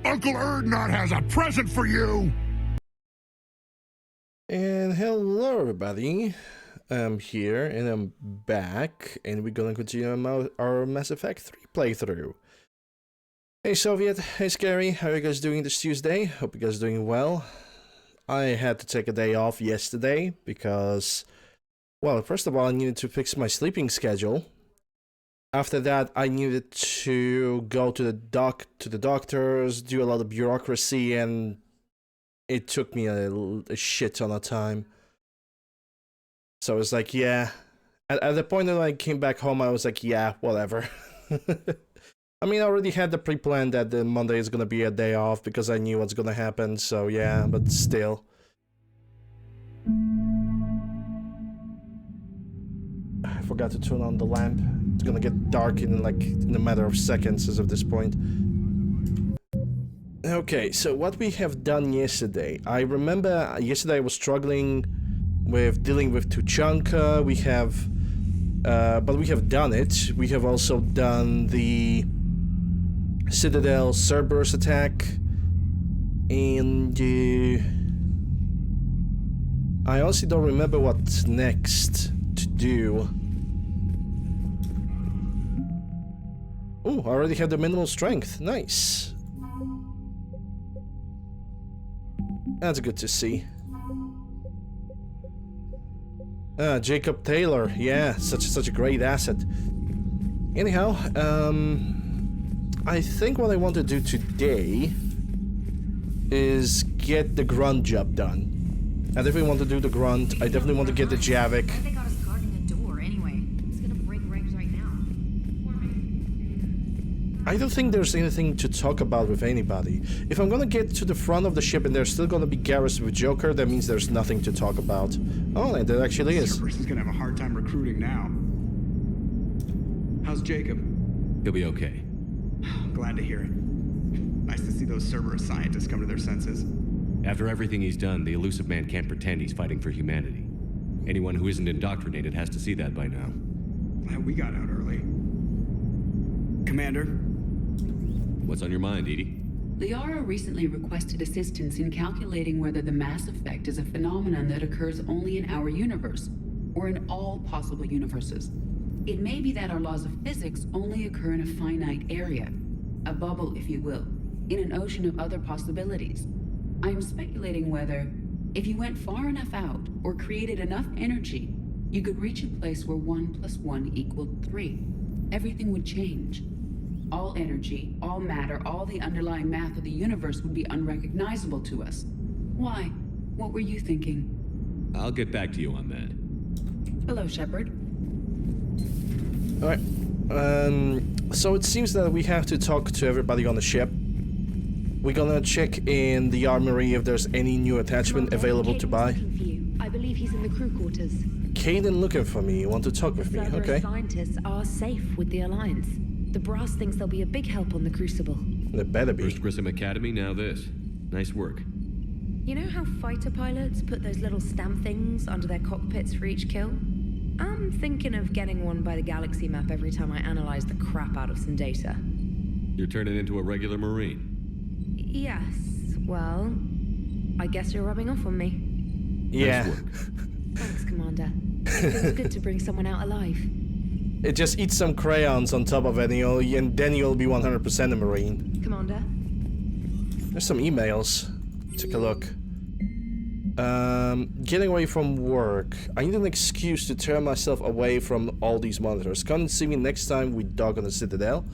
Uncle Erdnot has a present for you! And hello everybody, I'm here and I'm back and we're gonna continue our Mass Effect 3 playthrough. Hey Soviet, hey Scary, how are you guys doing this Tuesday? Hope you guys are doing well. I had to take a day off yesterday because, well, first of all I needed to fix my sleeping schedule. After that I needed to go to the doctors, do a lot of bureaucracy, and it took me a shit ton of time. So I was like, yeah. At the point that I came back home, I was like, yeah, whatever. I mean, I already had the pre-plan that the Monday is gonna be a day off because I knew what's gonna happen, so yeah, but still. I forgot to turn on the lamp. It's gonna get dark in a matter of seconds as of this point. Okay, so what we have done yesterday. I remember yesterday I was struggling with dealing with Tuchanka. We have, but we have done it. We have also done the Citadel Cerberus attack, and I honestly don't remember what's next to do. Oh, I already have the minimal strength. Nice. That's good to see. Jacob Taylor, yeah, such a great asset. Anyhow, I think what I want to do today is get the grunt job done. I definitely want to do the grunt. I definitely want to get the Javik. They got us guarding a door anyway. It's gonna break ranks right now. I don't think there's anything to talk about with anybody. If I'm gonna get to the front of the ship and there's still gonna be Garrus with Joker, that means there's nothing to talk about. Oh, and there actually is. Cerberus is gonna have a hard time recruiting now. How's Jacob? He'll be okay. Glad to hear it. Nice to see those Cerberus scientists come to their senses. After everything he's done, the elusive man can't pretend he's fighting for humanity. Anyone who isn't indoctrinated has to see that by now. Glad we got out early. Commander? What's on your mind, Edie? Liara recently requested assistance in calculating whether the mass effect is a phenomenon that occurs only in our universe, or in all possible universes. It may be that our laws of physics only occur in a finite area, a bubble, if you will, in an ocean of other possibilities. I am speculating whether, if you went far enough out, or created enough energy, you could reach a place where 1 + 1 = 3. Everything would change. All energy, all matter, all the underlying math of the universe would be unrecognizable to us. Why? What were you thinking? I'll get back to you on that. Hello, Shepard. Alright. So it seems that we have to talk to everybody on the ship. We're gonna check in the armory if there's any new attachment available to buy. I believe he's in the crew quarters. Caden looking for me. You want to talk with me? Cerberus Okay. scientists are safe with the Alliance. The brass thinks they'll be a big help on the Crucible. There better be. First Grissom Academy, now this. Nice work. You know how fighter pilots put those little stamp things under their cockpits for each kill? I'm thinking of getting one by the galaxy map every time I analyze the crap out of some data. You're turning into a regular Marine. Yes, well, I guess you're rubbing off on me. Yeah. Nice work. Thanks, Commander. It feels good to bring someone out alive. It just eats some crayons on top of it, and then you'll be 100% a Marine. Commander? There's some emails. Take a look. Getting away from work. I need an excuse to tear myself away from all these monitors. Come and see me next time we dog on the Citadel.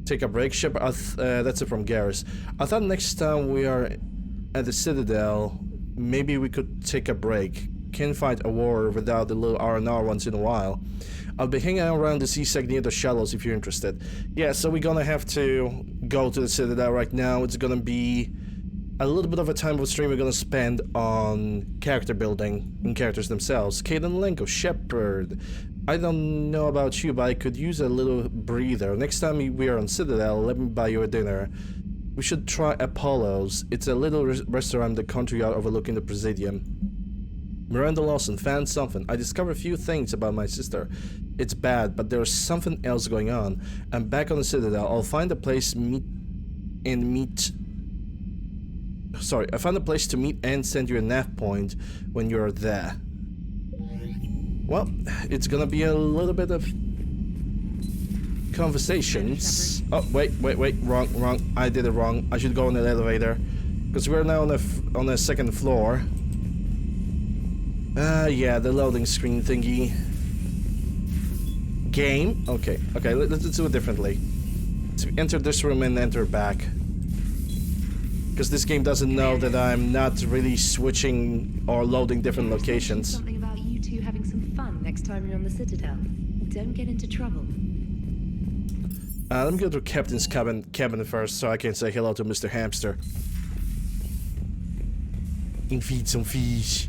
Take a break, Shepard. That's it from Garrus. I thought next time we are at the Citadel, maybe we could take a break. Can't fight a war without the little R&R once in a while. I'll be hanging around the C-Sec near the shallows if you're interested. Yeah, so we're gonna have to go to the Citadel right now. It's gonna be a little bit of a time of stream we're gonna spend on character building and characters themselves. Caden Lenko, Shepard. I don't know about you, but I could use a little breather. Next time we are on Citadel, let me buy you a dinner. We should try Apollo's. It's a little restaurant in the country yard overlooking the Presidium. Miranda Lawson found something. I discovered a few things about my sister. It's bad, but there's something else going on. I'm back on the Citadel. I'll find a place meet Sorry, I found a place to meet and send you a nav point when you're there. Well, it's gonna be a little bit of conversations. Oh, wait, wrong. I did it wrong. I should go on the elevator. Because we're now on the second floor. Yeah, the loading screen thingy. Game? Okay, let's do it differently. So enter this room and enter back. Because this game doesn't know that I'm not really switching or loading different locations. Something about you two having some fun next time you're on the Citadel. Don't get into trouble. Let me go to Captain's cabin first so I can say hello to Mr. Hamster. And feed some fish.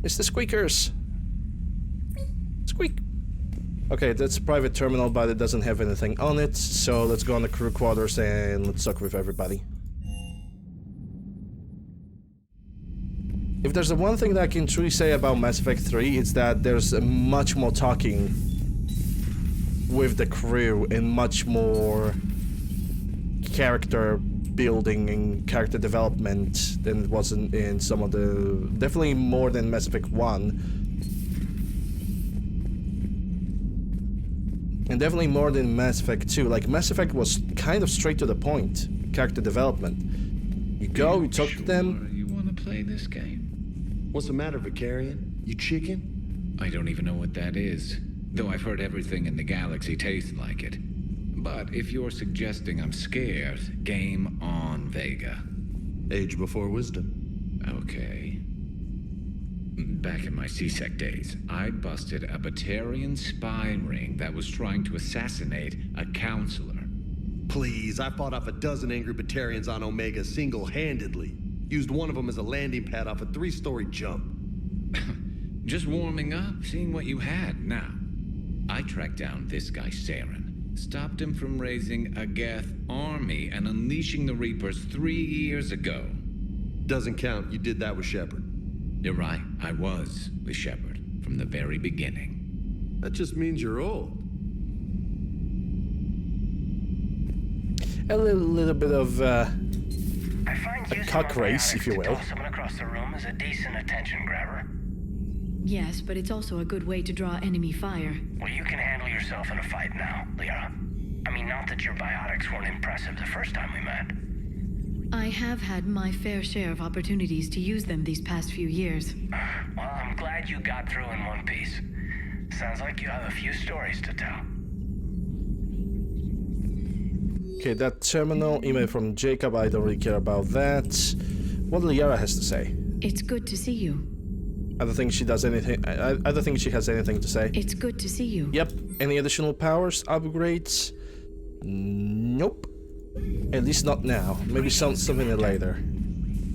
Mr. Squeakers! Squeak! Okay, that's a private terminal, but it doesn't have anything on it, so let's go on the crew quarters and let's talk with everybody. If there's the one thing that I can truly say about Mass Effect 3, it's that there's much more talking with the crew and much more character building and character development than it was in some of the... Definitely more than Mass Effect 1. And definitely more than Mass Effect 2. Like, Mass Effect was kind of straight to the point. Character development. You go, you talk to them. You want to play this game? What's the matter, Vicarian? You chicken? I don't even know what that is. Though I've heard everything in the galaxy tastes like it. But if you're suggesting I'm scared, game on, Vega. Age before wisdom. Okay. Back in my C-Sec days, I busted a Batarian spy ring that was trying to assassinate a counselor. Please, I fought off a dozen angry Batarians on Omega single-handedly. Used one of them as a landing pad off a 3-story jump. Just warming up, seeing what you had. Now, I tracked down this guy, Saren. Stopped him from raising a Geth army and unleashing the Reapers 3 years ago. Doesn't count. You did that with Shepard. You're right, I was with Shepard from the very beginning. That just means you're old. A little bit of I find a cock race, if you will. Someone across the room is a decent attention grabber. Yes, but it's also a good way to draw enemy fire. Well, you can handle yourself in a fight now, Liara. I mean, not that your biotics weren't impressive the first time we met. I have had my fair share of opportunities to use them these past few years. Well, I'm glad you got through in one piece. Sounds like you have a few stories to tell. Okay, that terminal email from Jacob, I don't really care about that. What Liara has to say? It's good to see you. I don't think she does anything. I don't think she has anything to say. It's good to see you. Yep. Any additional powers, upgrades? Nope. At least not now. Maybe something later.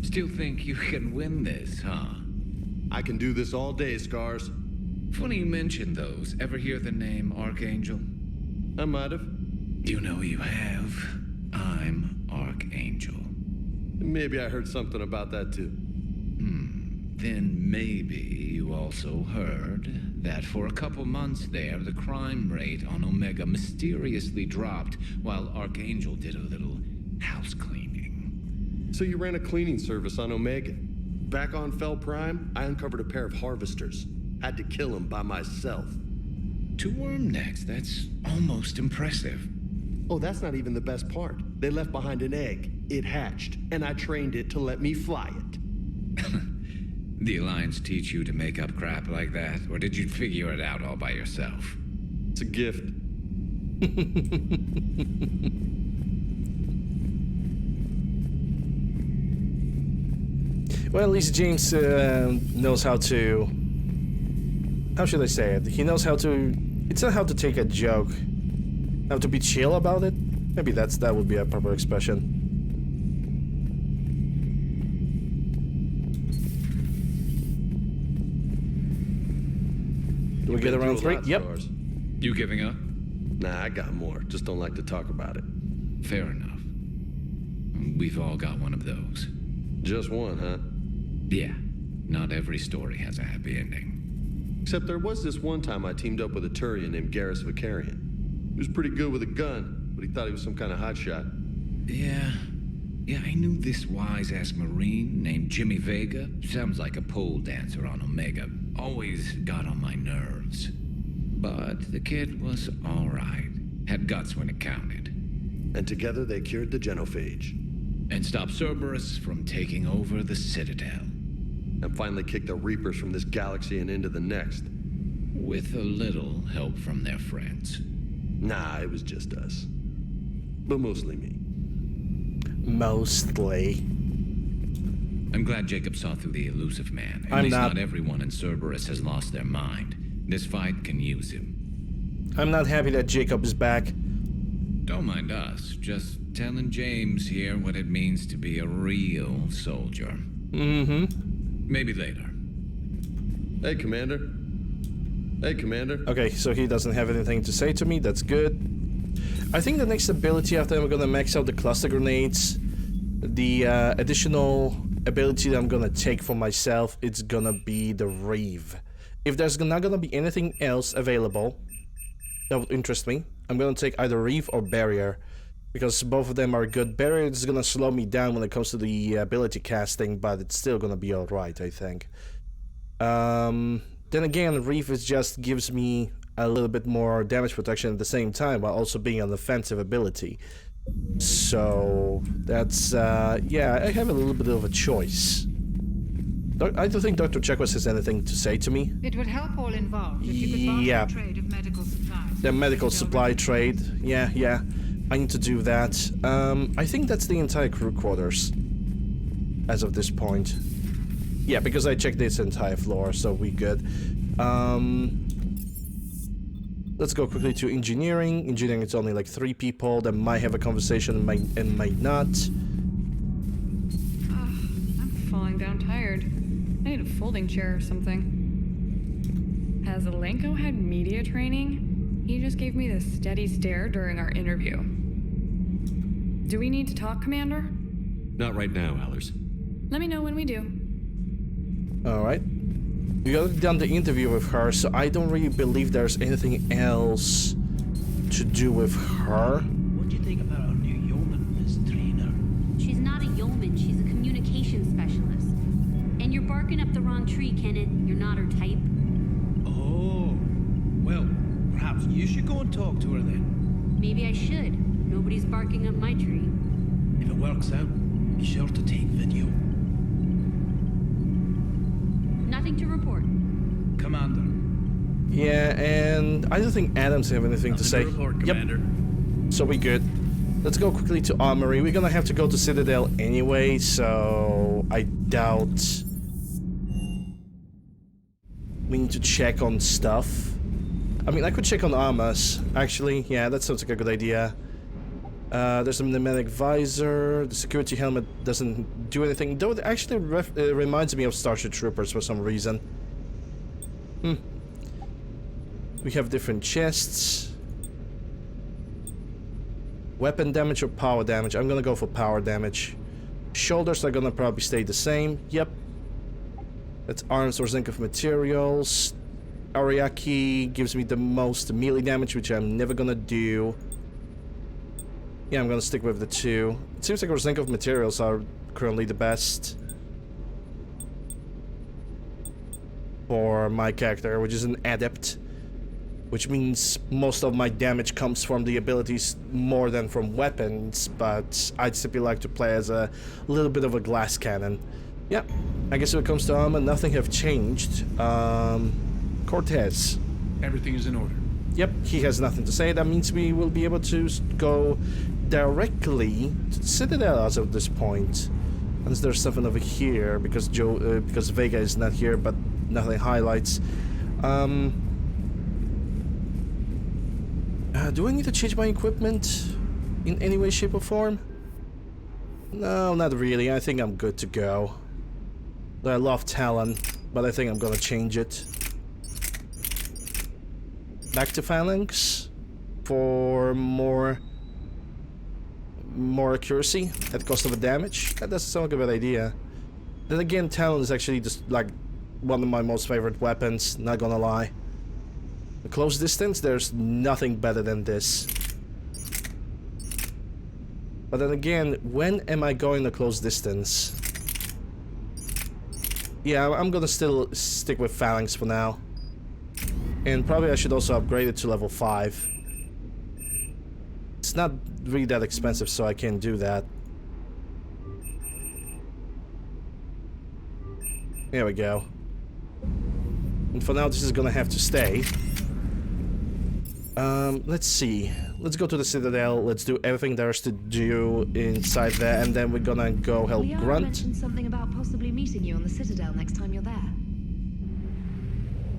Still think you can win this, huh? I can do this all day, Scars. Funny you mention those. Ever hear the name Archangel? I might have. You know you have. I'm Archangel. Maybe I heard something about that too. Then maybe you also heard that for a couple months there, the crime rate on Omega mysteriously dropped while Archangel did a little house cleaning. So you ran a cleaning service on Omega. Back on Fel Prime, I uncovered a pair of harvesters. Had to kill them by myself. 2 worm necks, that's almost impressive. Oh, that's not even the best part. They left behind an egg. It hatched, and I trained it to let me fly it. The Alliance teach you to make up crap like that, or did you figure it out all by yourself? It's a gift. Well, at least James knows how to... How should I say it? He knows how to... It's not how to take a joke. How to be chill about it? Maybe that would be a proper expression. Do we get around 3? Yep. Scars. You giving up? Nah, I got more. Just don't like to talk about it. Fair enough. We've all got one of those. Just one, huh? Yeah, not every story has a happy ending. Except there was this one time I teamed up with a Turian named Garrus Vicarian. He was pretty good with a gun, but he thought he was some kind of hotshot. Yeah, I knew this wise-ass Marine named Jimmy Vega. Sounds like a pole dancer on Omega. Always got on my nerves. But the kid was all right. Had guts when it counted. And together they cured the genophage. And stopped Cerberus from taking over the Citadel. And finally kicked the Reapers from this galaxy and into the next. With a little help from their friends. Nah, it was just us. But mostly me. Mostly. I'm glad Jacob saw through the elusive man. At I'm least not. not everyone in Cerberus has lost their mind. This fight can use him. I'm not happy that Jacob is back. Don't mind us. Just telling James here what it means to be a real soldier. Mm-hmm. Maybe later. Hey, Commander. Hey, Commander. Okay, so he doesn't have anything to say to me. That's good. I think the next ability after I'm gonna max out the cluster grenades, the additional ability that I'm gonna take for myself, it's gonna be the Reeve. If there's not gonna be anything else available that would interest me, I'm gonna take either Reeve or Barrier, because both of them are good. Barrier is gonna slow me down when it comes to the ability casting, but it's still gonna be alright, I think. Then again, Reeve just gives me a little bit more damage protection at the same time, while also being an offensive ability. So that's yeah, I have a little bit of a choice. I don't think Dr. Chekwas has anything to say to me. It would help all involved if you could Yeah. foster a trade of medical supplies. The medical supply trade, yeah, I need to do that. I think that's the entire crew quarters as of this point. Yeah, because I checked this entire floor, so we good. Let's go quickly to engineering. Engineering, it's only like 3 people that might have a conversation and might not. I'm falling down tired. I need a folding chair or something. Has Alenko had media training? He just gave me this steady stare during our interview. Do we need to talk, Commander? Not right now, Allers. Let me know when we do. Alright. We already done the interview with her, so I don't really believe there's anything else to do with her. What do you think about our new yeoman, Miss Trainer? She's not a yeoman, she's a communications specialist. And you're barking up the wrong tree, Kenneth. You're not her type. Oh, well, perhaps you should go and talk to her then. Maybe I should. Nobody's barking up my tree. If it works out, be sure to take video. Nothing to report. Commander. Yeah, and I don't think Adams have anything to say. Report, Commander. Yep. So we good. Let's go quickly to Armory. We're gonna have to go to Citadel anyway, so I doubt we need to check on stuff. I mean, I could check on armors. Actually, yeah, that sounds like a good idea. There's a pneumatic visor. The security helmet doesn't do anything, though it actually reminds me of Starship Troopers for some reason. We have different chests. Weapon damage or power damage? I'm gonna go for power damage. Shoulders are gonna probably stay the same. Yep. That's arms or zinc of materials. Ariaki gives me the most melee damage, which I'm never gonna do. Yeah, I'm gonna stick with the 2. It seems like our zinc of materials are currently the best for my character, which is an Adept, which means most of my damage comes from the abilities more than from weapons, but I'd simply like to play as a little bit of a glass cannon. Yeah, I guess when it comes to armor, nothing have changed. Cortez. Everything is in order. Yep, he has nothing to say. That means we will be able to go directly to the Citadel as of this point. Unless there's something over here, because because Vega is not here, but nothing highlights. Do I need to change my equipment in any way, shape, or form? No, not really. I think I'm good to go. I love Talon, but I think I'm gonna change it. Back to Phalanx for more accuracy at the cost of a damage. That doesn't sound like a bad idea. Then again, Talon is actually just like one of my most favorite weapons, not gonna lie. A close distance, there's nothing better than this. But then again, when am I going to close distance? Yeah, I'm gonna still stick with Phalanx for now. And probably I should also upgrade it to level 5. It's not really that expensive, so I can do that. There we go. And for now, this is gonna have to stay. Let's see. Let's go to the Citadel. Let's do everything there is to do inside there, and then we're gonna go help Liara Grunt. mentioned something about possibly meeting you on the Citadel next time you're there.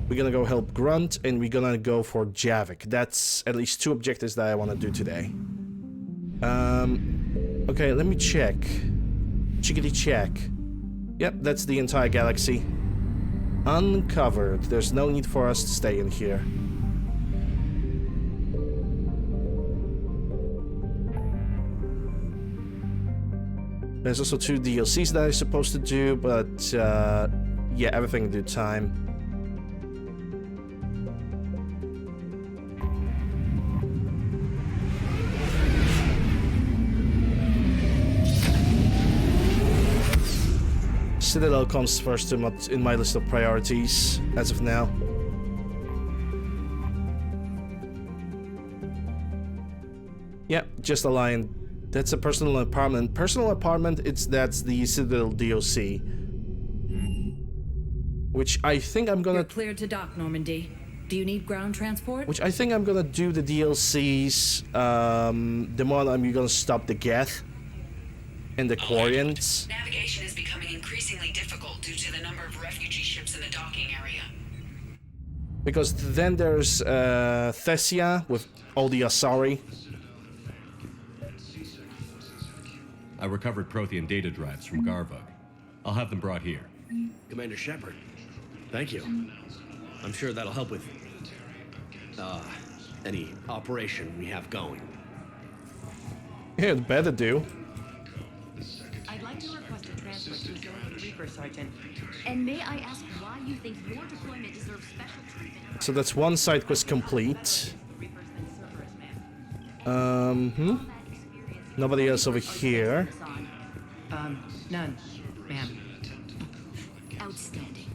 We're gonna go help Grunt, and we're gonna go for Javik. That's at least 2 objectives that I want to do today. Okay, let me check. Chickadee check. Yep, that's the entire galaxy. Uncovered. There's no need for us to stay in here. There's also 2 DLCs that I'm supposed to do, but yeah, everything in due time. Citadel comes first in my list of priorities as of now. Yeah, just a line. That's a personal apartment. Personal apartment, that's the Citadel DOC. Which I think I'm gonna... You're cleared to dock, Normandy. Do you need ground transport? Which I think I'm gonna do the DLCs, the more I'm gonna stop the Geth and the Quarians. Navigation is becoming increasingly difficult due to the number of refugee ships in the docking area. Because then there's Thessia with all the Asari. I recovered Prothean data drives from Garvug. I'll have them brought here. Commander Shepard, thank you. I'm sure that'll help with any operation we have going. Yeah, it better do. I'd like to request a transfer to Zone Reaper, Sergeant. And may I ask why you think your deployment deserves special treatment? So that's one side quest complete. Nobody else over here. None, ma'am. Outstanding.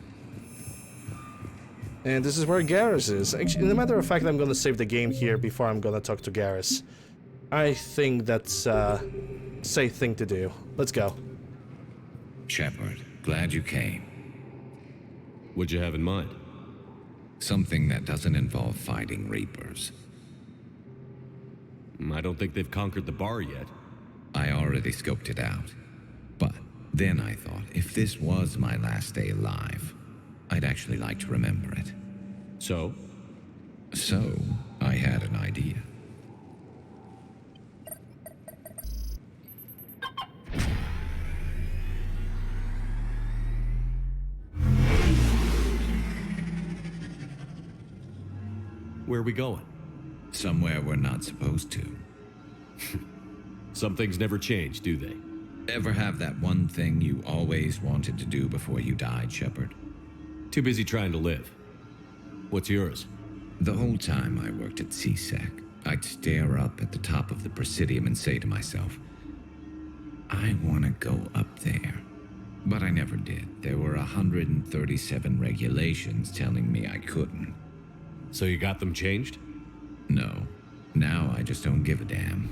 And this is where Garrus is. Actually, as a matter of fact, I'm gonna save the game here before I'm gonna talk to Garrus. I think that's a safe thing to do. Let's go. Shepard, glad you came. What'd you have in mind? Something that doesn't involve fighting Reapers. I don't think they've conquered the bar yet. I already scoped it out. But then I thought, if this was my last day alive, I'd actually like to remember it. So? So, I had an idea. Where are we going? Somewhere we're not supposed to. Some things never change, do they? Ever have that one thing you always wanted to do before you died, Shepard? Too busy trying to live. What's yours? The whole time I worked at CSEC, I'd stare up at the top of the Presidium and say to myself, I want to go up there. But I never did. There were 137 regulations telling me I couldn't. So you got them changed? No. Now I just don't give a damn.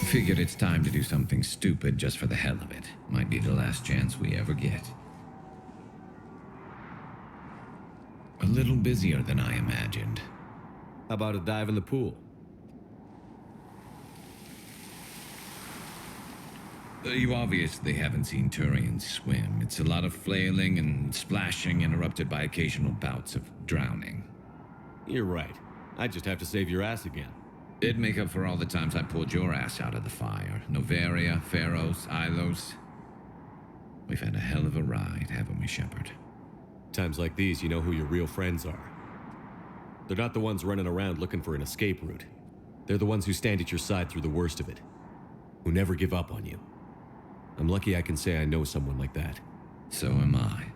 Figured it's time to do something stupid just for the hell of it. Might be the last chance we ever get. A little busier than I imagined. How about a dive in the pool? You obviously haven't seen Turians swim. It's a lot of flailing and splashing interrupted by occasional bouts of drowning. You're right. I just have to save your ass again. It'd make up for all the times I pulled your ass out of the fire. Noveria, Pharos, Ilos. We've had a hell of a ride, haven't we, Shepard? Times like these, you know who your real friends are. They're not the ones running around looking for an escape route. They're the ones who stand at your side through the worst of it. who never give up on you. I'm lucky I can say I know someone like that. So am I.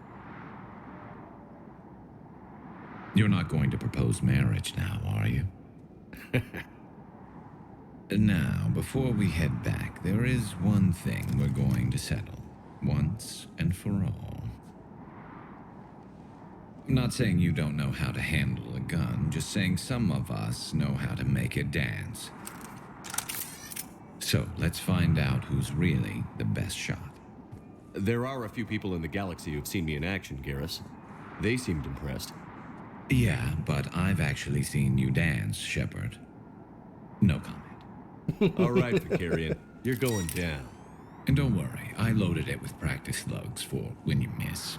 You're not going to propose marriage now, are you? Now, before we head back, there is one thing we're going to settle, once and for all. I'm not saying you don't know how to handle a gun, just saying some of us know how to make it dance. So, let's find out who's really the best shot. There are a few people in the galaxy who've seen me in action, Garrus. They seemed impressed. Yeah, but I've actually seen you dance, Shepard. No comment. All right, Vicarian, you're going down. And don't worry, I loaded it with practice slugs for when you miss.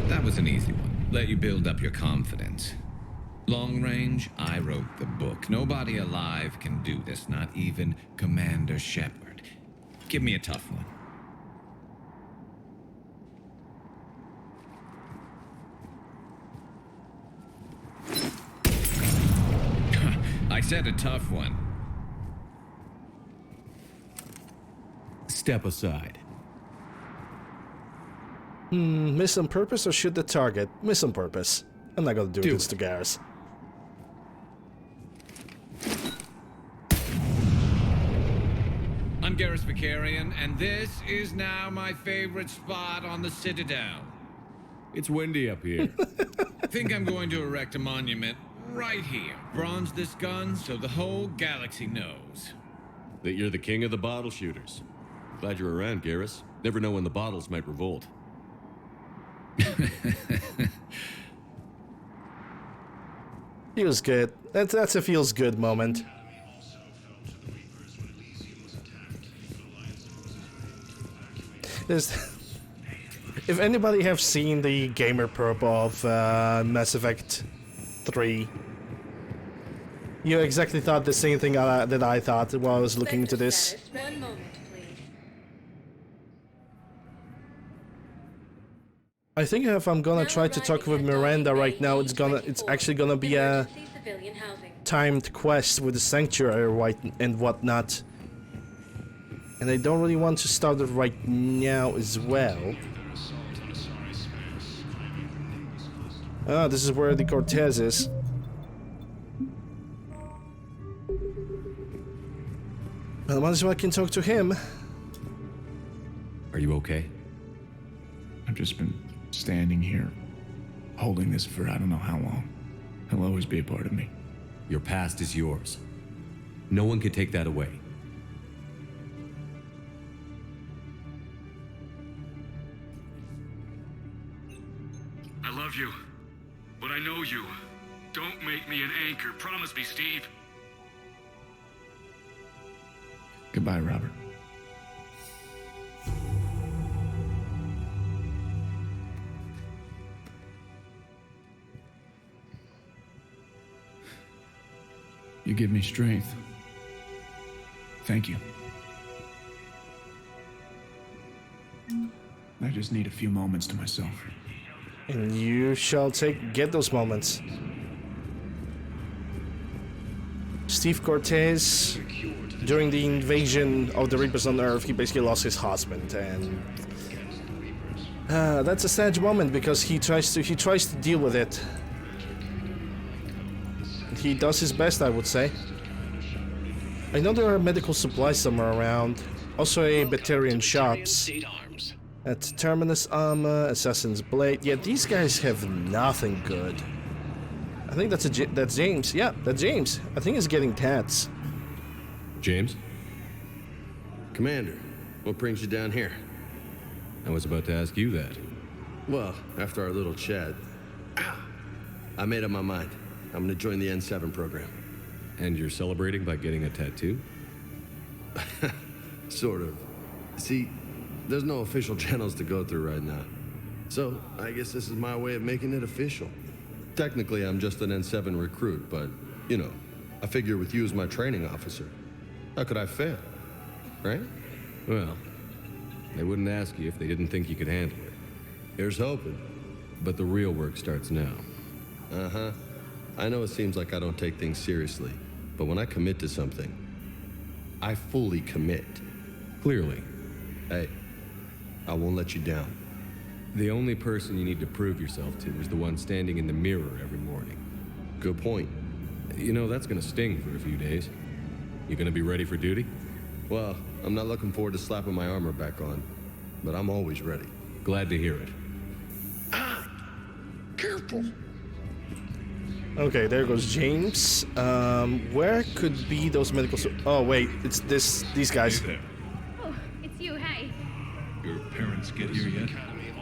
That was an easy one. Let you build up your confidence. Long range, I wrote the book. Nobody alive can do this, not even Commander Shepard. Give me a tough one. I said a tough one. Step aside. Miss on purpose or shoot the target? Miss on purpose. I'm not gonna do this to Garrus. I'm Garrus Vicarian, and this is now my favorite spot on the Citadel. It's windy up here. Think I'm going to erect a monument right here. Bronze this gun so the whole galaxy knows. That you're the king of the bottle shooters. Glad you're around, Garrus. Never know when the bottles might revolt. Feels good. That's a feels good moment. There's, if anybody have seen the gamer perp of Mass Effect 3, you exactly thought the same thing that I thought while I was looking into this. One moment, please. I think if I'm gonna try to talk with Miranda right now, it's actually gonna be a timed quest with the sanctuary and whatnot. And I don't really want to start it right now as well. Ah, this is where the Cortez is. Well, might as well I can talk to him. Are you okay? I've just been standing here, holding this for I don't know how long. He'll always be a part of me. Your past is yours. No one can take that away. I love you, but I know you. Don't make me an anchor. Promise me, Steve. Goodbye, Robert. You give me strength. Thank you. I just need a few moments to myself. And you shall get those moments. Steve Cortez, during the invasion of the Reapers on Earth, he basically lost his husband, and that's a sad moment because he tries to deal with it. He does his best, I would say. I know there are medical supplies somewhere around, also a Batarian shops. At Terminus Armor, Assassin's Blade. Yeah, these guys have nothing good. I think that's James. Yeah, that's James. I think he's getting tats. James? Commander, what brings you down here? I was about to ask you that. Well, after our little chat, I made up my mind. I'm gonna join the N7 program. And you're celebrating by getting a tattoo? Sort of. See, there's no official channels to go through right now. So, I guess this is my way of making it official. Technically, I'm just an N7 recruit, but, you know, I figure with you as my training officer, how could I fail? Right? Well, they wouldn't ask you if they didn't think you could handle it. Here's hoping. But the real work starts now. Uh-huh. I know it seems like I don't take things seriously, But when I commit to something, I fully commit. Clearly. Hey, I won't let you down. The only person you need to prove yourself to is the one standing in the mirror every morning. Good point. You know, that's gonna sting for a few days. You gonna be ready for duty? Well, I'm not looking forward to slapping my armor back on, but I'm always ready. Glad to hear it. Careful. Okay, there goes James. Where could be those medical... Oh, wait, it's these guys. Hey there. Oh, it's you, hey. Your parents get here yet?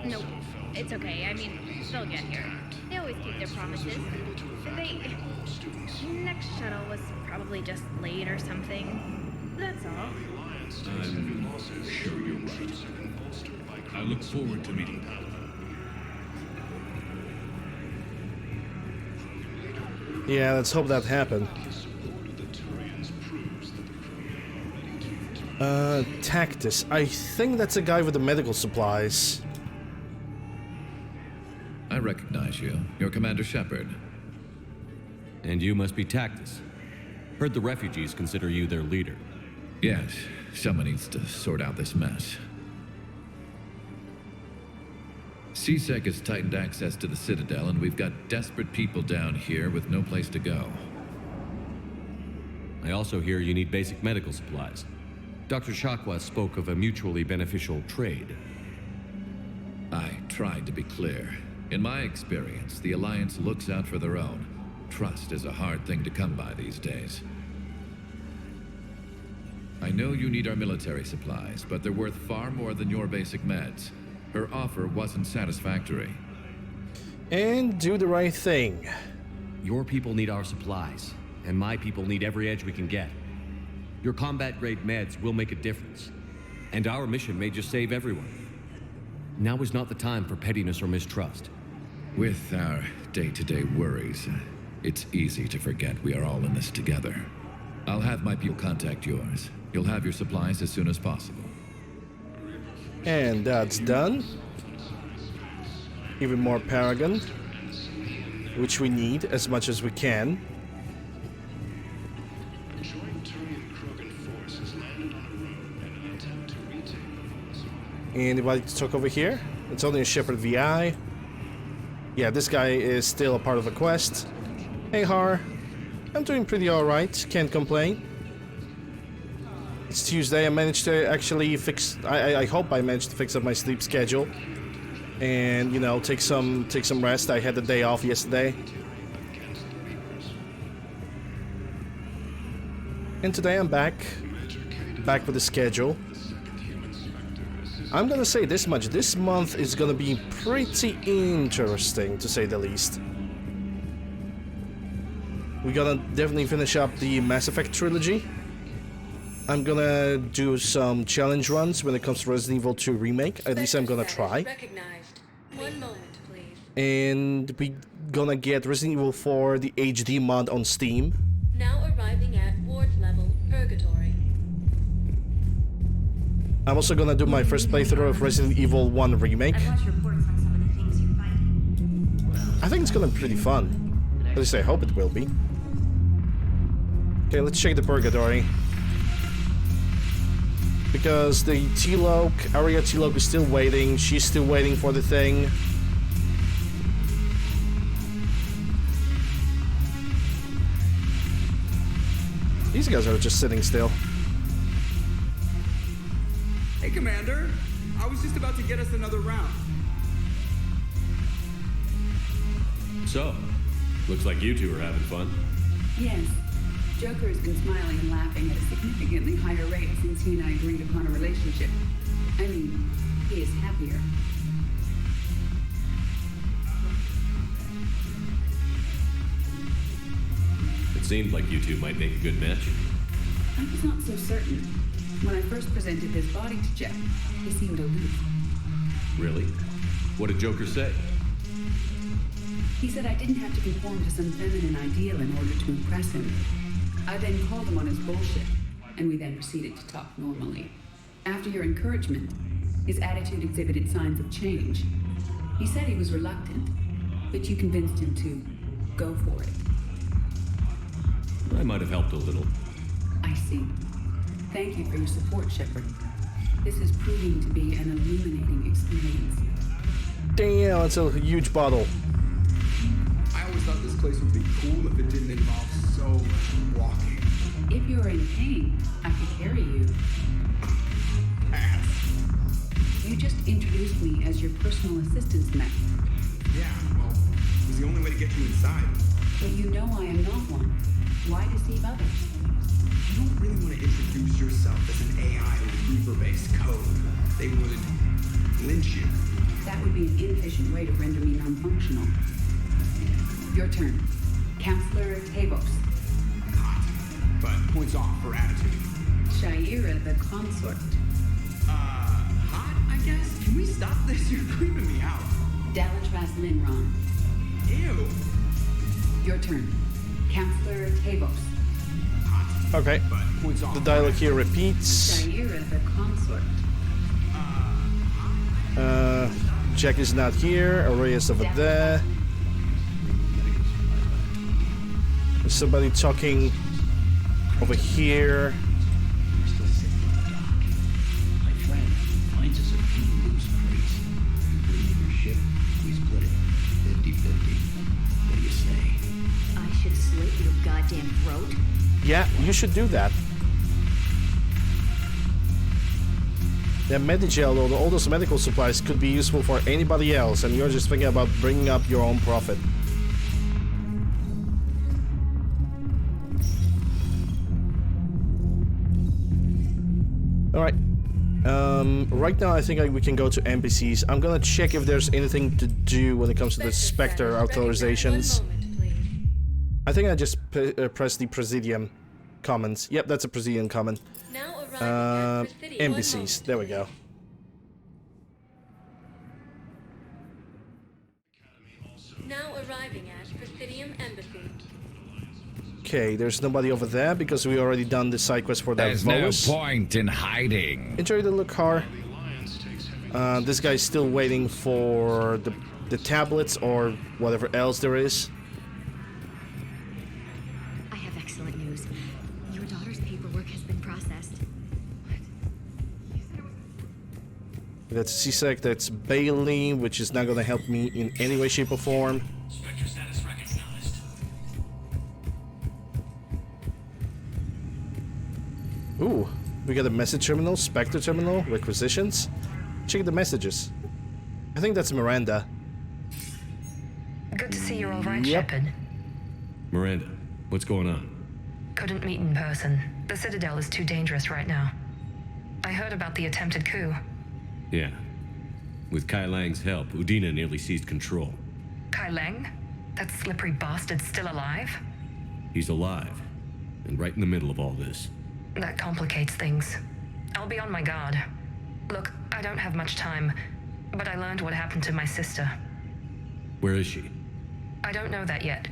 Nope, it's okay. I mean, they'll get here. They always keep their promises. Next shuttle was probably just late or something. That's all. I'm sure you're right. I look forward to meeting them. Yeah, let's hope that happened. Tactus. I think that's a guy with the medical supplies. I recognize you. You're Commander Shepard. And you must be Tactus. Heard the refugees consider you their leader. Yes, someone needs to sort out this mess. CSEC has tightened access to the Citadel, and we've got desperate people down here with no place to go. I also hear you need basic medical supplies. Dr. Shakwa spoke of a mutually beneficial trade. I tried to be clear. In my experience, the Alliance looks out for their own. Trust is a hard thing to come by these days. I know you need our military supplies, but they're worth far more than your basic meds. Her offer wasn't satisfactory. And do the right thing. Your people need our supplies, and my people need every edge we can get. Your combat-grade meds will make a difference, and our mission may just save everyone. Now is not the time for pettiness or mistrust. With our day-to-day worries, it's easy to forget we are all in this together. I'll have my people contact yours. You'll have your supplies as soon as possible. And that's done. Even more Paragon, which we need as much as we can. Anybody to talk over here? It's only a Shepard VI. Yeah, this guy is still a part of a quest. Hey Har, I'm doing pretty alright, can't complain. It's Tuesday, I managed to actually fix... I hope I managed to fix up my sleep schedule. And, you know, take some rest. I had the day off yesterday. And today I'm back with the schedule. I'm gonna say this much, this month is gonna be pretty interesting, to say the least. We're gonna definitely finish up the Mass Effect trilogy. I'm gonna do some challenge runs when it comes to Resident Evil 2 Remake, at least I'm gonna try. Recognized. 1 moment, please. And we're gonna get Resident Evil 4, the HD mod on Steam. Now arriving at ward level Purgatory. I'm also gonna do my first playthrough of Resident Evil 1 Remake. I've watched reports on some of the things you fight. I think it's gonna be pretty fun. At least I hope it will be. Okay, let's check the Purgatory. Because the T-Log, Aria T-Log is still waiting. She's still waiting for the thing. These guys are just sitting still. Hey, Commander. I was just about to get us another round. So, looks like you two are having fun. Yes. Joker has been smiling and laughing at a significantly higher rate since he and I agreed upon a relationship. I mean, he is happier. It seemed like you two might make a good match. I was not so certain. When I first presented his body to Jeff, he seemed aloof. Really? What did Joker say? He said I didn't have to conform to some feminine ideal in order to impress him. I then called him on his bullshit, and we then proceeded to talk normally. After your encouragement, his attitude exhibited signs of change. He said he was reluctant, but you convinced him to go for it. I might have helped a little. I see. Thank you for your support, Shepard. This is proving to be an illuminating experience. Damn, it's a huge bottle. I always thought this place would be cool if it didn't involve so much walking. If you're in pain, I could carry you. You just introduced me as your personal assistance mech. Yeah, well, it was the only way to get you inside. But you know I am not one. Why deceive others? You don't really want to introduce yourself as an AI with Reaper-based code. They would lynch you. That would be an inefficient way to render me non-functional. Your turn. Counselor Tavos. Hot, but points off for attitude. Shaira the consort. Hot, I guess? Can we stop this? You're creeping me out. Dalatras Linron. Ew. Your turn. Counselor Tavos. Okay. The dialogue here repeats. Shaira the consort. Jack is not here. Array is over there. There's somebody talking over here. My friend finds us a few loose crates. You bring in your ship, we split it. 50-50. What do you say? I should slit your goddamn throat. Yeah, you should do that. Yeah, Medigel or all those medical supplies could be useful for anybody else, and you're just thinking about bringing up your own profit. Alright. Right now I think we can go to NPCs. I'm gonna check if there's anything to do when it comes to the Spectre authorizations. I think I just pressed the Presidium comments. Yep, that's a Presidium comment. NPCs. There we go. Now arriving at Presidium Embassy. Okay, there's nobody over there because we already done the side quest for that There's Volus. no point in hiding. Enjoy the look car. This guy's still waiting for the tablets or whatever else there is. I have excellent news. Your daughter's paperwork has been processed. That's C-Sec, that's Bailey, which is not gonna help me in any way, shape, or form. Spectre status recognized. Ooh, we got a message terminal, Spectre terminal, requisitions. Check the messages. I think that's Miranda. Good to see you're all right, Yep. Shepard. Miranda, what's going on? Couldn't meet in person. The Citadel is too dangerous right now. I heard about the attempted coup. Yeah. With Kai Lang's help, Udina nearly seized control. Kai Lang? That slippery bastard's still alive? He's alive, and right in the middle of all this. That complicates things. I'll be on my guard. Look, I don't have much time, but I learned what happened to my sister. Where is she? I don't know that yet,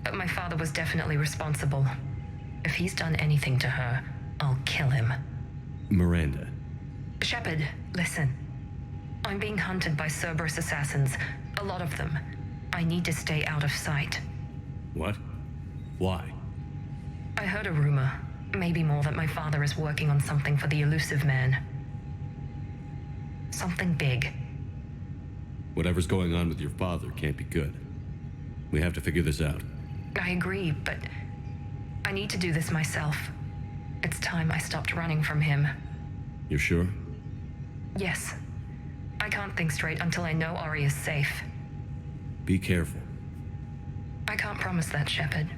but my father was definitely responsible. If he's done anything to her, I'll kill him. Miranda. Shepard, listen. I'm being hunted by Cerberus assassins, a lot of them. I need to stay out of sight. What? Why? I heard a rumor, maybe more, that my father is working on something for the elusive man. Something big. Whatever's going on with your father can't be good. We have to figure this out. I agree, but I need to do this myself. It's time I stopped running from him. You're sure? Yes. I can't think straight until I know Ori is safe. Be careful. I can't promise that, Shepard.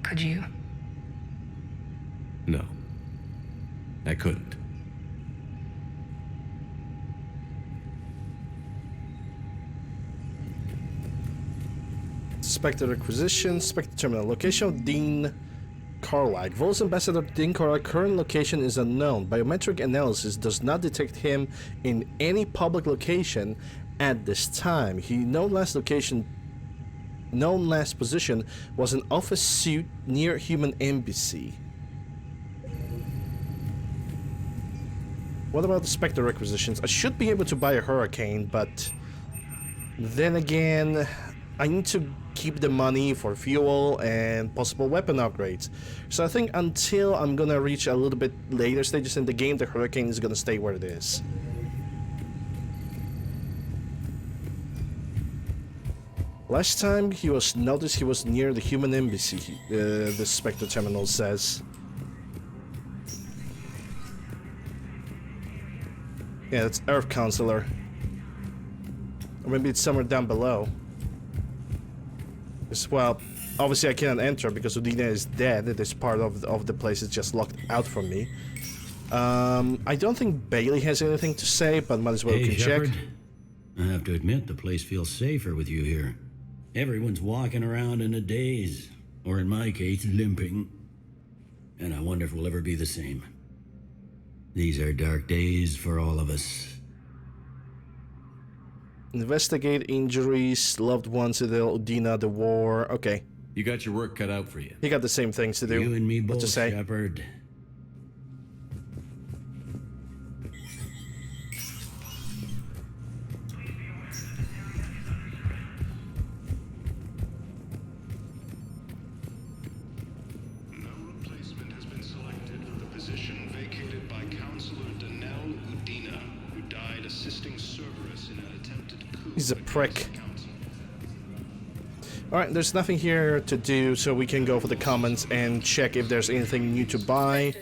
Could you? No. I couldn't. Spectre requisition, Spectre terminal. Location of Dean Carlag. Volus Ambassador Dean Carlag current location is unknown. Biometric analysis does not detect him in any public location at this time. His known last position was an office suite near Human Embassy. What about the Spectre requisitions? I should be able to buy a Hurricane, but then again, I need to keep the money for fuel and possible weapon upgrades. So I think until I'm gonna reach a little bit later stages in the game, the Hurricane is gonna stay where it is. Last time he was noticed, he was near the human embassy, the Spectre terminal says. Yeah, that's Earth Counselor. Or maybe it's somewhere down below. Well, obviously I cannot enter because Udina is dead. This part of the place is just locked out from me. I don't think Bailey has anything to say, but might as well can check. I have to admit, the place feels safer with you here. Everyone's walking around in a daze, or in my case, limping. And I wonder if we'll ever be the same. These are dark days for all of us. Investigate injuries, loved ones at Udina, the war. Okay. You got your work cut out for you. He got the same things to do. You and me what both, to say? Shepard. He's a prick. Alright, there's nothing here to do, so we can go for the comments and check if there's anything new to buy.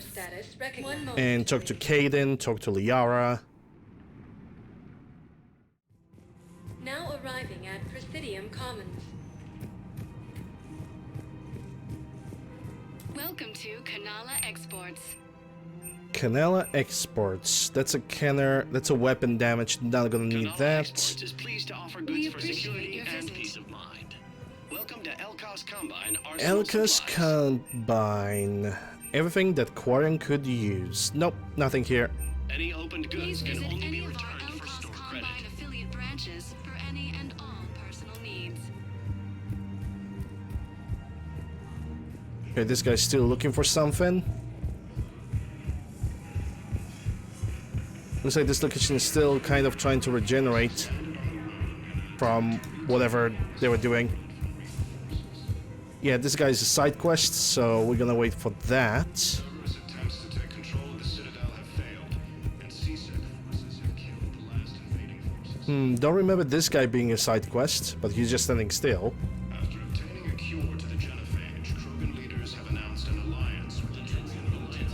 And talk to Caden, talk to Liara. Now arriving at Presidium Commons. Welcome to Canala Exports. Canala Exports. That's a canner. That's a weapon damage. Not gonna need that. Is pleased to offer goods for security and peace of mind. Welcome to Elkos Combine. Elkos Combine. Everything that Quarren could use. Nope, nothing here. Any opened goods can only be returned for store credit. Affiliate branches for any and all personal needs. Okay, this guy's still looking for something. Looks like this location is still kind of trying to regenerate from whatever they were doing. Yeah, this guy's a side quest, so we're gonna wait for that. Don't remember this guy being a side quest, but he's just standing still. After obtaining a cure to the genophage, Krogan leaders have announced an alliance with the Trojan military.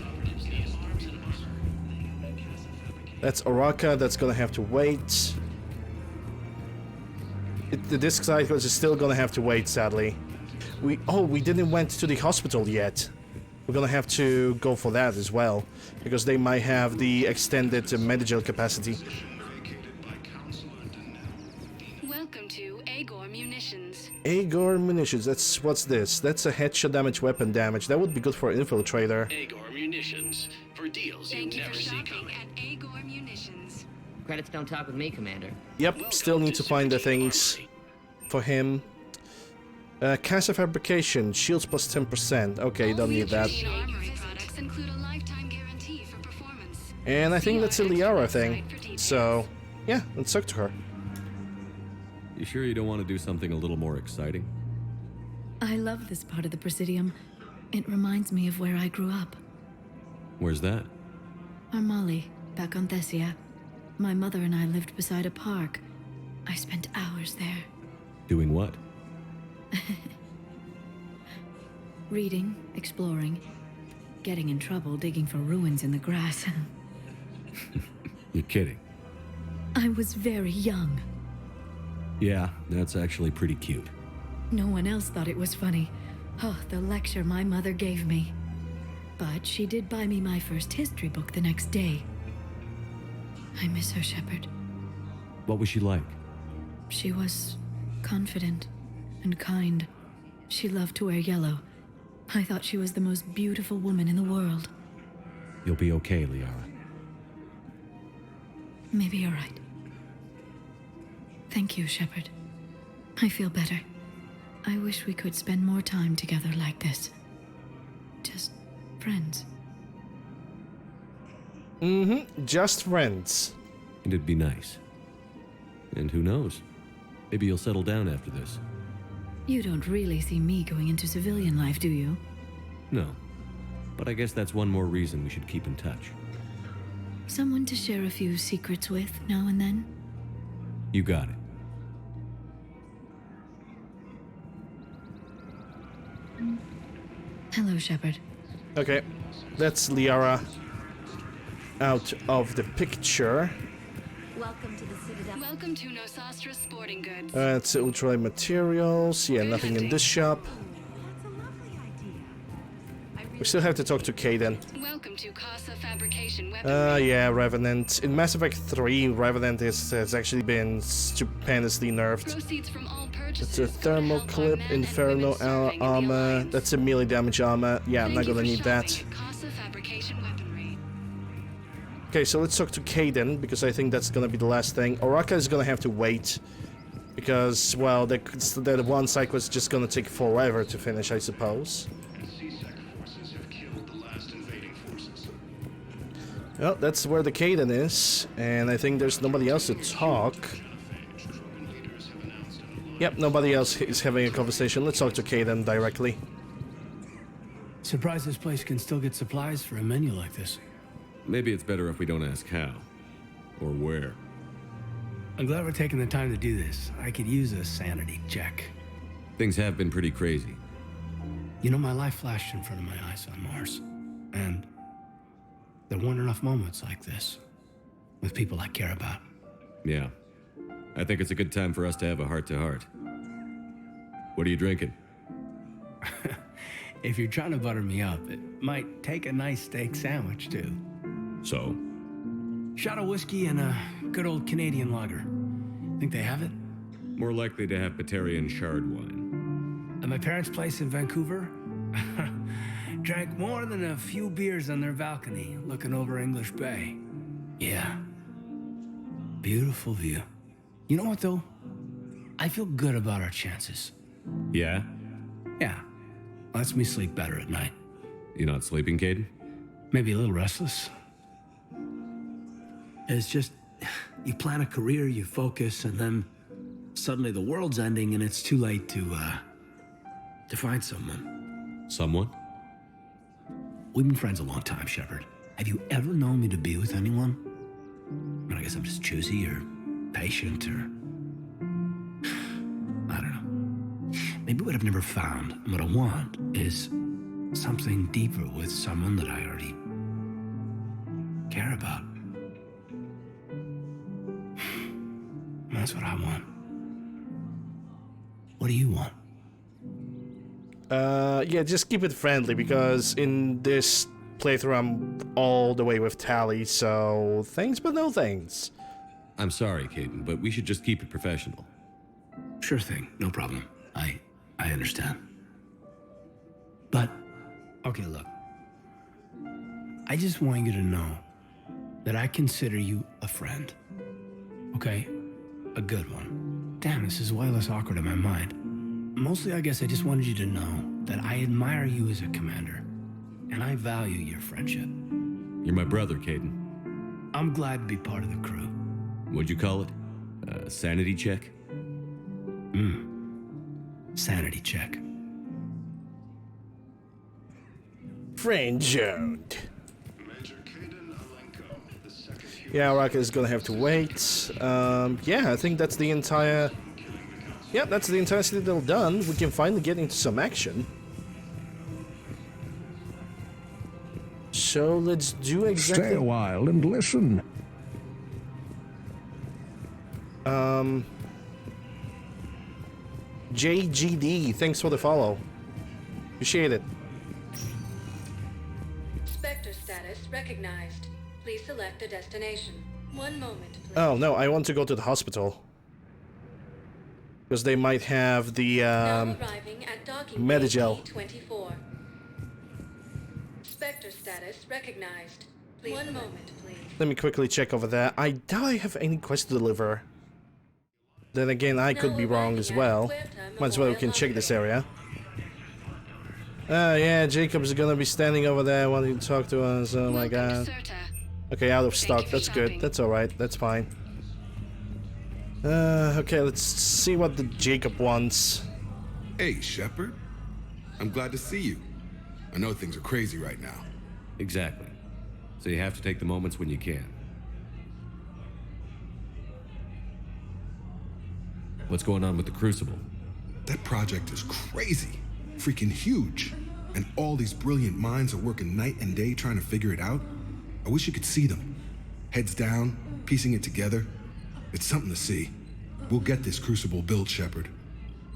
That's Oraka, that's gonna have to wait. This side quest is still gonna have to wait, sadly. We didn't went to the hospital yet. We're gonna have to go for that as well, because they might have the extended medical capacity. Welcome to Agor Munitions. Agor Munitions, what's this? That's a headshot damage, weapon damage. That would be good for an infiltrator. Agor Munitions. For deals you never see coming. At Agor Munitions. Credits don't talk with me, Commander. Yep, still need to find the things for him. Casa Fabrication, shields plus 10%. Okay, don't need that. And I think that's a Liara thing. So, yeah, let's talk to her. You sure you don't want to do something a little more exciting? I love this part of the Presidium. It reminds me of where I grew up. Where's that? Armali, back on Thessia. My mother and I lived beside a park. I spent hours there. Doing what? Reading, exploring, getting in trouble digging for ruins in the grass. You're kidding. I was very young. Yeah, that's actually pretty cute. No one else thought it was funny. Oh, the lecture my mother gave me. But she did buy me my first history book the next day. I miss her, Shepard. What was she like? She was confident and kind. She loved to wear yellow. I thought she was the most beautiful woman in the world. You'll be okay, Liara. Maybe you're right. Thank you, Shepard. I feel better. I wish we could spend more time together like this. Just friends. Just friends. And it'd be nice. And who knows? Maybe you'll settle down after this. You don't really see me going into civilian life, do you? No. But I guess that's one more reason we should keep in touch. Someone to share a few secrets with now and then? You got it. Hello, Shepard. Okay, that's Liara out of the picture. Welcome to the Citadel. Welcome to Nosastra Sporting Goods. It's ultralight materials. Yeah, nothing in this shop. We still have to talk to Kaidan. Welcome to Casa Fabrication Weaponry. Yeah, Revenant. In Mass Effect 3, Revenant has actually been stupendously nerfed. Proceeds from all It's a thermal clip, Inferno armor. That's a melee damage armor. Yeah, I'm not gonna need that. Okay, so let's talk to Kaidan, because I think that's gonna be the last thing. Oraka is gonna have to wait, because, well, the one cycle is just gonna take forever to finish, I suppose. Well, that's where the Kaidan is, and I think there's nobody else to talk. Yep, nobody else is having a conversation. Let's talk to Kaidan directly. Surprised this place can still get supplies for a menu like this. Maybe it's better if we don't ask how. Or where. I'm glad we're taking the time to do this. I could use a sanity check. Things have been pretty crazy. You know, my life flashed in front of my eyes on Mars. And there weren't enough moments like this with people I care about. Yeah. I think it's a good time for us to have a heart-to-heart. What are you drinking? If you're trying to butter me up, it might take a nice steak sandwich, too. So? Shot of whiskey and a good old Canadian lager. Think they have it? More likely to have Batarian shard wine. At my parents' place in Vancouver, drank more than a few beers on their balcony, looking over English Bay. Yeah. Beautiful view. You know what, though? I feel good about our chances. Yeah? Yeah. Lets me sleep better at night. You not sleeping, Kaidan? Maybe a little restless. It's just, you plan a career, you focus, and then suddenly the world's ending and it's too late to find someone. Someone? We've been friends a long time, Shepard. Have you ever known me to be with anyone? I mean, I guess I'm just choosy or patient or... I don't know. Maybe what I've never found and what I want is something deeper with someone that I already care about. That's what I want. What do you want? Yeah, just keep it friendly, because in this playthrough I'm all the way with Tali, so thanks but no thanks. I'm sorry, Kaidan, but we should just keep it professional. Sure thing, no problem. I understand. But, okay, look. I just want you to know that I consider you a friend. Okay? A good one. Damn, this is way less awkward in my mind. Mostly, I guess I just wanted you to know that I admire you as a commander, and I value your friendship. You're my brother, Kaidan. I'm glad to be part of the crew. What'd you call it? Sanity check? Sanity check. Friend zoned. Yeah, Raka is gonna have to wait. Yeah, I think that's the entire... Yeah, that's the entire Citadel done. We can finally get into some action. So let's do exactly... Stay a while and listen. JGD, thanks for the follow. Appreciate it. Spectre status recognized. Please select a destination. One moment, please. Oh, no, I want to go to the hospital. Because they might have the, Now arriving at docking Medigel. 24. Spectre status recognized. Please one moment, please. Let me quickly check over there. I doubt I have any quest to deliver. Then again, I could be wrong as well. Might as well we can check this area. Yeah, Jacob's gonna be standing over there wanting to talk to us. Oh my god. Okay, out of stock. That's good. That's alright. That's fine. Okay, let's see what the Jacob wants. Hey, Shepard. I'm glad to see you. I know things are crazy right now. Exactly. So you have to take the moments when you can. What's going on with the Crucible? That project is crazy. Freaking huge. And all these brilliant minds are working night and day trying to figure it out. I wish you could see them. Heads down, piecing it together. It's something to see. We'll get this Crucible built, Shepard.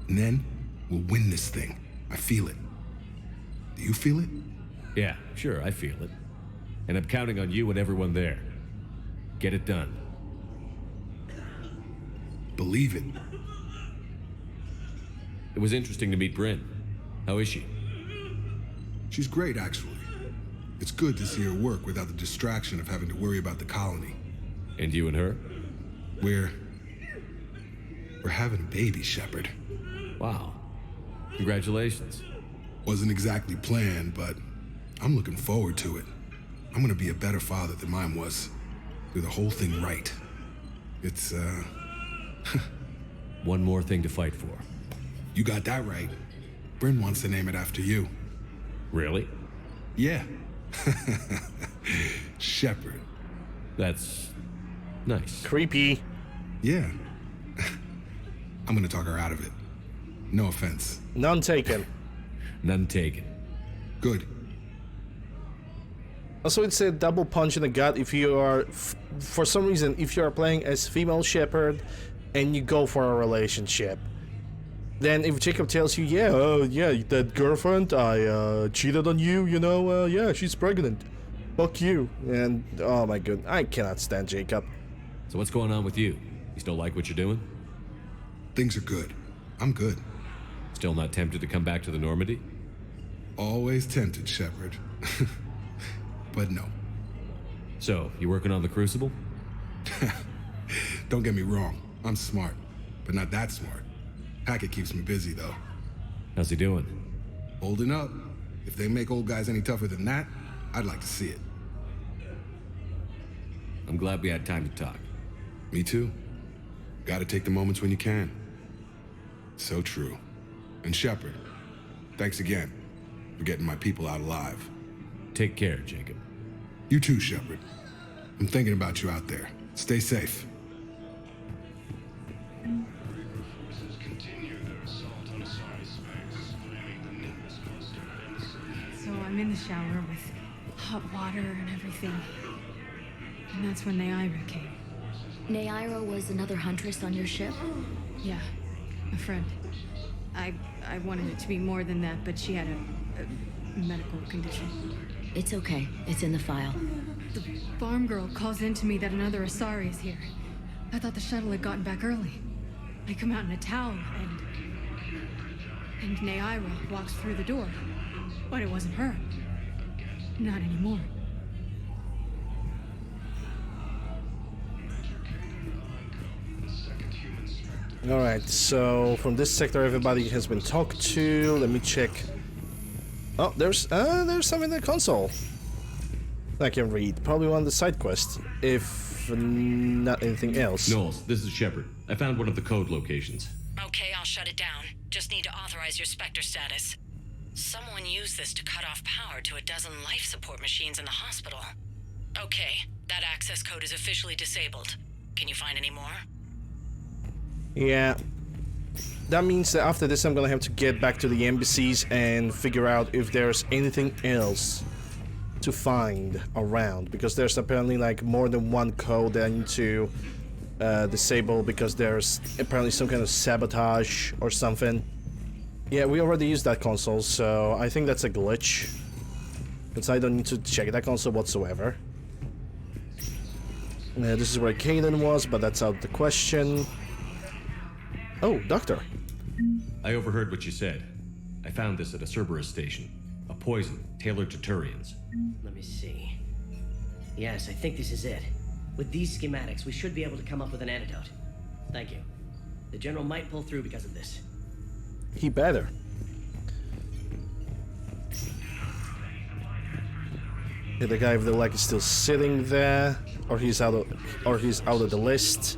And then, we'll win this thing. I feel it. Do you feel it? Yeah, sure, I feel it. And I'm counting on you and everyone there. Get it done. Believe it. It was interesting to meet Bryn. How is she? She's great, actually. It's good to see her work without the distraction of having to worry about the colony. And you and her? We're having a baby, Shepard. Wow. Congratulations. Wasn't exactly planned, but I'm looking forward to it. I'm gonna be a better father than mine was. Do the whole thing right. It's, One more thing to fight for. You got that right. Bryn wants to name it after you. Really? Yeah. Shepard. That's nice. Creepy. Yeah. I'm gonna talk her out of it. No offense. None taken. None taken. Good. Also, it's a double punch in the gut if you are, for some reason, if you are playing as female Shepard and you go for a relationship. Then if Jacob tells you, yeah, that girlfriend, I cheated on you, yeah, she's pregnant. Fuck you. And, oh my god, I cannot stand Jacob. So what's going on with you? You still like what you're doing? Things are good. I'm good. Still not tempted to come back to the Normandy? Always tempted, Shepard. But no. So, you working on the Crucible? Don't get me wrong, I'm smart, but not that smart. Hackett keeps me busy, though. How's he doing? Holding up. If they make old guys any tougher than that, I'd like to see it. I'm glad we had time to talk. Me too. Gotta take the moments when you can. So true. And Shepard, thanks again for getting my people out alive. Take care, Jacob. You too, Shepard. I'm thinking about you out there. Stay safe. So I'm in the shower with hot water and everything. And that's when Naira came. Naira was another huntress on your ship? Yeah, a friend. I wanted it to be more than that, but she had a medical condition. It's okay. It's in the file. The farm girl calls in to me that another Asari is here. I thought the shuttle had gotten back early. I come out in a towel, and Naira walks through the door. But it wasn't her. Not anymore. Alright, so from this sector everybody has been talked to. Let me check. Oh, there's something in the console I can read. Probably one of the side quests, if not anything else. Knowles, this is Shepard. I found one of the code locations. Okay, I'll shut it down. Just need to authorize your Spectre status. Someone used this to cut off power to a dozen life support machines in the hospital. Okay, that access code is officially disabled. Can you find any more? Yeah. That means that after this I'm gonna have to get back to the embassies and figure out if there's anything else to find around. Because there's apparently like more than one code that I need to disable because there's apparently some kind of sabotage or something. Yeah, we already used that console, so I think that's a glitch. Because I don't need to check that console whatsoever. This is where Kaden was, but that's out of the question. Oh, Doctor. I overheard what you said. I found this at a Cerberus station. A poison tailored to Turians. Let me see. Yes, I think this is it. With these schematics, we should be able to come up with an antidote. Thank you. The General might pull through because of this. He better. Yeah, the guy with the leg is still sitting there, or he's out of the list.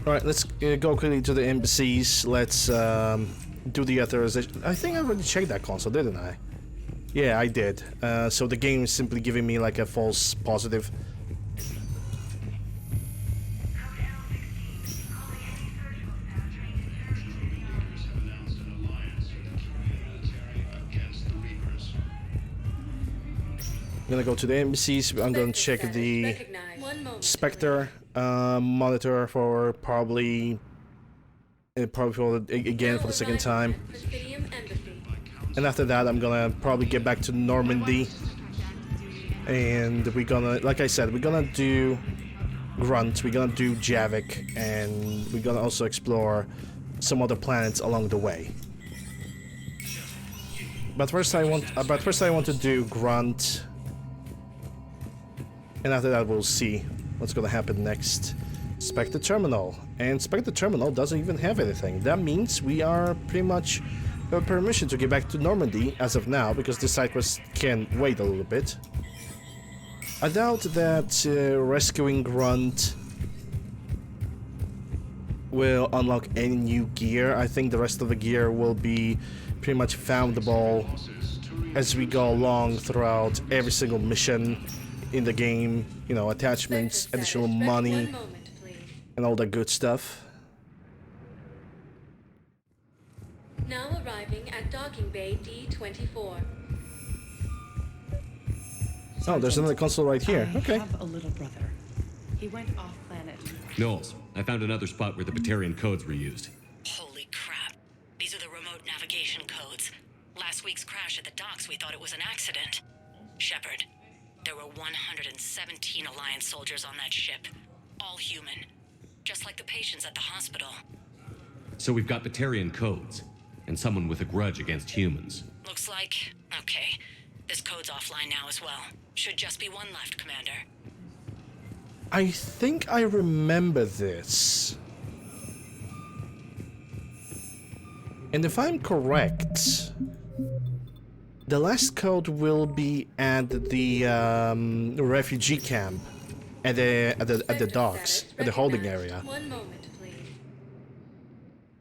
Alright, let's go quickly to the embassies. Let's do the authorization. I think I already checked that console, didn't I? Yeah, I did. So the game is simply giving me like a false positive. I'm gonna go to the embassies. I'm gonna check the Spectre monitor for probably for again for the second time. And after that, I'm gonna probably get back to Normandy. And we're gonna, like I said, we're gonna do Grunt, we're gonna do Javik, and we're gonna also explore some other planets along the way. But first I want to do Grunt. And after that, we'll see what's gonna happen next. Spectre Terminal. And Spectre Terminal doesn't even have anything. That means we are pretty much have permission to get back to Normandy as of now, because the side quest can wait a little bit. I doubt that rescuing Grunt will unlock any new gear. I think the rest of the gear will be pretty much foundable as we go along throughout every single mission in the game, you know, attachments, additional money, and all that good stuff. Now arriving at docking bay D24. Oh, there's another console right here. Okay. I have a little brother. He went off planet. Knowles, I found another spot where the Batarian codes were used. Holy crap. These are the remote navigation codes. Last week's crash at the docks, we thought it was an accident. Shepard, there were 117 Alliance soldiers on that ship. All human. Just like the patients at the hospital. So we've got Batarian codes, and someone with a grudge against humans. Looks like... okay. This code's offline now as well. Should just be one left, Commander. I think I remember this. And if I'm correct, the last code will be at the refugee camp, at the docks, at the holding area. One moment, please.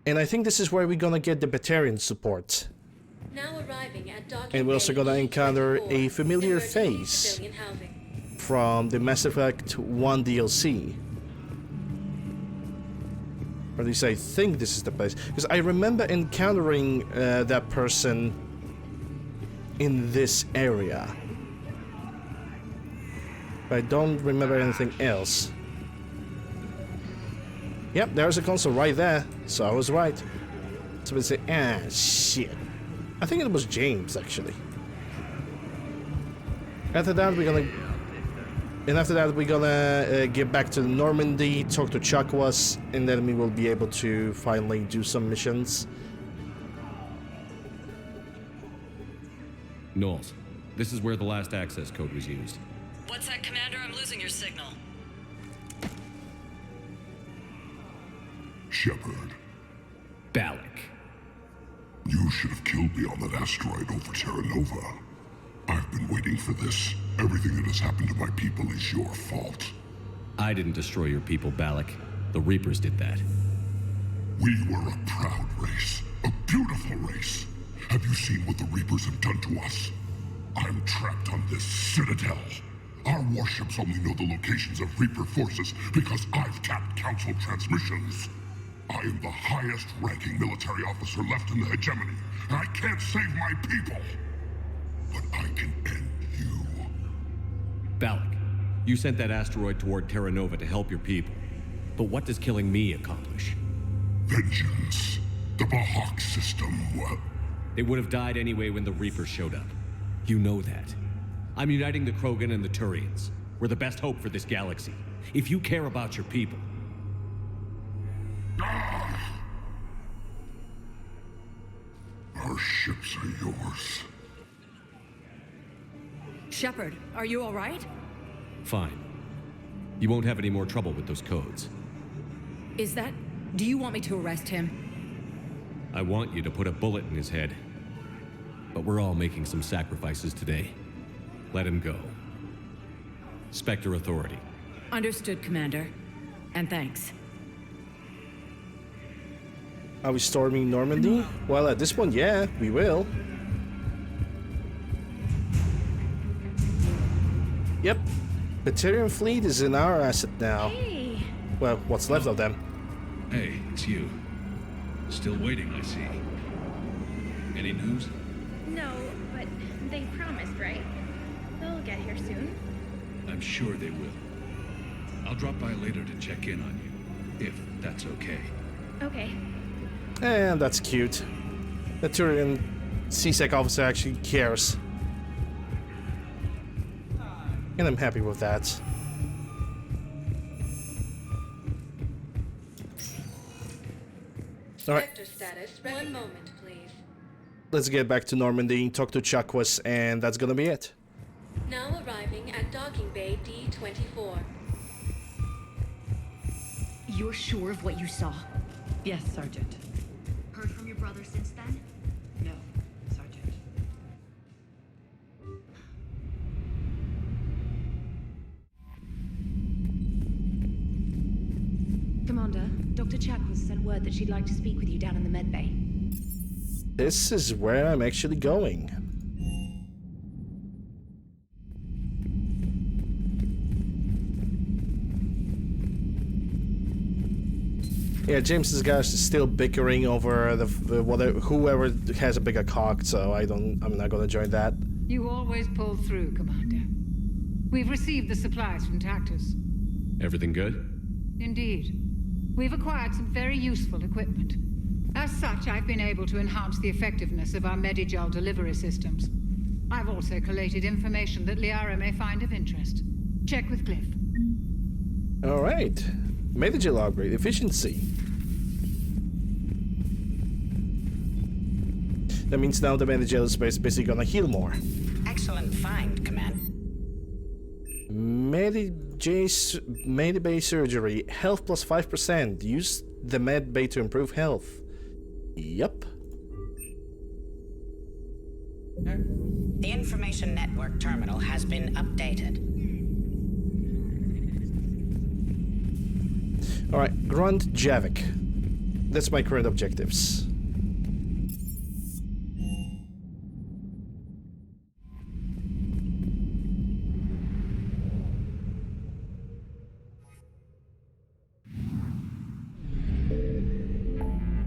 And I think this is where we're gonna get the Batarian support. Now arriving at docking And we're also gonna encounter a familiar face from the Mass Effect 1 DLC. Or at least I think this is the place, because I remember encountering that person in this area. But I don't remember anything else. Yep, there's a console right there, so I was right. So we say, ah, shit. I think it was James, actually. After that, we're gonna get back to Normandy, talk to Chakwas, and then we will be able to finally do some missions. Knowles, this is where the last access code was used. What's that, Commander? I'm losing your signal. Shepard. Balak. You should have killed me on that asteroid over Terra Nova. I've been waiting for this. Everything that has happened to my people is your fault. I didn't destroy your people, Balak. The Reapers did that. We were a proud race. A beautiful race. Have you seen what the Reapers have done to us? I'm trapped on this citadel. Our warships only know the locations of Reaper forces because I've tapped Council transmissions. I am the highest-ranking military officer left in the hegemony, and I can't save my people. But I can end you. Balak, you sent that asteroid toward Terra Nova to help your people. But what does killing me accomplish? Vengeance. The Bahak system, well... They would have died anyway when the Reapers showed up. You know that. I'm uniting the Krogan and the Turians. We're the best hope for this galaxy. If you care about your people... Our ships are yours. Shepard, are you all right? Fine. You won't have any more trouble with those codes. Is that... do you want me to arrest him? I want you to put a bullet in his head. But we're all making some sacrifices today. Let him go. Spectre Authority. Understood, Commander. And thanks. Are we storming Normandy? Well, at this point, yeah, we will. Yep. The Tyrian fleet is in our asset now. Hey. Well, what's left of them. Hey, it's you. Still waiting, I see. Any news? No, but they promised, right? They'll get here soon. I'm sure they will. I'll drop by later to check in on you, if that's okay. Okay. And that's cute. The Tyrian CSEC officer actually cares. And I'm happy with that. Alright. Status. One moment, please. Let's get back to Normandy, talk to Chakwas, and that's gonna be it. Now arriving at docking bay D-24. You're sure of what you saw? Yes, Sergeant. Heard from your brother since then? No, Sergeant. Commander, Dr. Chakwas sent word that she'd like to speak with you down in the med bay. This is where I'm actually going. Yeah, James's guys is still bickering over whoever has a bigger cock, so I'm not gonna join that. You always pull through, Commander. We've received the supplies from Tactus. Everything good? Indeed. We've acquired some very useful equipment. As such, I've been able to enhance the effectiveness of our Medigel delivery systems. I've also collated information that Liara may find of interest. Check with Cliff. Alright. Medigel upgrade. Efficiency. That means now the Medigel is basically gonna heal more. Excellent find, Command. Medibay surgery. Health plus 5%. Use the medbay to improve health. Yup. The information network terminal has been updated. Alright, Grunt Javik. That's my current objectives.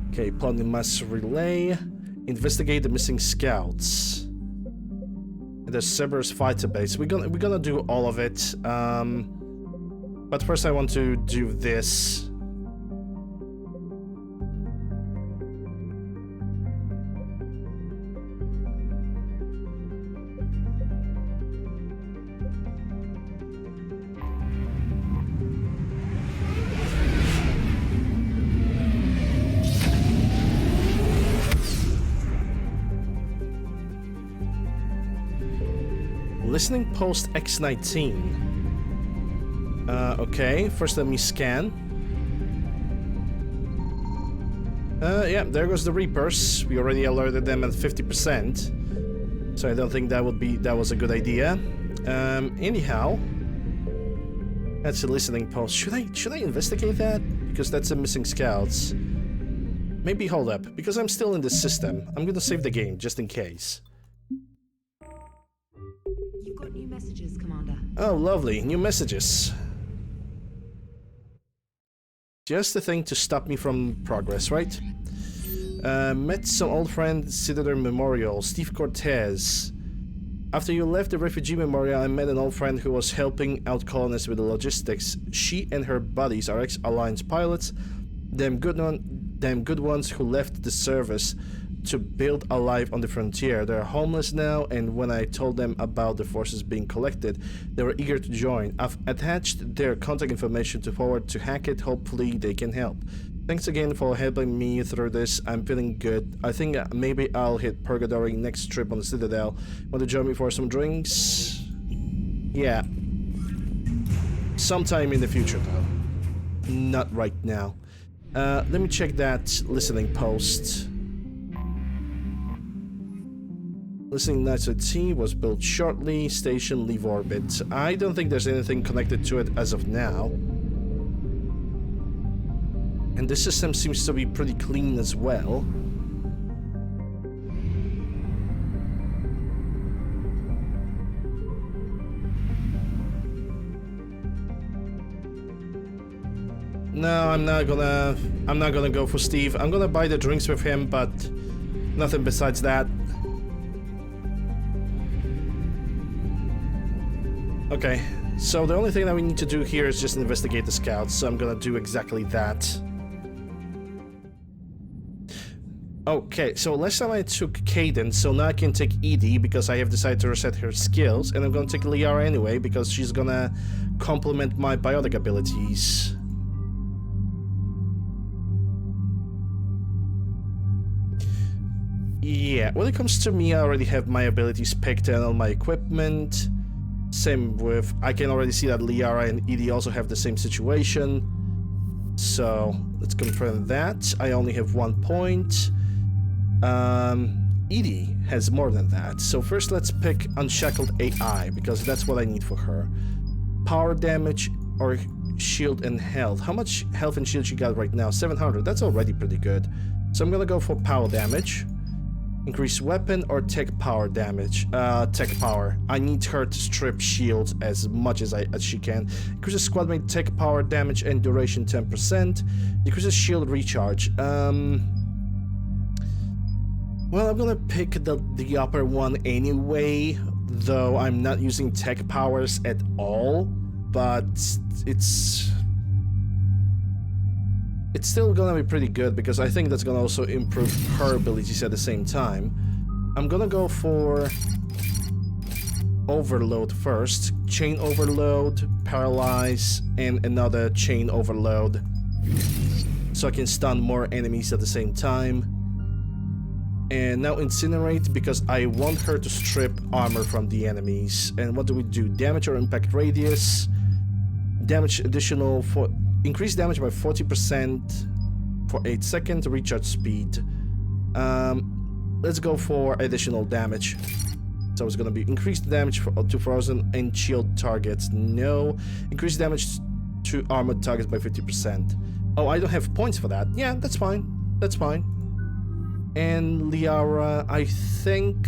Okay, planning mass relay. Investigate the missing scouts. And the Cerberus fighter base. We're gonna do all of it. But first I want to do this. Listening post X19. Okay, first let me scan. Yeah, there goes the Reapers. We already alerted them at 50%. So I don't think that was a good idea. Anyhow. That's a listening post. Should I investigate that? Because that's a missing scouts. Maybe hold up, because I'm still in the system. I'm gonna save the game, just in case. You've got new messages, Commander. Oh, lovely. New messages. Just the thing to stop me from progress, right? Met some old friend, Citadel Memorial, Steve Cortez. After you left the refugee memorial, I met an old friend who was helping out colonists with the logistics. She and her buddies are ex-Alliance pilots, damn good ones who left the service to build a life on the frontier. They're homeless now, and when I told them about the forces being collected, they were eager to join. I've attached their contact information to forward to Hackett. Hopefully they can help. Thanks again for helping me through this. I'm feeling good. I think maybe I'll hit Purgatory next trip on the Citadel. Want to join me for some drinks? Yeah. Sometime in the future though. Not right now. Let me check that listening post. Listening Nights at Sea was built shortly. Station leave orbit. I don't think there's anything connected to it as of now. And this system seems to be pretty clean as well. No, I'm not gonna go for Steve. I'm gonna buy the drinks with him, but nothing besides that. Okay, so the only thing that we need to do here is just investigate the scouts, so I'm gonna do exactly that. Okay, so last time I took Kaden, so now I can take Edie because I have decided to reset her skills, and I'm gonna take Liara anyway because she's gonna complement my biotic abilities. Yeah, when it comes to me, I already have my abilities picked and all my equipment. Same with, I can already see that Liara and Edie also have the same situation. So, let's confirm that. I only have 1 point. Edie has more than that. So first let's pick Unshackled AI, because that's what I need for her. Power damage or shield and health. How much health and shield she got right now? 700. That's already pretty good. So I'm gonna go for power damage. Increase weapon or tech power damage. Tech power. I need her to strip shields as much as she can. Increases squad mate tech power damage and duration 10%. Decreases shield recharge. Well, I'm gonna pick the upper one anyway, though I'm not using tech powers at all. But it's still gonna be pretty good because I think that's gonna also improve her abilities at the same time. I'm gonna go for overload first. Chain overload, paralyze, and another chain overload. So I can stun more enemies at the same time. And now incinerate because I want her to strip armor from the enemies. And what do we do? Damage or impact radius. Damage additional for... Increase damage by 40% for 8 seconds, recharge speed. Let's go for additional damage. So it's gonna be increased damage for 2000 and shield targets. No. Increased damage to armored targets by 50%. Oh, I don't have points for that. Yeah, that's fine. That's fine. And Liara, I think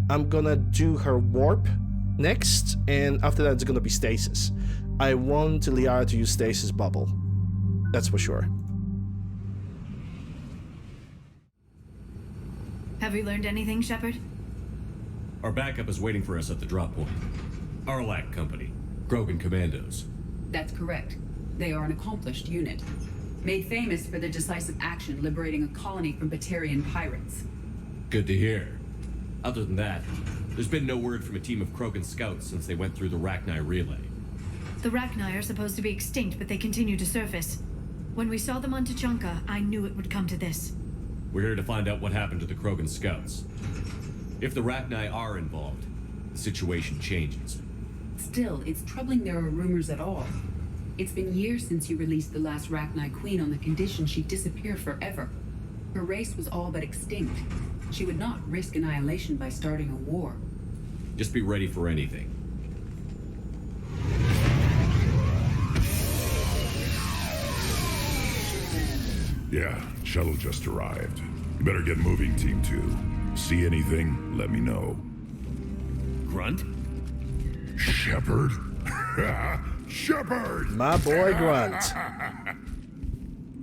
I'm gonna do her warp next, and after that it's gonna be stasis. I want Liara to use stasis bubble. That's for sure. Have we learned anything, Shepard? Our backup is waiting for us at the drop point. Arlac Company, Krogan Commandos. That's correct. They are an accomplished unit, made famous for their decisive action liberating a colony from Batarian pirates. Good to hear. Other than that, there's been no word from a team of Krogan scouts since they went through the Rachni relay. The Rachni are supposed to be extinct, but they continue to surface. When we saw them on Tuchanka, I knew it would come to this. We're here to find out what happened to the Krogan scouts. If the Rachni are involved, the situation changes. Still, it's troubling there are rumors at all. It's been years since you released the last Rachni Queen on the condition she'd disappear forever. Her race was all but extinct. She would not risk annihilation by starting a war. Just be ready for anything. Yeah, shuttle just arrived. You better get moving, Team 2. See anything, let me know. Grunt? Shepard? Shepard! My boy Grunt.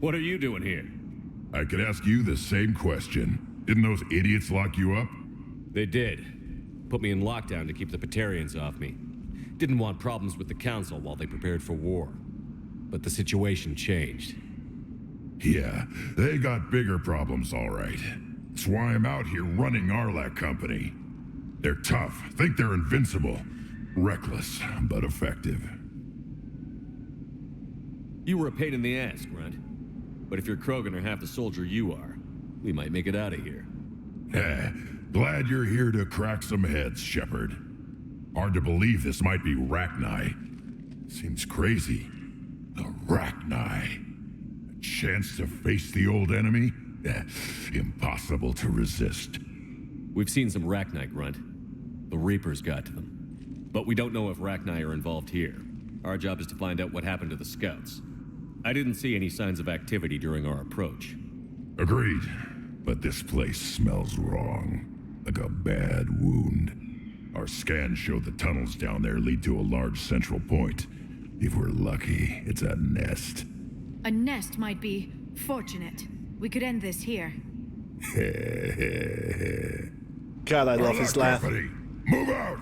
What are you doing here? I could ask you the same question. Didn't those idiots lock you up? They did. Put me in lockdown to keep the Batarians off me. Didn't want problems with the Council while they prepared for war. But the situation changed. Yeah, they got bigger problems, all right. That's why I'm out here running Arlac Company. They're tough, think they're invincible. Reckless, but effective. You were a pain in the ass, Grunt. But if you're Krogan or half the soldier you are, we might make it out of here. Glad you're here to crack some heads, Shepard. Hard to believe this might be Rachni. Seems crazy. The Rachni. A chance to face the old enemy? Impossible to resist. We've seen some Rachni, Grunt. The Reapers got to them. But we don't know if Rachni are involved here. Our job is to find out what happened to the scouts. I didn't see any signs of activity during our approach. Agreed. But this place smells wrong. Like a bad wound. Our scans show the tunnels down there lead to a large central point. If we're lucky, it's a nest. A nest might be fortunate. We could end this here. God, I love his laugh. Company, move out!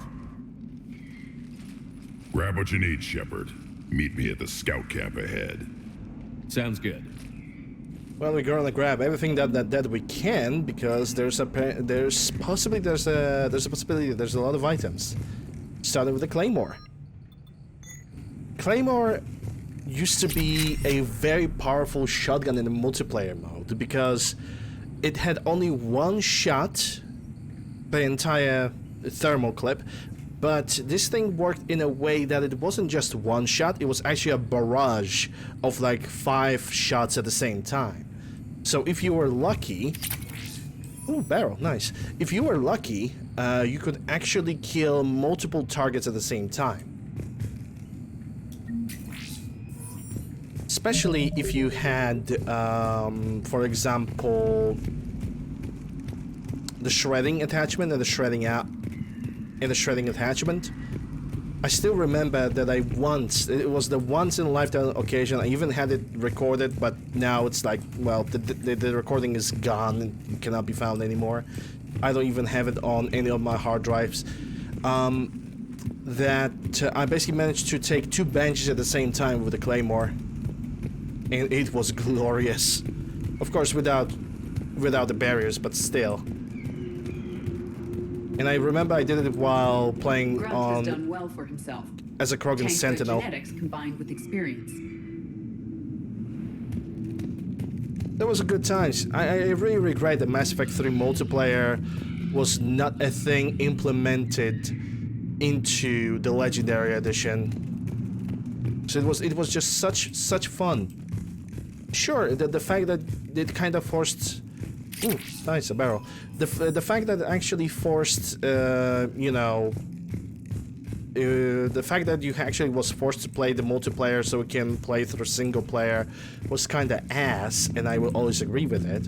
Grab what you need, Shepard. Meet me at the scout camp ahead. Sounds good. Well, we're gonna grab everything that we can because there's a possibility there's a lot of items. Starting with the Claymore. Claymore used to be a very powerful shotgun in the multiplayer mode because it had only one shot, the entire thermal clip, but this thing worked in a way that it wasn't just one shot, it was actually a barrage of like 5 shots at the same time. So if you were lucky... Ooh, barrel, nice. If you were lucky, you could actually kill multiple targets at the same time. Especially if you had, for example, the shredding attachment and the shredding attachment. I still remember that it was the once in a lifetime occasion. I even had it recorded, but now it's like, well, the recording is gone and cannot be found anymore. I don't even have it on any of my hard drives. I basically managed to take 2 benches at the same time with the Claymore. And it was glorious. Of course, without the barriers, but still. And I remember I did it while playing Grunt on... has done well for himself. As a Krogan Sentinel. Genetics combined with experience. That was a good times. I really regret that Mass Effect 3 multiplayer was not a thing implemented into the Legendary Edition. So it was just such fun. Sure, the fact that it kind of forced... Ooh, nice, a barrel. The fact that it actually forced, you know... the fact that you actually was forced to play the multiplayer so we can play through single player was kind of ass, and I will always agree with it.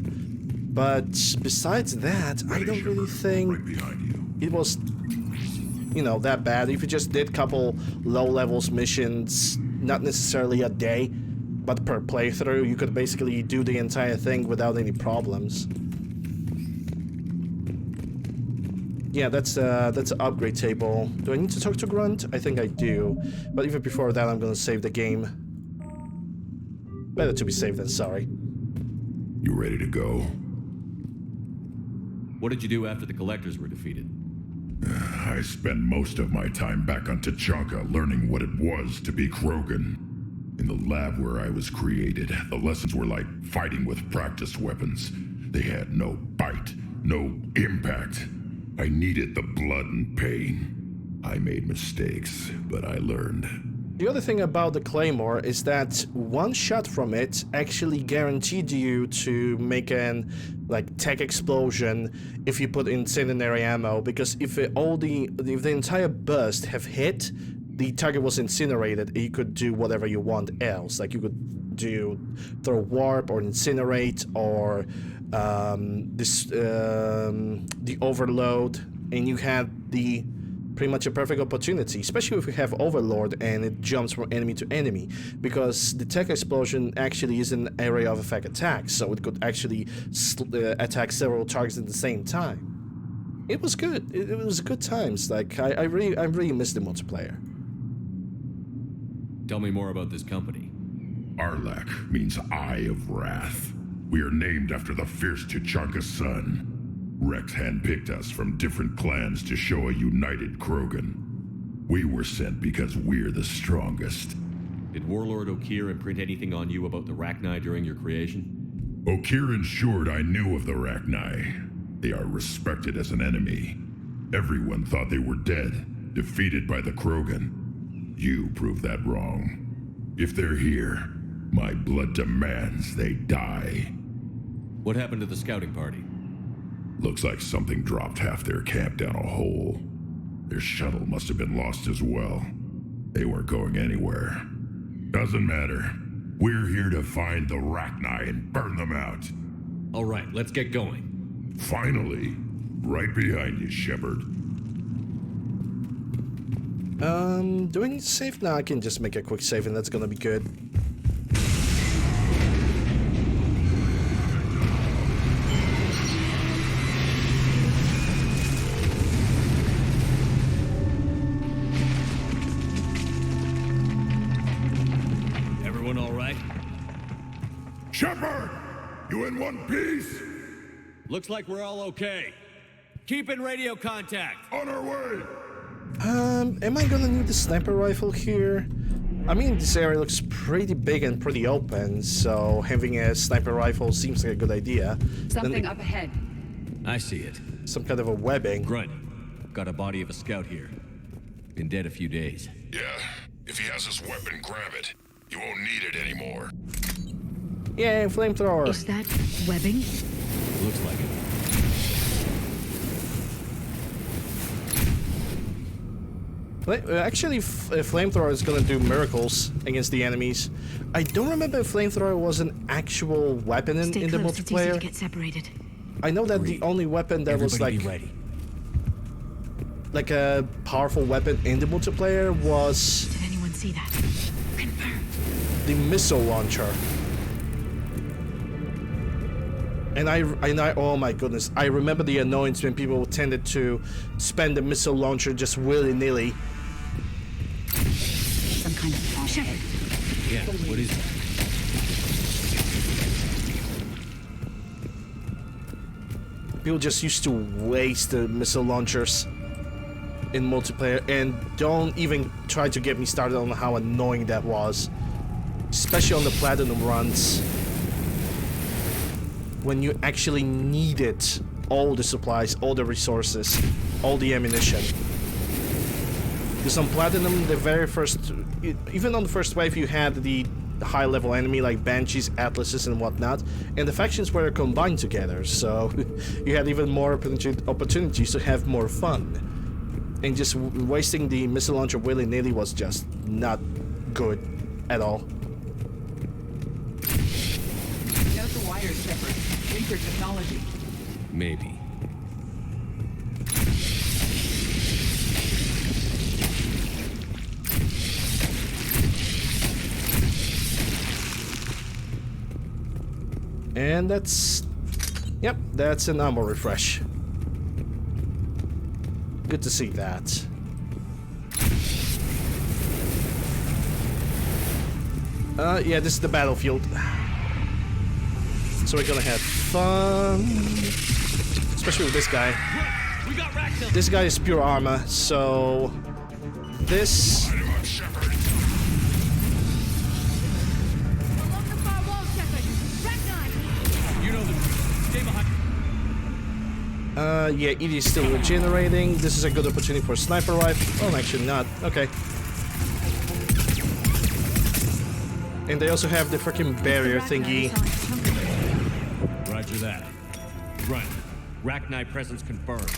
But besides that, I don't really think it was, you know, that bad. If you just did couple low levels missions, not necessarily a day, but per playthrough, you could basically do the entire thing without any problems. Yeah, that's an upgrade table. Do I need to talk to Grunt? I think I do. But even before that, I'm gonna save the game. Better to be safe than sorry. You ready to go? What did you do after the Collectors were defeated? I spent most of my time back on Tachanka learning what it was to be Krogan. In the lab where I was created, the lessons were like fighting with practice weapons. They had no bite, no impact. I needed the blood and pain. I made mistakes, but I learned. The other thing about the Claymore is that one shot from it actually guaranteed you to make an tech explosion if you put incendiary ammo, because if the entire burst have hit, the target was incinerated, you could do whatever you want else. Like you could throw warp or incinerate or the overload, and you had pretty much a perfect opportunity, especially if you have Overlord and it jumps from enemy to enemy, because the tech explosion actually is an area of effect attack, so it could actually attack several targets at the same time. It was good. It was good times. Like I really miss the multiplayer. Tell me more about this company. Arlak means Eye of Wrath. We are named after the fierce Tachanka son. Rex handpicked us from different clans to show a united Krogan. We were sent because we're the strongest. Did Warlord Okeer imprint anything on you about the Rachni during your creation? Okeer ensured I knew of the Rachni. They are respected as an enemy. Everyone thought they were dead, defeated by the Krogan. You proved that wrong. If they're here, my blood demands they die. What happened to the scouting party? Looks like something dropped half their camp down a hole. Their shuttle must have been lost as well. They weren't going anywhere. Doesn't matter. We're here to find the Rachni and burn them out. All right, let's get going. Finally. Right behind you, Shepard. Doing save now. I can just make a quick save and that's gonna be good. Everyone all right? Shepard! You in one piece? Looks like we're all okay. Keep in radio contact. On our way. Am I gonna need the sniper rifle here? I mean, this area looks pretty big and pretty open, so having a sniper rifle seems like a good idea. Something up ahead. I see it. Some kind of a webbing. Grunt, got a body of a scout here. Been dead a few days. Yeah, if he has his weapon, grab it. You won't need it anymore. Yeah, flamethrower. Is that webbing? Looks like it. Actually, flamethrower is gonna do miracles against the enemies. I don't remember if flamethrower was an actual weapon in the multiplayer. It's easy to get separated. I know that the only weapon that was like a powerful weapon in the multiplayer was. Did anyone see that? Confirmed. The missile launcher. And I, oh my goodness, I remember the annoyance when people tended to spend the missile launcher just willy-nilly. Some kind of Shepard. Yeah, what is that? People just used to waste the missile launchers in multiplayer, and don't even try to get me started on how annoying that was. Especially on the platinum runs. When you actually needed all the supplies, all the resources, all the ammunition. Because on Platinum, the very first, even on the first wave, you had the high-level enemy like Banshees, Atlases, and whatnot, and the factions were combined together, so you had even more opportunities to have more fun. And just wasting the missile launcher willy-nilly was just not good at all. Note the wires, Shepard. Reaper technology. Maybe. And that's... Yep, that's an ammo refresh. Good to see that. Yeah, this is the battlefield. So we're gonna have fun. Especially with this guy. This guy is pure armor, so... This... Yeah, it is still regenerating. This is a good opportunity for a sniper rifle. Oh, actually not. Okay. And they also have the freaking barrier thingy. Roger that. Grunt, Rachni presence confirmed.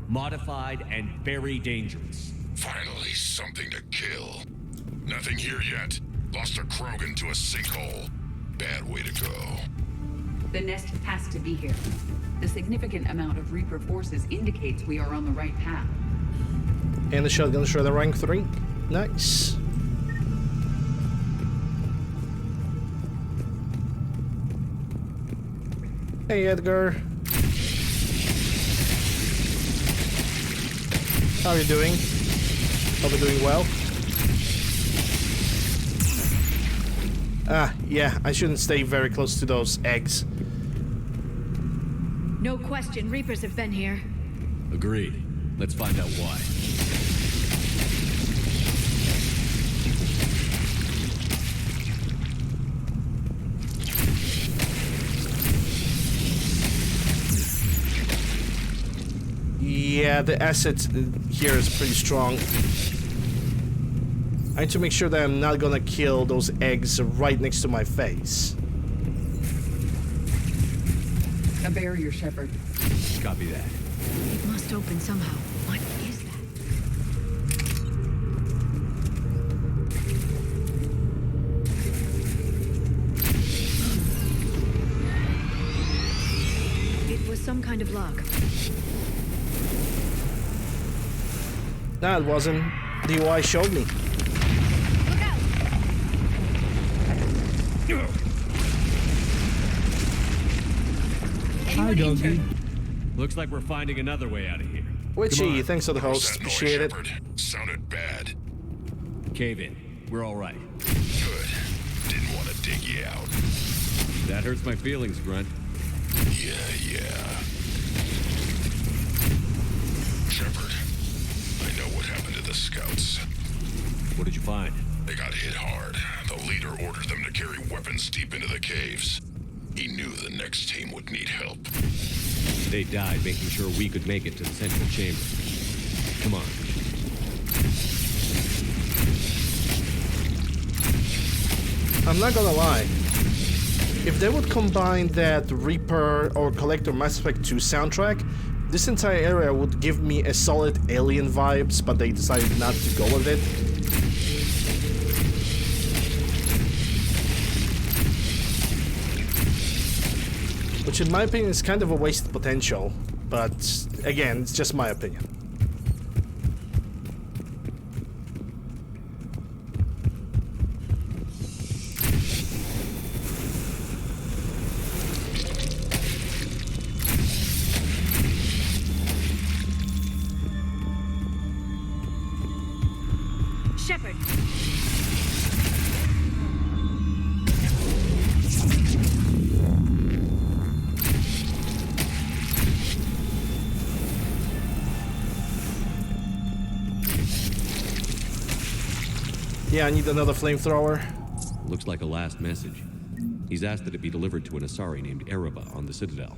Modified and very dangerous. Finally, something to kill. Nothing here yet. Lost a Krogan to a sinkhole. Bad way to go. The nest has to be here. The significant amount of Reaper forces indicates we are on the right path. And the shotgun shredder rank 3. Nice. Hey Edgar. How are you doing? Hope you're doing well. Ah, yeah, I shouldn't stay very close to those eggs. No question, Reapers have been here. Agreed. Let's find out why. Yeah, the acid here is pretty strong. I need to make sure that I'm not gonna kill those eggs right next to my face. A barrier, Shepard. Copy that. It must open somehow. What is that? luck. Nah, it wasn't. The UI showed me. Hi, Doggy. Looks like we're finding another way out of here. Witchy, thanks for the host. Appreciate it. Sounded bad. Cave in. We're all right. Good. Didn't want to dig you out. That hurts my feelings, Grunt. Yeah. Shepard, I know what happened to the scouts. What did you find? They got hit hard. The leader ordered them to carry weapons deep into the caves. He knew the next team would need help. They died making sure we could make it to the central chamber. Come on. I'm not gonna lie. If they would combine that Reaper or Collector Mass Effect 2 soundtrack, this entire area would give me a solid Alien vibes, but they decided not to go with it. Which in my opinion is kind of a wasted potential, but again, it's just my opinion. Shepard. Yeah, I need another flamethrower. Looks like a last message. He's asked that it be delivered to an Asari named Erebba on the Citadel.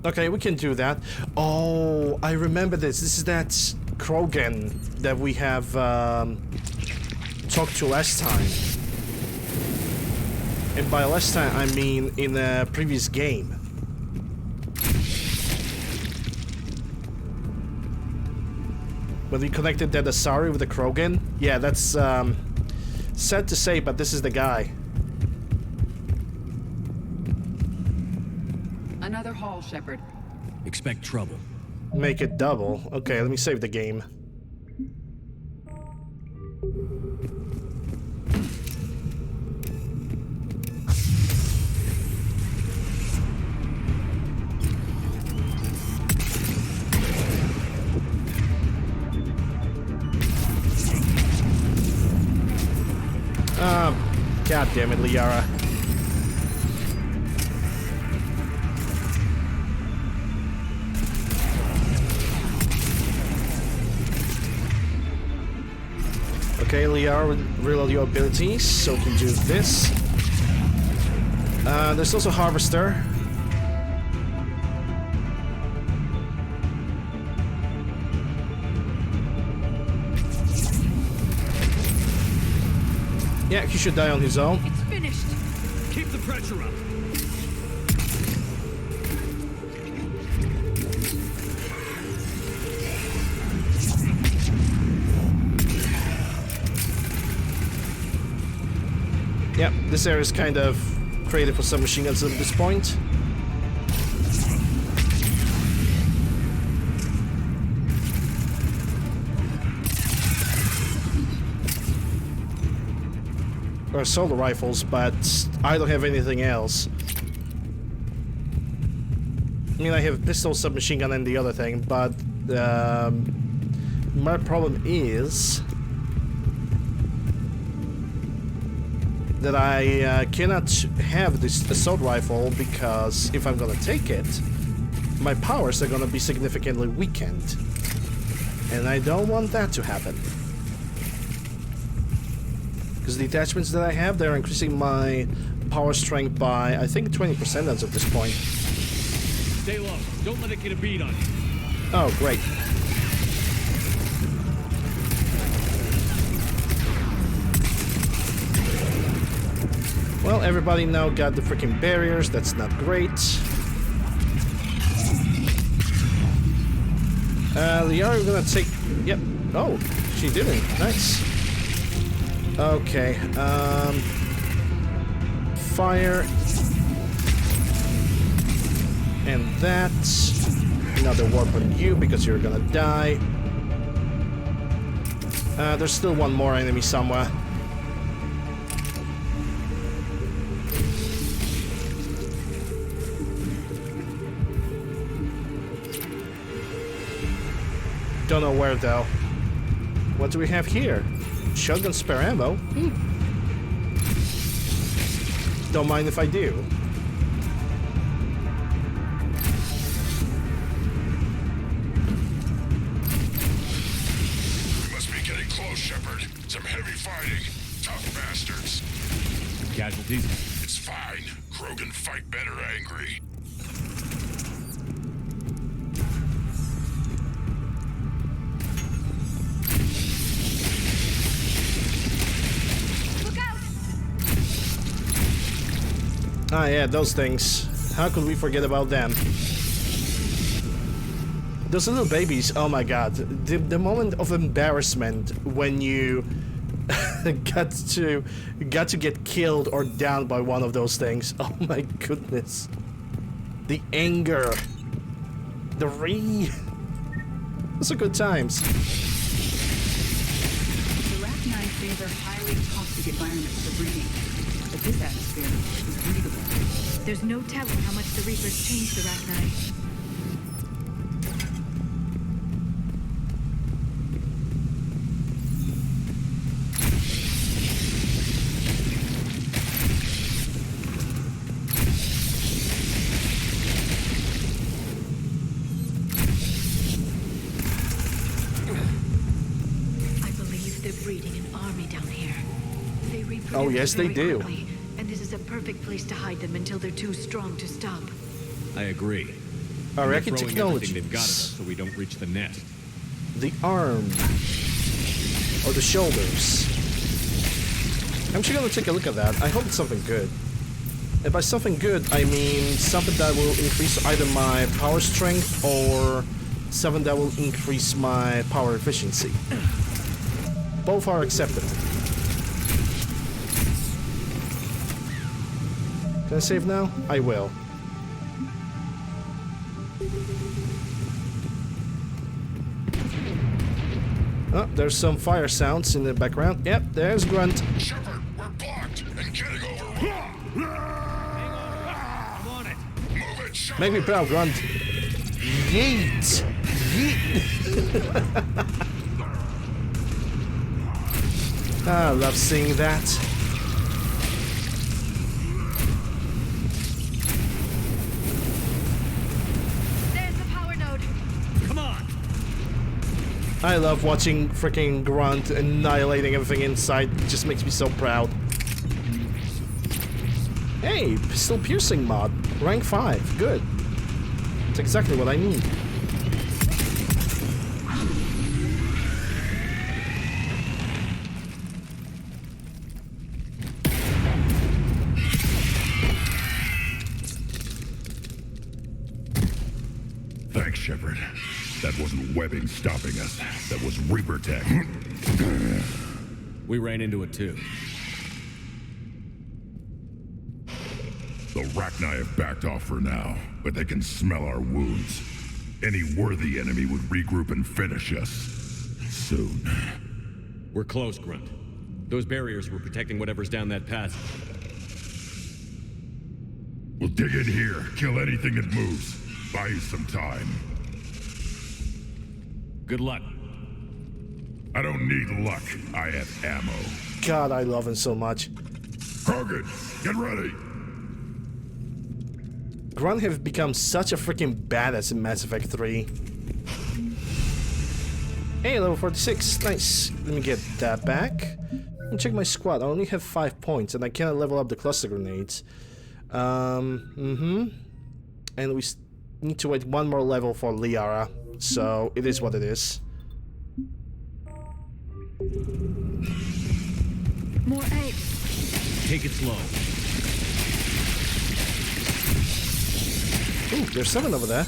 Okay, we can do that. Oh, I remember this. This is that Krogan that we have talked to last time. And by last time, I mean in a previous game. When we connected that Asari with the Krogan. Yeah, that's sad to say, but this is the guy. Another hall, Shepard. Expect trouble. Make it double. Okay, let me save the game. God damn it, Liara. Okay, Liara, reload your abilities, so we can do this. There's also Harvester. Yeah, he should die on his own. It's finished. Keep the pressure up. Yep, this area is kind of created for submachine guns at this point. Or assault rifles, but I don't have anything else. I mean, I have a pistol, submachine gun, and the other thing, but my problem is that I cannot have this assault rifle because if I'm gonna take it, my powers are gonna be significantly weakened. And I don't want that to happen. Because the attachments that I have, they're increasing my power strength by, I think, 20% as of this point. Stay low. Don't let it get a bead on you. Oh, great. Well, everybody now got the freaking barriers. That's not great. Liara, we're gonna take... Yep. Oh, she didn't. Nice. Okay, fire. And that. Another warp on you because you're gonna die. There's still one more enemy somewhere. Don't know where though. What do we have here? Shotgun spare ammo? Don't mind if I do. We must be getting close, Shepard. Some heavy fighting. Tough bastards. Casualties? It's fine. Krogan fight better angry. Ah, yeah, those things. How could we forget about them? Those little babies, oh my god. The moment of embarrassment when you got to get killed or downed by one of those things. Oh my goodness. The anger. Those are good times. The Rachni favor highly toxic environments for breeding, but this atmosphere is breathable. There's no telling how much the Reapers changed the Rachni. Oh, yes, they do. Quickly, and this is a perfect place to hide them until they're too strong to stop. I agree. I And reckon they're throwing technology. everything they've got at us so we don't reach the nest. The arm. Or the shoulders. I'm actually gonna take a look at that. I hope it's something good. And by something good, I mean something that will increase either my power strength or something that will increase my power efficiency. Both are accepted. Can I save now? I will. Oh, there's some fire sounds in the background. Yep, there's Grunt. Shepard, we're blocked and getting over. I'm on it. Move it, Shepard. Make me proud, Grunt. Yeet! Yeet! I love seeing that. There's the power node. Come on. I love watching freaking Grunt annihilating everything inside. It just makes me so proud. Hey, pistol piercing mod. Rank 5. Good. That's exactly what I need. Thanks, Shepard. That wasn't webbing stopping us. That was Reaper tech. We ran into it too. The Rachni have backed off for now, but they can smell our wounds. Any worthy enemy would regroup and finish us. Soon. We're close, Grunt. Those barriers were protecting whatever's down that path. We'll dig in here, kill anything that moves. Buy you some time. Good luck. I don't need luck. I have ammo. God, I love him so much. Krogan, get ready. Grunt have become such a freaking badass in Mass Effect 3. Hey, level 46. Nice. Let me get that back. Let me check my squad. I only have 5 points, and I cannot level up the cluster grenades. And we need to wait one more level for Liara. So, it is what it is. More eggs. Take it slow. Ooh, there's 7 over there.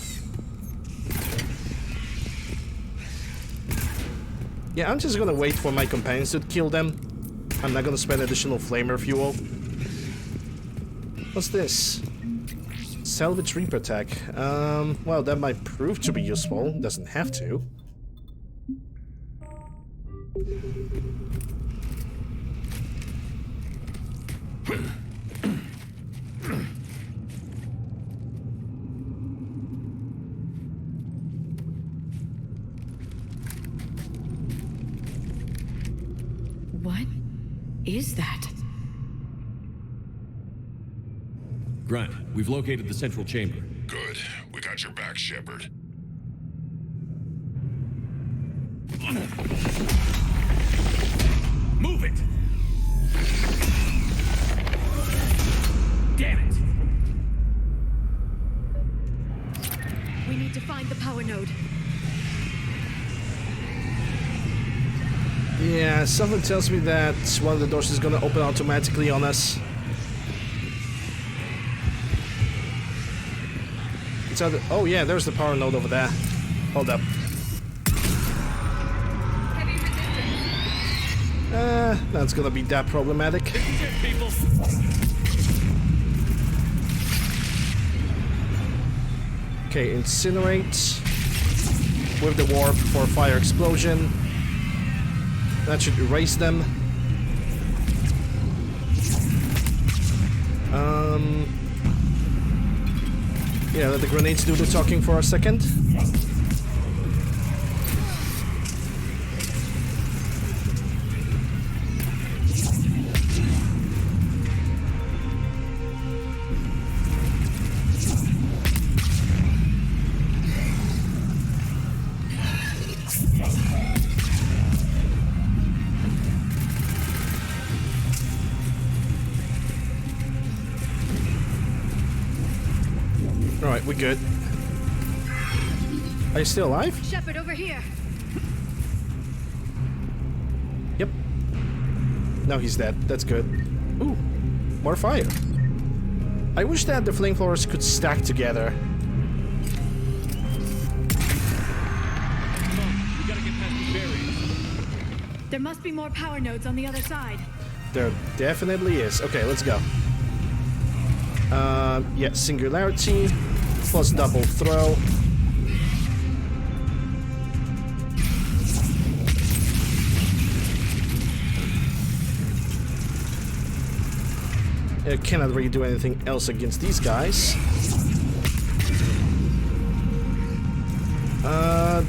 Yeah, I'm just gonna wait for my companions to kill them. I'm not gonna spend additional flamer fuel. What's this? Salvage Reaper tech. Well, that might prove to be useful. Doesn't have to. What is that? Grunt, we've located the central chamber. Good. We got your back, Shepard. Move it! Damn it! We need to find the power node. Yeah, something tells me that one of the doors is gonna open automatically on us. It's either— oh yeah, there's the power node over there. Hold up. That's gonna be that problematic. Okay, incinerate with the warp for fire explosion. That should erase them. Yeah, let the grenades do the talking for a second. Alright, we're good. Are you still alive? Shepard, over here. Yep. No, he's dead. That's good. Ooh, more fire. I wish that the flamethrowers could stack together. We gotta get past the barriers. There must be more power nodes on the other side. There definitely is. Okay, let's go. Yeah, singularity plus double throw. I cannot really do anything else against these guys.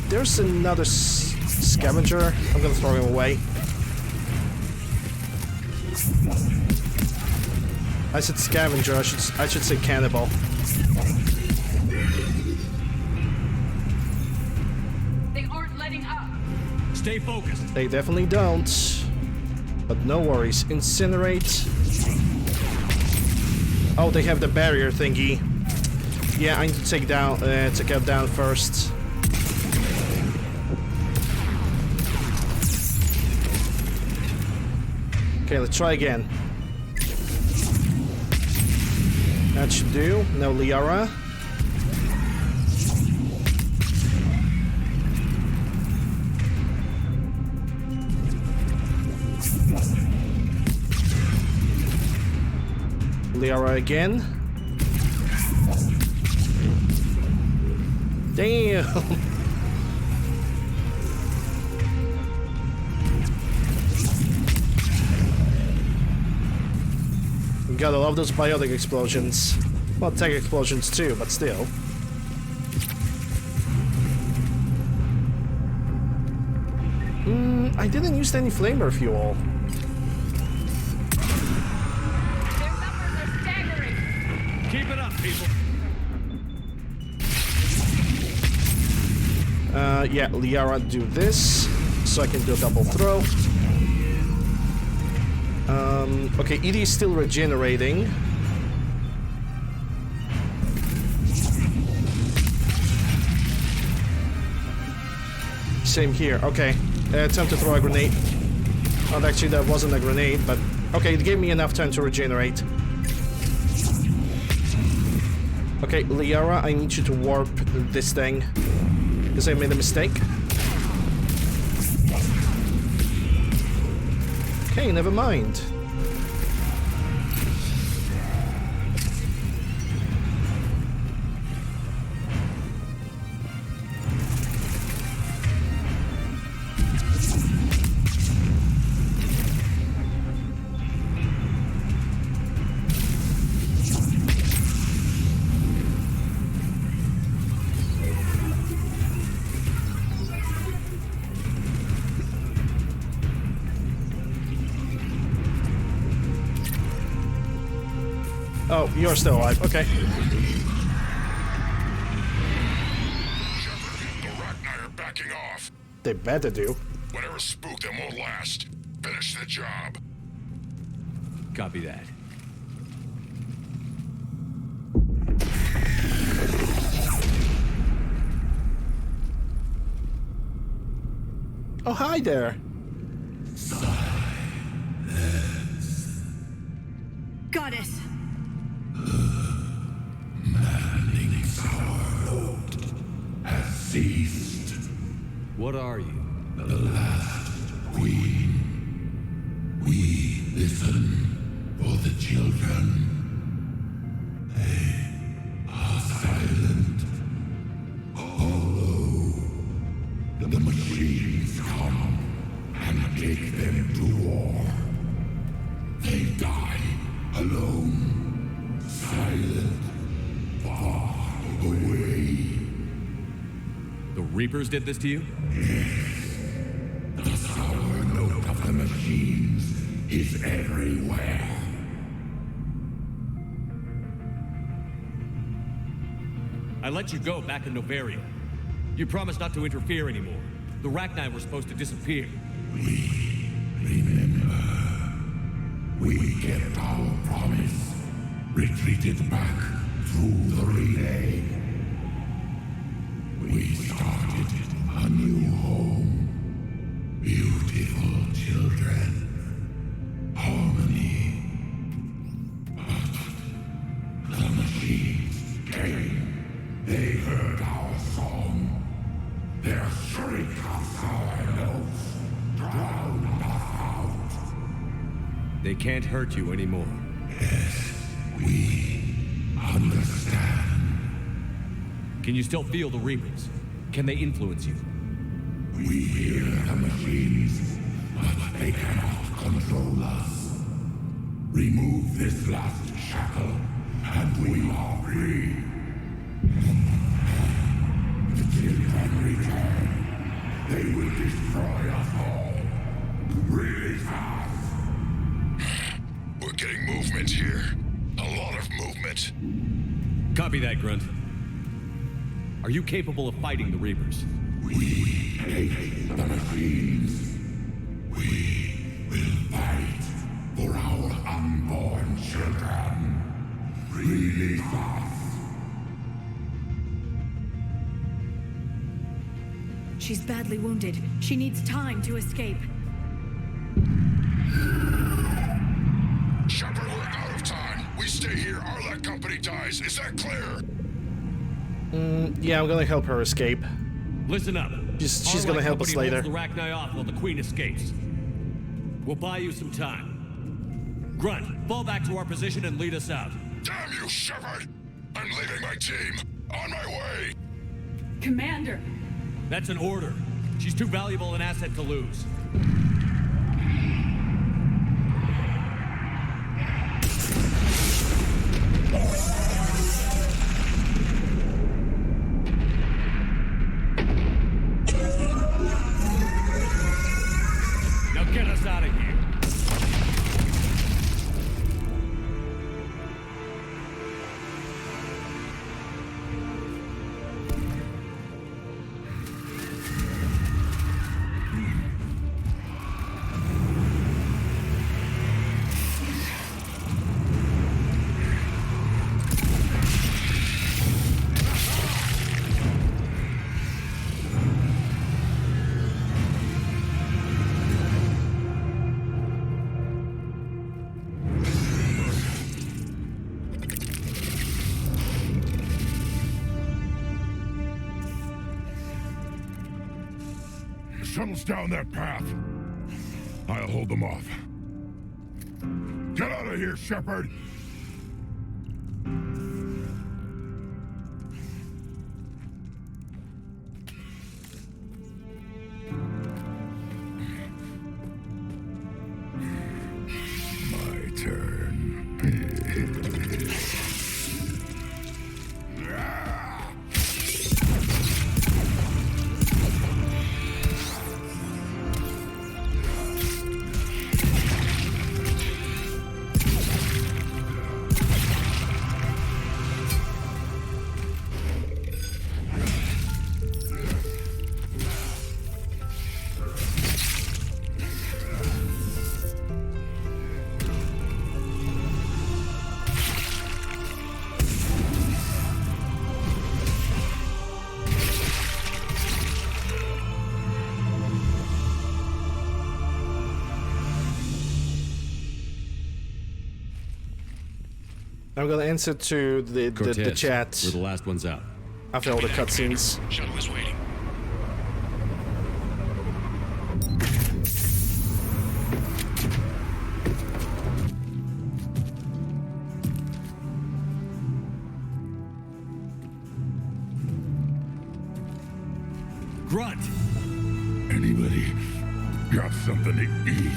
There's another scavenger. I'm gonna throw him away. I said scavenger. I should say cannibal. They aren't letting up. Stay focused. They definitely don't. But no worries. Incinerate. Oh, they have the barrier thingy. Yeah, I need to take out down first. Okay, let's try again. That should do. No Liara. Liara again. Damn. You gotta love those biotic explosions. Well, tech explosions too, but still. I didn't use any flamer fuel. Their numbers are staggering. Keep it up, people. Yeah, Liara, do this, so I can do a double throw. Okay, Edie is still regenerating. Same here. Okay, time to throw a grenade. Oh, actually, that wasn't a grenade, but okay, it gave me enough time to regenerate. Okay, Liara, I need you to warp this thing, because I made a mistake. Okay, never mind. Oh, you're still alive. Okay. The Rachni are backing off. They better do. Whatever spooked them won't last. Finish the job. Copy that. Oh, hi there. Goddess. Has ceased. What are you? The last queen. We listen for the children. They are silent. Although the machines come and take them to war, they die alone, silent, far away. The Reapers did this to you? The sour note of the machines is everywhere. I let you go back in Novaria. You promised not to interfere anymore. The Rachni were supposed to disappear. We remember. We kept our promise. Retreated back through the relay. We started a new home. Beautiful children. Harmony. But the machines came. They heard our song. Their shriek of sour notes drowned us out. They can't hurt you anymore. Yes, we understand. Can you still feel the Reapers? Can they influence you? We hear the machines, but they cannot control us. Remove this last shackle, and we are free. The children return. They will destroy us all. Really fast. We're getting movement here. A lot of movement. Copy that, Grunt. Are you capable of fighting the Reapers? We hate the machines. We will fight for our unborn children. Really fast. She's badly wounded. She needs time to escape. Shepard, we're out of time. We stay here, our let company dies. Is that clear? Yeah, I'm gonna help her escape. Listen up. She's gonna help us later. The Rachni off while the Queen escapes. We'll buy you some time. Grunt, fall back to our position and lead us out. Damn you, Shepard! I'm leaving my team. On my way. Commander! That's an order. She's too valuable an asset to lose. Now get us out of here. Shuttles down that path. I'll hold them off. Get out of here, Shepard! My turn. I'm gonna answer to the chat. We're the last ones out. After all the cutscenes. Shuttle is waiting. Grunt! Anybody got something to eat?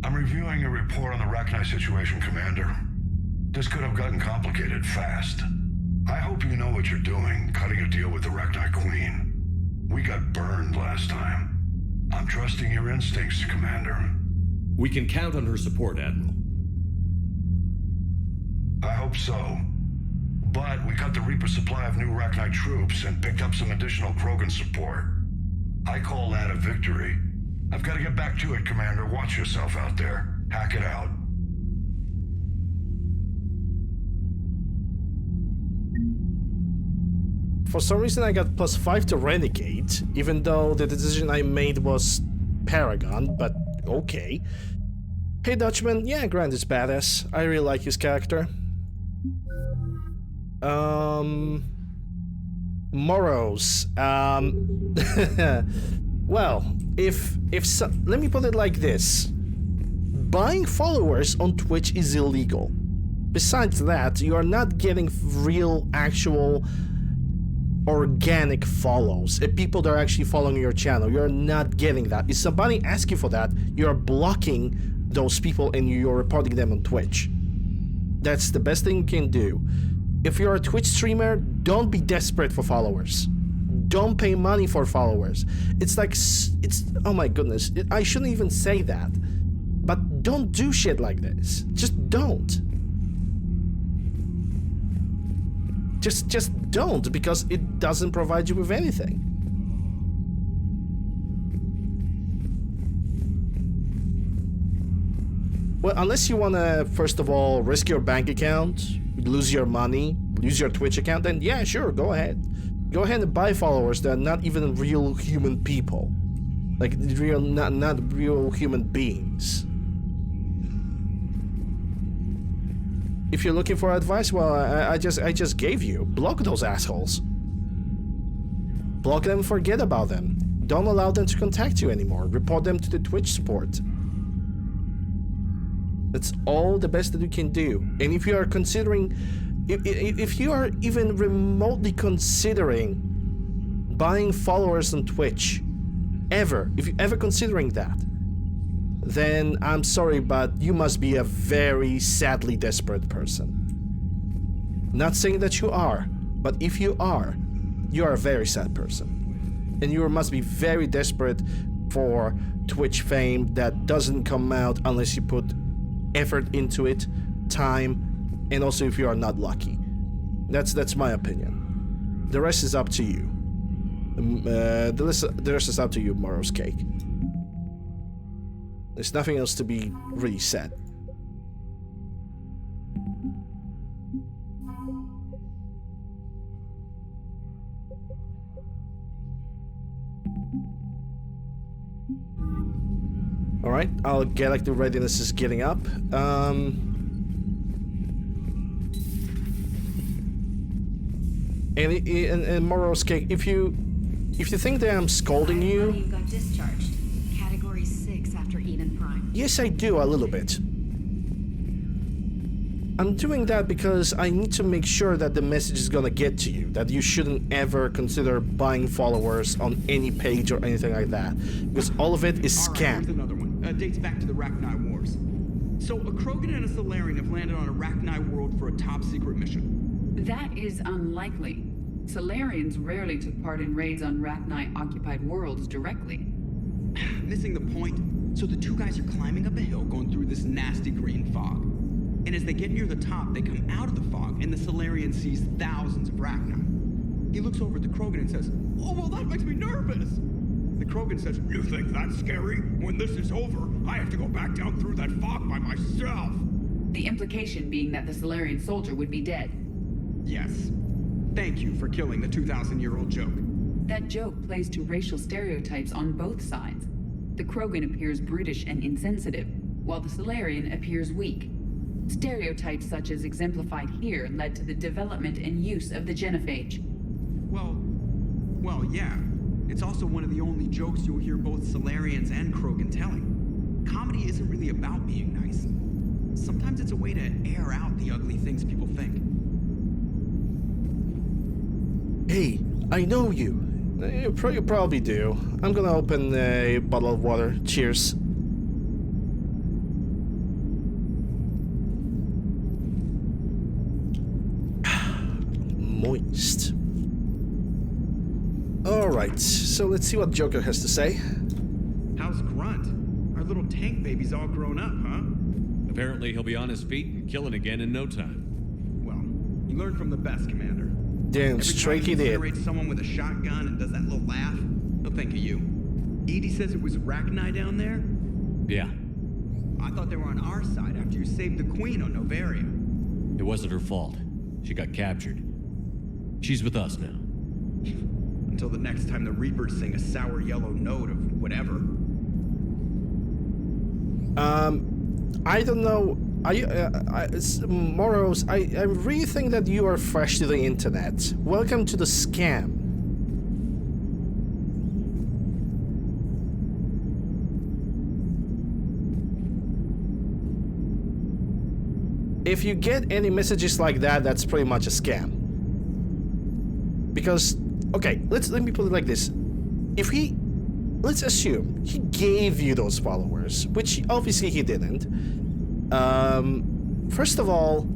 I'm reviewing your report on the Rachni situation, Commander. This could have gotten complicated fast. I hope you know what you're doing, cutting a deal with the Rachni Queen. We got burned last time. I'm trusting your instincts, Commander. We can count on her support, Admiral. I hope so. But we cut the Reaper supply of new Rachni troops and picked up some additional Krogan support. I call that a victory. I've got to get back to it, Commander. Watch yourself out there. Hack it out. For some reason I got +5 to Renegade, even though the decision I made was Paragon, but okay. Hey Dutchman, yeah, Grant is badass. I really like his character. Morrows. Well, let me put it like this. Buying followers on Twitch is illegal. Besides that, you are not getting real, actual, organic follows. People that are actually following your channel. You're not getting that. If somebody asks you for that, you're blocking those people and you're reporting them on Twitch. That's the best thing you can do. If you're a Twitch streamer, don't be desperate for followers. Don't pay money for followers. It's like, oh my goodness, I shouldn't even say that. But don't do shit like this. Just don't. Just don't, because it doesn't provide you with anything. Well, unless you want to, first of all, risk your bank account, lose your money, lose your Twitch account, then yeah, sure, go ahead. Go ahead and buy followers that are not even real human people. Like, not real human beings. If you're looking for advice, well, I just gave you. Block those assholes. Block them and forget about them. Don't allow them to contact you anymore. Report them to the Twitch support. That's all the best that you can do. And if you are considering, if you are even remotely considering buying followers on Twitch, if you're ever considering that, then I'm sorry, but you must be a very sadly desperate person. Not saying that you are, but if you are a very sad person. And you must be very desperate for Twitch fame that doesn't come out unless you put effort into it, time, and also if you are not lucky. That's my opinion. The rest is up to you. The rest is up to you, Morrow's Cake. There's nothing else to be really said. Alright, our galactic readiness is getting up. And Morrow's Cake, if you think that I'm scolding you... You got discharged. Category 6 after Eden Prime. Yes, I do, a little bit. I'm doing that because I need to make sure that the message is gonna get to you, that you shouldn't ever consider buying followers on any page or anything like that, because all of it is scam. All right, here's another one. Dates back to the Rachni Wars. So a Krogan and a Solarian have landed on a Rachni world for a top-secret mission. That is unlikely. Solarians rarely took part in raids on Rachni-occupied worlds directly. Missing the point. So the two guys are climbing up a hill going through this nasty green fog. And as they get near the top, they come out of the fog, and the Solarian sees thousands of Rachni. He looks over at the Krogan and says, "Oh, well, that makes me nervous." The Krogan says, "You think that's scary? When this is over, I have to go back down through that fog by myself." The implication being that the Solarian soldier would be dead. Yes. Thank you for killing the 2,000-year-old joke. That joke plays to racial stereotypes on both sides. The Krogan appears brutish and insensitive, while the Solarian appears weak. Stereotypes such as exemplified here led to the development and use of the genophage. Well, yeah. It's also one of the only jokes you'll hear both Solarians and Krogan telling. Comedy isn't really about being nice. Sometimes it's a way to air out the ugly things people think. Hey, I know you. You probably do. I'm gonna open a bottle of water. Cheers. Moist. Alright, so let's see what Joker has to say. How's Grunt? Our little tank baby's all grown up, huh? Apparently he'll be on his feet and killing again in no time. Well, you learn from the best, Commander. Damn straight he did. Every time he incinerates someone with a shotgun and does that little laugh, he'll think of you. Edie says it was Rachni down there? Yeah. I thought they were on our side after you saved the Queen on Novaria. It wasn't her fault. She got captured. She's with us now. Until the next time the Reapers sing a sour yellow note of whatever. I don't know. Moros, I really think that you are fresh to the internet. Welcome to the scam. If you get any messages like that, that's pretty much a scam. Because, okay, let me put it like this. Let's assume he gave you those followers, which obviously he didn't. First of all,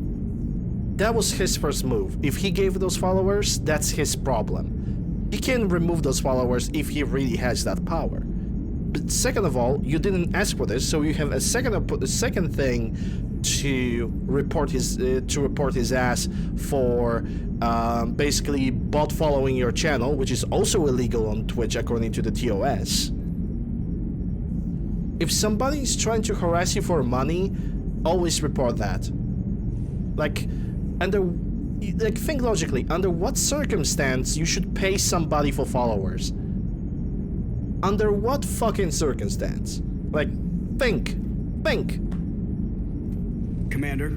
that was his first move. If he gave those followers, that's his problem. He can remove those followers if he really has that power. But second of all, you didn't ask for this, so you have a second thing to report his ass for basically bot following your channel, which is also illegal on Twitch according to the TOS. If somebody is trying to harass you for money, always report that. Think logically, under what circumstance you should pay somebody for followers? Under what fucking circumstance? Think. Commander?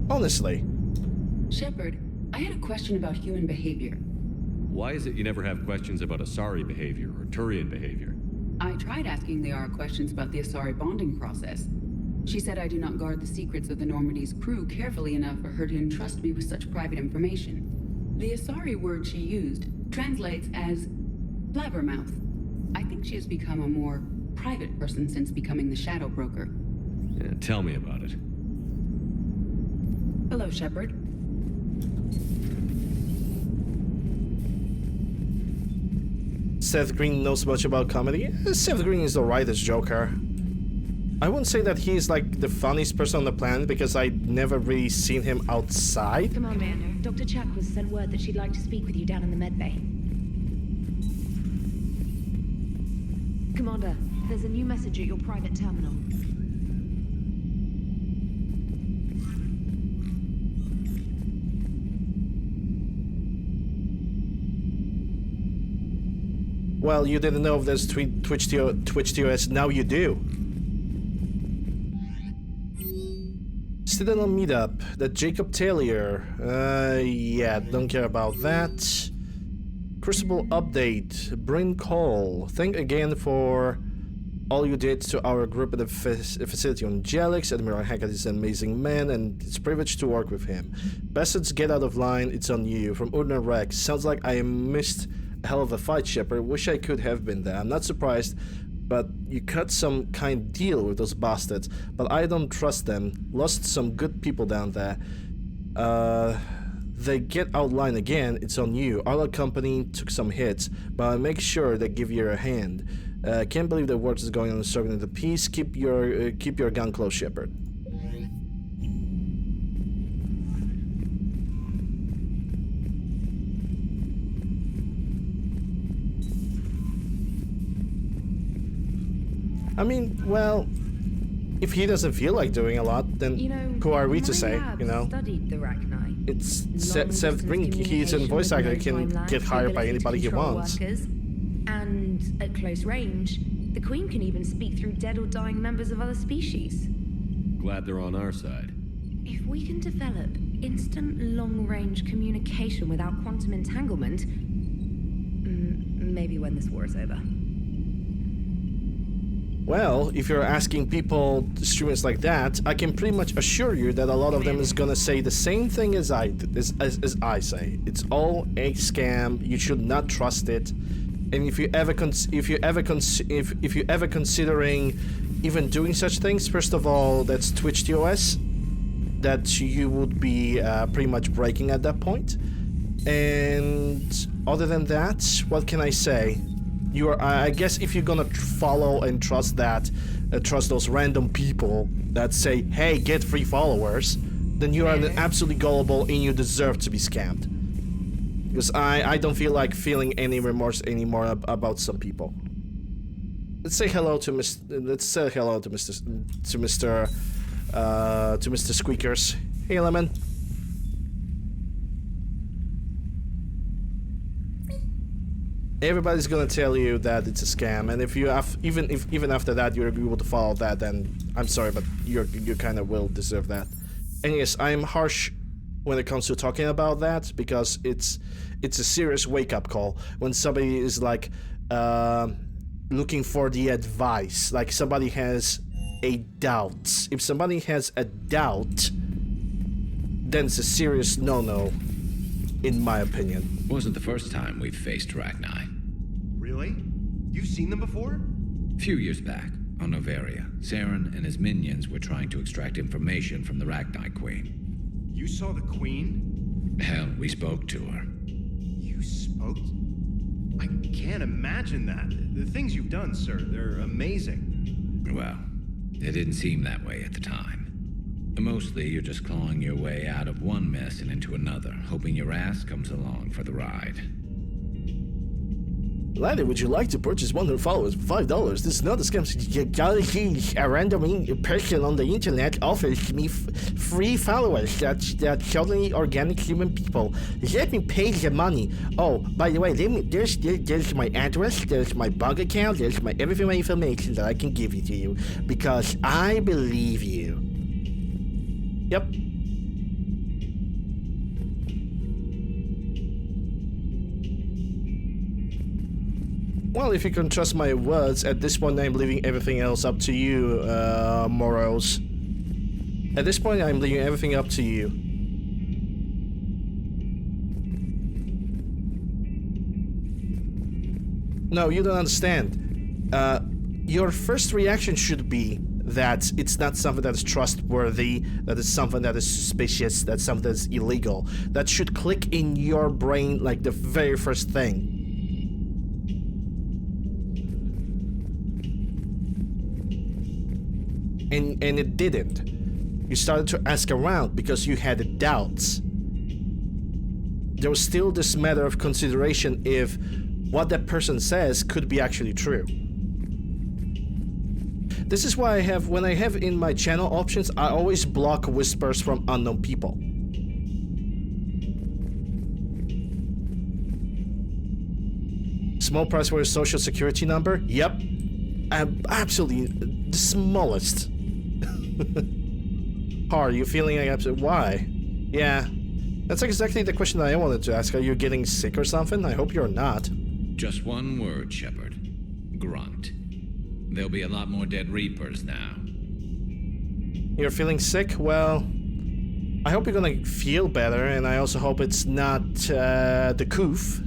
Honestly. Shepard, I had a question about human behavior. Why is it you never have questions about Asari behavior or Turian behavior? I tried asking Liara questions about the Asari bonding process. She said I do not guard the secrets of the Normandy's crew carefully enough for her to entrust me with such private information. The Asari word she used translates as blabbermouth. I think she has become a more private person since becoming the Shadow Broker. Yeah, tell me about it. Hello, Shepard. Seth Green knows much about comedy. Seth Green is the rightest Joker. I wouldn't say that he's the funniest person on the planet because I've never really seen him outside. Commander, Dr. Chuck was sent word that she'd like to speak with you down in the med bay. Commander, there's a new message at your private terminal. Well, you didn't know if there's Twitch TOS, now you do. Citadel meetup, that Jacob Taylor. Yeah, don't care about that. Crucible update, Bryn Cole. Thank again for all you did to our group at the facility on Jelix. Admiral Hackett is an amazing man and it's a privilege to work with him. Bastards, get out of line, it's on you. From Urna Rex, sounds like I missed a hell of a fight, Shepard. Wish I could have been there. I'm not surprised, but you cut some kind deal with those bastards. But I don't trust them. Lost some good people down there. They get outlined again, it's on you. Our company took some hits, but I'll make sure they give you a hand. Can't believe the war is going on serving the peace. Keep your gun close, Shepard. I mean, well, if he doesn't feel like doing a lot, then who are we to say, you know? Studied the Rachni. it's Seth Green. He's a voice actor. He can get hired by anybody he wants. Workers, and at close range, the Queen can even speak through dead or dying members of other species. Glad they're on our side. If we can develop instant long-range communication without quantum entanglement, maybe when this war is over. Well, if you're asking people, streamers like that, I can pretty much assure you that a lot of them is gonna say the same thing as I say. It's all a scam. You should not trust it. And if you ever considering even doing such things, first of all, that's Twitch TOS. That you would be pretty much breaking at that point. And other than that, what can I say? You are, I guess, if you're gonna follow and trust that, trust those random people that say, "Hey, get free followers," then you are absolutely gullible and you deserve to be scammed. Because I don't feel like feeling any remorse anymore about some people. Let's say hello to Mr. Squeakers. Hey, Lemon. Everybody's gonna tell you that it's a scam, and if you have, even after that you're able to follow that, then I'm sorry, but you kind of will deserve that. And yes, I'm harsh when it comes to talking about that, because it's a serious wake-up call when somebody is like looking for the advice, like somebody has a doubt. If somebody has a doubt, then it's a serious no-no, in my opinion. Wasn't the first time we've faced Rachni. Really? You've seen them before? A few years back, on Novaria, Saren and his minions were trying to extract information from the Rachni Queen. You saw the Queen? Hell, we spoke to her. You spoke? I can't imagine that. The things you've done, sir, they're amazing. Well, it didn't seem that way at the time. Mostly, you're just clawing your way out of one mess and into another, hoping your ass comes along for the ride. Lander, would you like to purchase 100 followers for $5? This is not a scam. A random person on the internet offers me free followers that totally organic human people. Let me pay the money. Oh, by the way, there's my address, there's my bank account, there's my everything, my information that I can give you to you because I believe you. Yep. Well, if you can trust my words, at this point I'm leaving everything else up to you, Moros. At this point I'm leaving everything up to you. No, you don't understand. Your first reaction should be that it's not something that is trustworthy, that is something that is suspicious, that's something that's illegal. That should click in your brain like the very first thing. And it didn't. You started to ask around because you had doubts. There was still this matter of consideration if what that person says could be actually true. This is why when I have in my channel options, I always block whispers from unknown people. Small price for a social security number? Yep. Absolutely the smallest. Are you feeling like upset? Why? Yeah. That's exactly the question that I wanted to ask. Are you getting sick or something? I hope you're not. Just one word, Shepard. Grunt. There'll be a lot more dead Reapers now. You're feeling sick? Well, I hope you're gonna feel better, and I also hope it's not the coof.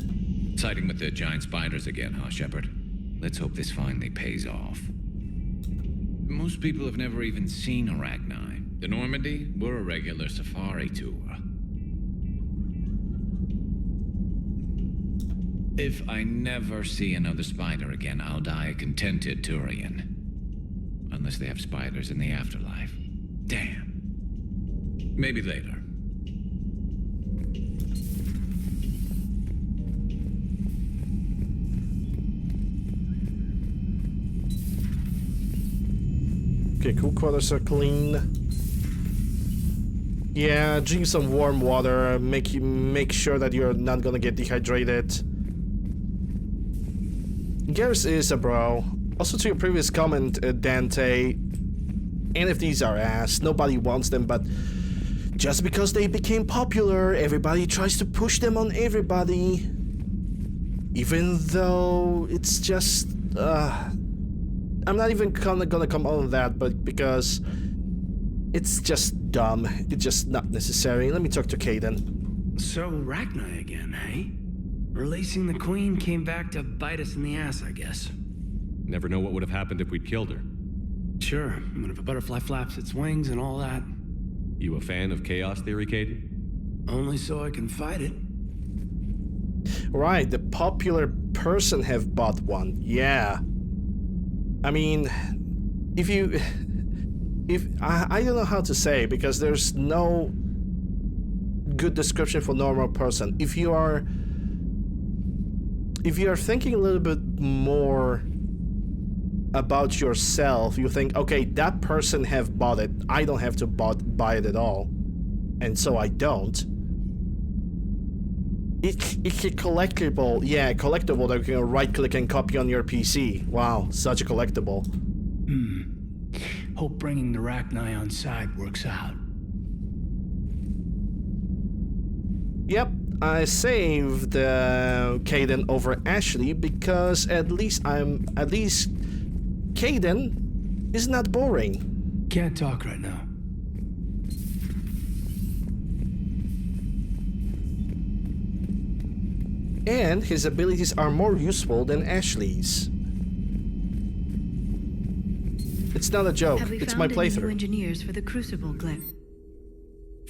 Siding with the giant spiders again, huh, Shepard? Let's hope this finally pays off. Most people have never even seen Arachni. The Normandy, we're a regular safari tour. If I never see another spider again, I'll die a contented Turian. Unless they have spiders in the afterlife. Damn. Maybe later. Okay, cool quarters are clean. Yeah, drink some warm water. Make sure that you're not gonna get dehydrated. Garrus is a bro. Also, to your previous comment, Dante, NFTs are ass. Nobody wants them, but just because they became popular, everybody tries to push them on everybody. Even though it's just, I'm not even gonna come on that, but because it's just dumb. It's just not necessary. Let me talk to Caden. So, Rachni again, hey? Releasing the Queen came back to bite us in the ass, I guess. Never know what would have happened if we'd killed her. Sure, but if a butterfly flaps its wings and all that... You a fan of chaos theory, Caden? Only so I can fight it. Right, the popular person have bought one. Yeah. I mean, I don't know how to say, because there's no good description for normal person. If you are thinking a little bit more about yourself, you think, okay, that person have bought it, I don't have to buy it at all, and so I don't. It's a collectible, yeah, collectible that you can right-click and copy on your PC. Wow, such a collectible. Hope bringing the Rachni on side works out. Yep, I saved Caden over Ashley because at least Caden is not boring. Can't talk right now. And his abilities are more useful than Ashley's. It's not a joke. It's my playthrough. New engineers for the Crucible, Glenn?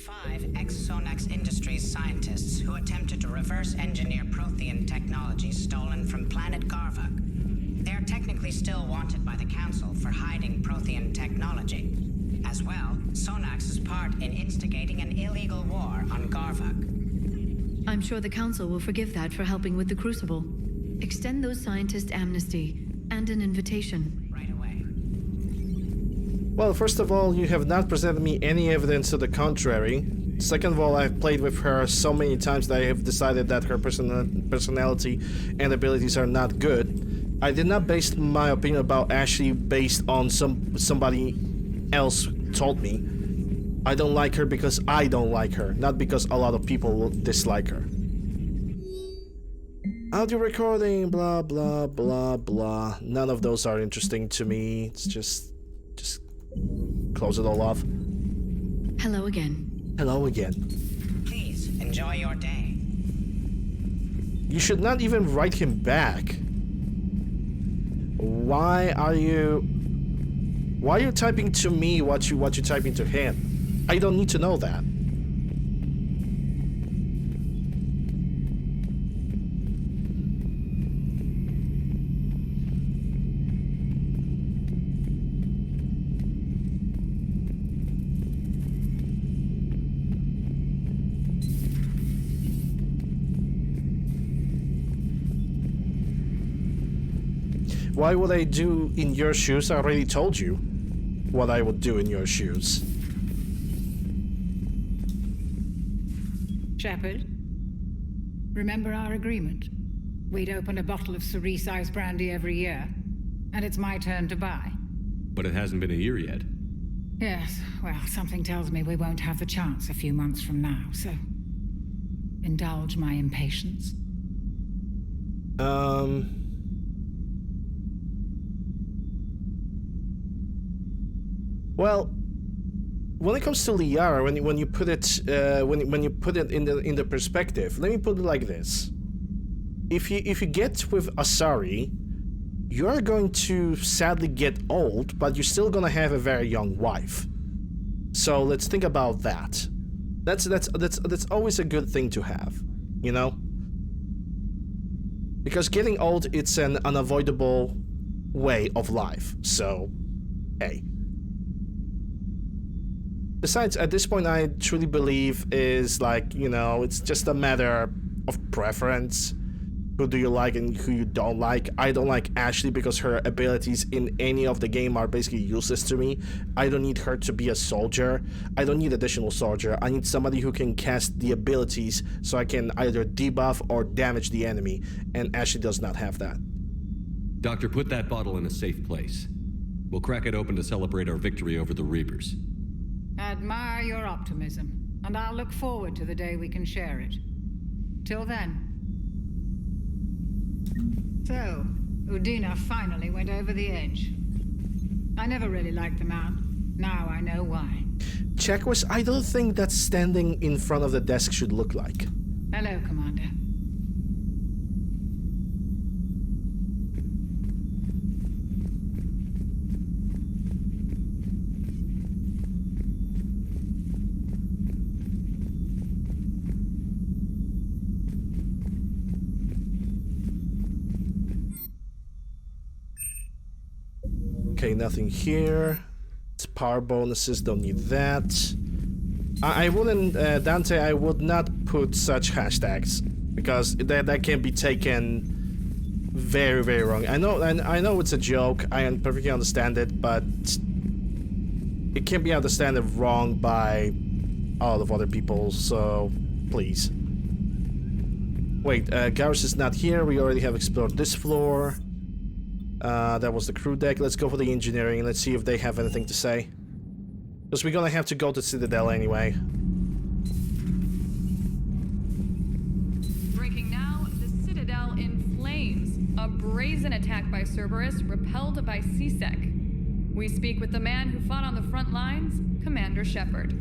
5 ex-Sonax Industries scientists who attempted to reverse engineer Prothean technology stolen from planet Garvuk. They're technically still wanted by the Council for hiding Prothean technology. As well, Sonax's part in instigating an illegal war on Garvuk. I'm sure the Council will forgive that for helping with the Crucible. Extend those scientists amnesty and an invitation. Well, first of all, you have not presented me any evidence to the contrary. Second of all, I've played with her so many times that I have decided that her personality and abilities are not good. I did not base my opinion about Ashley based on somebody else told me. I don't like her because I don't like her, not because a lot of people will dislike her. Audio recording, blah, blah, blah, blah. None of those are interesting to me. It's just close it all off. Hello again. Hello again. Please, enjoy your day. You should not even write him back. Why are you typing to me what you're typing to him? I don't need to know that. Why would I do in your shoes? I already told you what I would do in your shoes. Shepard, remember our agreement? We'd open a bottle of cerise ice brandy every year, and it's my turn to buy. But it hasn't been a year yet. Yes, well, something tells me we won't have the chance a few months from now, so indulge my impatience. Well, when it comes to Liara, when you put it when you put it in the perspective, let me put it like this: if you get with Asari, you're going to sadly get old, but you're still gonna have a very young wife. So let's think about that. That's always a good thing to have, you know? Because getting old, it's an unavoidable way of life. So, hey. Besides, at this point, I truly believe is like, you know, it's just a matter of preference. who do you like and who you don't like. I don't like Ashley because her abilities in any of the game are basically useless to me. I don't need her to be a soldier. I don't need additional soldier. I need somebody who can cast the abilities so I can either debuff or damage the enemy, and Ashley does not have that. Doctor, put that bottle in a safe place. We'll crack it open to celebrate our victory over the Reapers. Admire your optimism, and I'll look forward to the day we can share it. Till then. So, Udina finally went over the edge. I never really liked the man. Now I know why. Checkwist, I don't think that standing in front of the desk should look like. Hello, Commander. Okay, nothing here. It's power bonuses, don't need that. I wouldn't, Dante, I would not put such hashtags because that can be taken very, very wrong. I know it's a joke. I perfectly understand it, but it can be understood wrong by a lot of other people. So please. Wait, Garrus is not here. We already have explored this floor. That was the crew deck. Let's go for the engineering and let's see if they have anything to say. Because we're gonna have to go to Citadel anyway. Breaking now, the Citadel in flames. A brazen attack by Cerberus, repelled by CSEC. We speak with the man who fought on the front lines, Commander Shepard.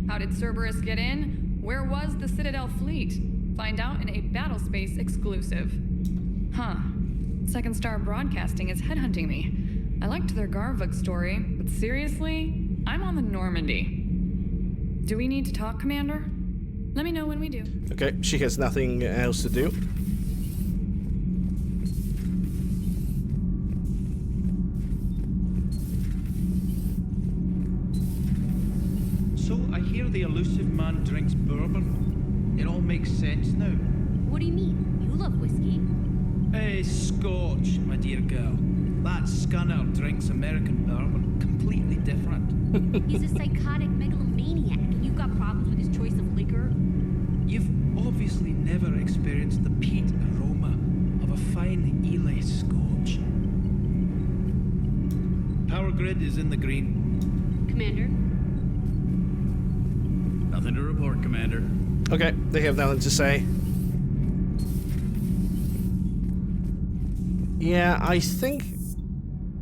How did Cerberus get in? Where was the Citadel fleet? Find out in a Battlespace exclusive. Huh. Second Star Broadcasting is headhunting me. I liked their Garvug story, but seriously, I'm on the Normandy. Do we need to talk, Commander? Let me know when we do. Okay, she has nothing else to do. So I hear the elusive man drinks bourbon. It all makes sense now. What do you mean? You love whiskey. Hey, Scotch, my dear girl. That scunner drinks American bourbon. Completely different. He's a psychotic megalomaniac, and you've got problems with his choice of liquor? You've obviously never experienced the peat aroma of a fine Ely Scotch. Power grid is in the green. Commander? Nothing to report, Commander. Okay, they have nothing to say. Yeah, I think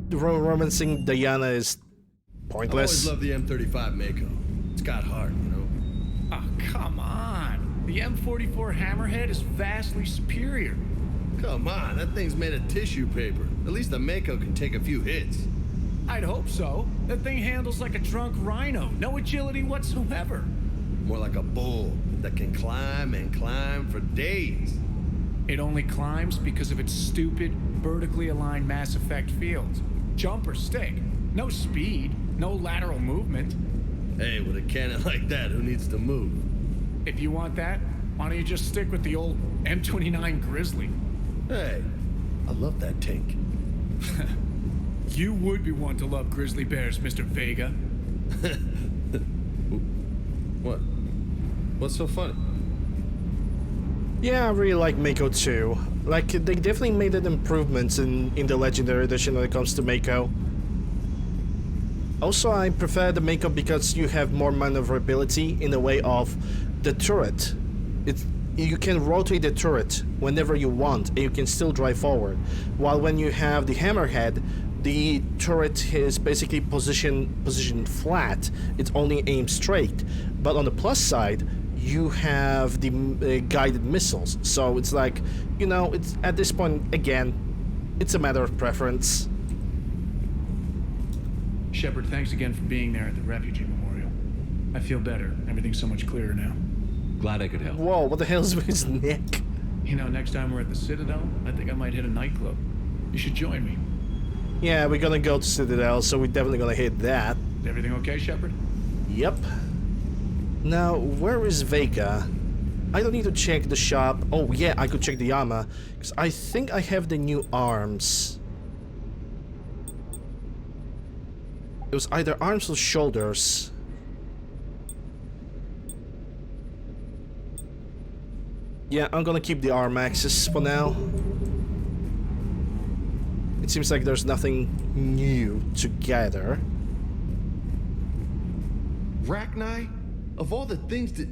romancing Diana is pointless. I always loved the M35 Mako. It's got heart, you know? Oh, come on. The M44 Hammerhead is vastly superior. Come on, that thing's made of tissue paper. At least the Mako can take a few hits. I'd hope so. That thing handles like a drunk rhino. No agility whatsoever. More like a bull that can climb and climb for days. It only climbs because of its stupid, vertically aligned Mass Effect fields. Jump or stick. No speed, no lateral movement. Hey, with a cannon like that, who needs to move? If you want that, why don't you just stick with the old M29 Grizzly? Hey, I love that tank. You would be one to love grizzly bears, Mr. Vega. What? What's so funny? Yeah, I really like Mako too. Like, they definitely made an improvements in the Legendary Edition when it comes to Mako. Also, I prefer the Mako because you have more maneuverability in the way of the turret. You can rotate the turret whenever you want, and you can still drive forward. While when you have the Hammerhead, the turret is basically positioned flat. It's only aimed straight. But on the plus side, you have the guided missiles. So it's like, you know, it's at this point, again, it's a matter of preference. Shepard, thanks again for being there at the Refugee Memorial. I feel better. Everything's so much clearer now. Glad I could help. Whoa, what the hell is with his neck? You know, next time we're at the Citadel, I think I might hit a nightclub. You should join me. Yeah, we're gonna go to Citadel, so we're definitely gonna hit that. Is everything okay, Shepard? Yep. Now, where is Vega? I don't need to check the shop. Oh yeah, I could check the armor, because I think I have the new arms. It was either arms or shoulders. Yeah, I'm gonna keep the arm axis for now. It seems like there's nothing new to gather. Rachni? Of all the things that...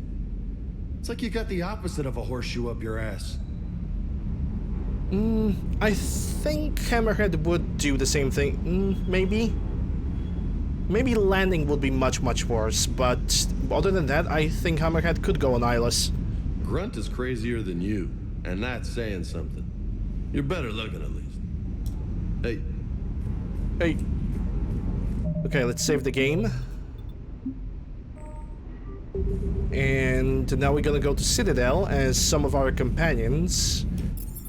It's like you got the opposite of a horseshoe up your ass. I think Hammerhead would do the same thing. Maybe. Maybe landing would be much, much worse, but other than that, I think Hammerhead could go on eyeless. Grunt is crazier than you, and that's saying something. You're better looking, at least. Hey. Hey. Okay, let's save the game. And now we're gonna go to Citadel, as some of our companions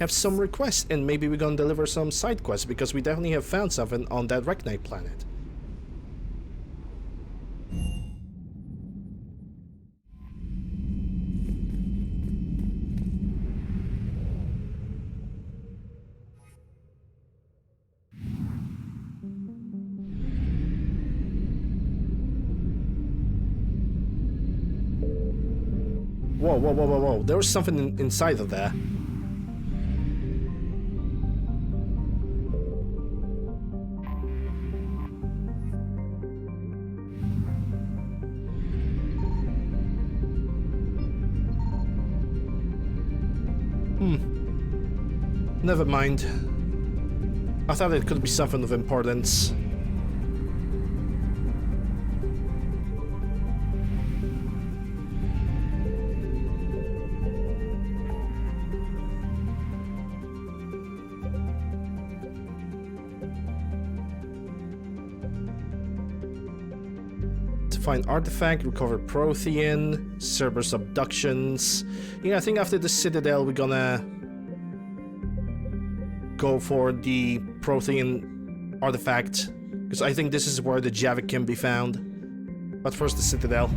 have some requests, and maybe we're gonna deliver some side quests, because we definitely have found something on that Rachni planet. Whoa, whoa, whoa, whoa, whoa. There was something inside of there. Never mind. I thought it could be something of importance. Find artifact, recover Prothean, Cerberus abductions. Yeah, I think after the Citadel we're gonna go for the Prothean artifact, because I think this is where the Javik can be found. But first the Citadel.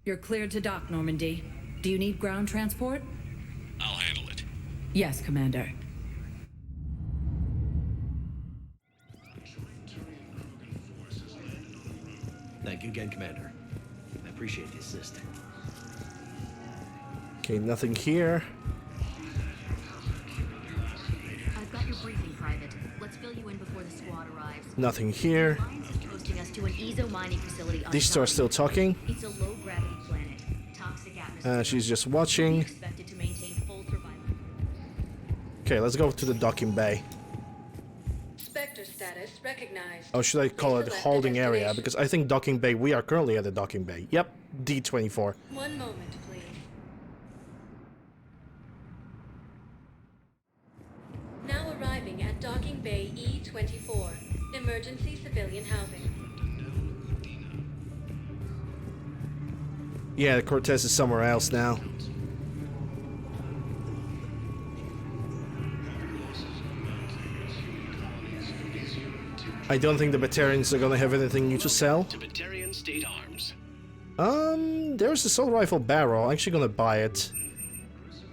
You're cleared to dock, Normandy. Do you need ground transport? I'll handle it. Yes, Commander. Thank you again, Commander. I appreciate the assist. Okay, nothing here. I've got your briefing, Private. Let's fill you in before the squad arrives. Nothing here. Posting us to an EZO mining facility on These two are still talking. It's a low-gravity planet. Toxic atmosphere. She's just watching. Expected to maintain full survival. Okay, let's go to the docking bay. Spectre status recognized. Oh, should I call it holding area? Because I think docking bay, we are currently at the docking bay. Yep, D24. 1 moment, please. Now arriving at docking bay E24. Emergency civilian housing. Yeah, Cortez is somewhere else now. I don't think the Batarians are gonna have anything new to sell. To Batarian State Arms. There's a assault rifle barrel. I'm actually gonna buy it.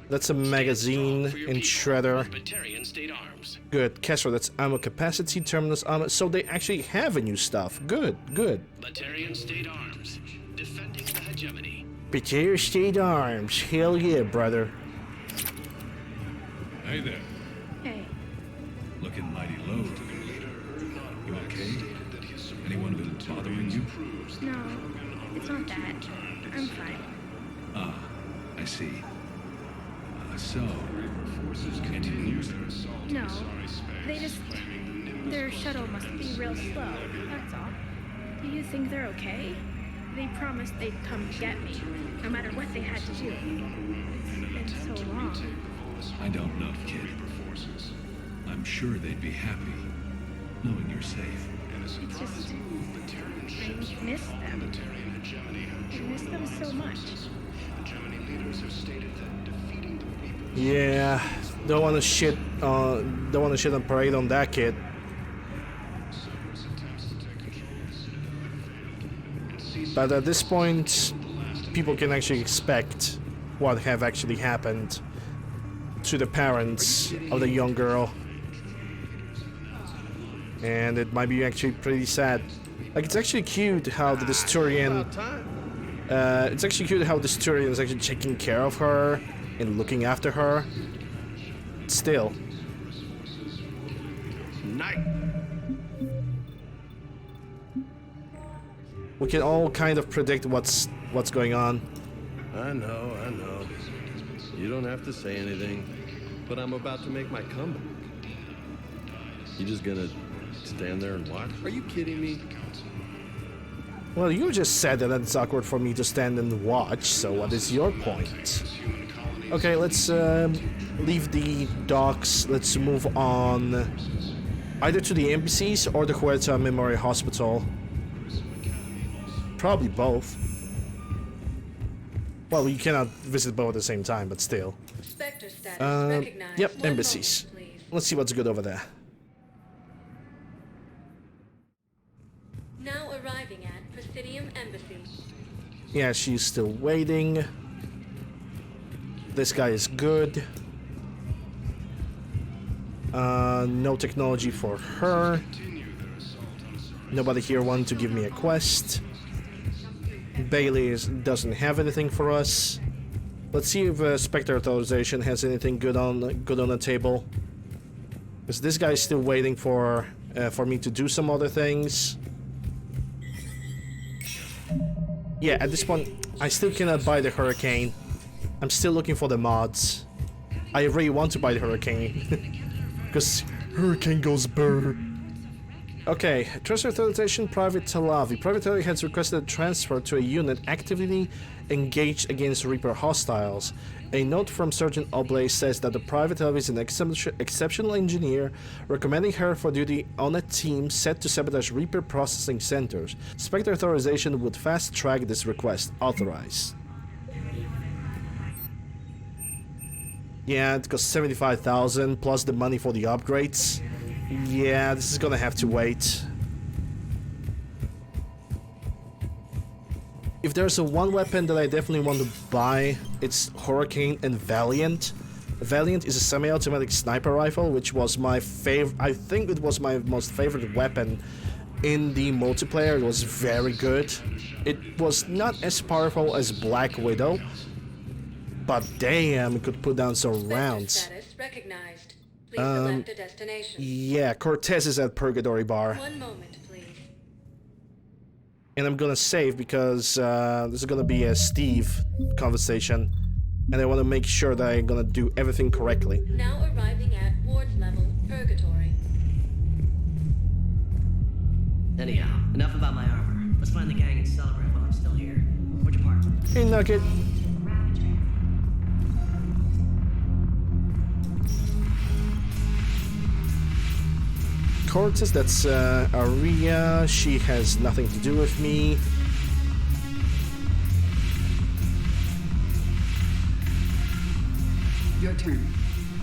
That's a magazine and shredder. Batarian State Arms. Good. Kessler, that's ammo capacity, terminus ammo. So they actually have a new stuff. Good, good. Batarian State Arms. Defending the hegemony. Batarian State Arms. Hell yeah, brother. Hey there. Hey. Looking mighty low today. You okay? Anyone been bothering you? No, it's not that. I'm fine. Ah, I see. So, continue. No, their shuttle must be real slow, that's all. Do you think they're okay? They promised they'd come get me, no matter what they had to do. It's been so long. I don't know, kid. I'm sure they'd be happy knowing you're safe. It's just... I miss them. I miss them so much. Yeah, don't want to shit on Parade on that kid. But at this point, people can actually expect what have actually happened to the parents of the young girl. And it might be actually pretty sad. Like, it's actually cute how the Dysturian... it's actually cute how the Dysturian is actually taking care of her and looking after her. Still. Night. We can all kind of predict what's going on. I know. You don't have to say anything, but I'm about to make my comeback. You just gonna stand there and watch? Are you kidding me? Well, you just said that it's awkward for me to stand and watch, so what is your point? Okay, let's leave the docks. Let's move on either to the embassies or the Huerta Memorial Hospital. Probably both. Well, you cannot visit both at the same time, but still. Spectre status recognized. Yep, One embassies. moment, please. Let's see what's good over there. Now arriving at Presidium Embassy. Yeah, she's still waiting. This guy is good. No technology for her. Nobody here wanted to give me a quest. Bailey doesn't have anything for us. Let's see if Spectre Authorization has anything good on the table. Because this guy is still waiting for me to do some other things. Yeah, at this point, I still cannot buy the Hurricane. I'm still looking for the mods. I really want to buy the Hurricane. Because Hurricane goes brr. Okay, transfer authorization, Private Talavi. Private Talavi has requested a transfer to a unit actively engaged against Reaper hostiles. A note from Sergeant Oblay says that the Private Talavi is an exceptional engineer, recommending her for duty on a team set to sabotage Reaper processing centers. Spectre authorization would fast-track this request. Authorize. Yeah, it costs 75,000 plus the money for the upgrades. Yeah, this is gonna have to wait. If there's a one weapon that I definitely want to buy, it's Hurricane and Valiant. Valiant is a semi-automatic sniper rifle, which was my favorite. I think it was my most favorite weapon in the multiplayer. It was very good. It was not as powerful as Black Widow, but damn, it could put down some rounds. Status recognized. Please select a destination. Yeah, Cortez is at Purgatory Bar. One moment, please. And I'm gonna save because this is gonna be a Steve conversation. And I want to make sure that I'm gonna do everything correctly. Now arriving at ward level Purgatory. Anyhow, enough about my armor. Let's find the gang and celebrate while I'm still here. Where'd you park? Hey, Nugget. Cortez, that's Aria. She has nothing to do with me. Your turn.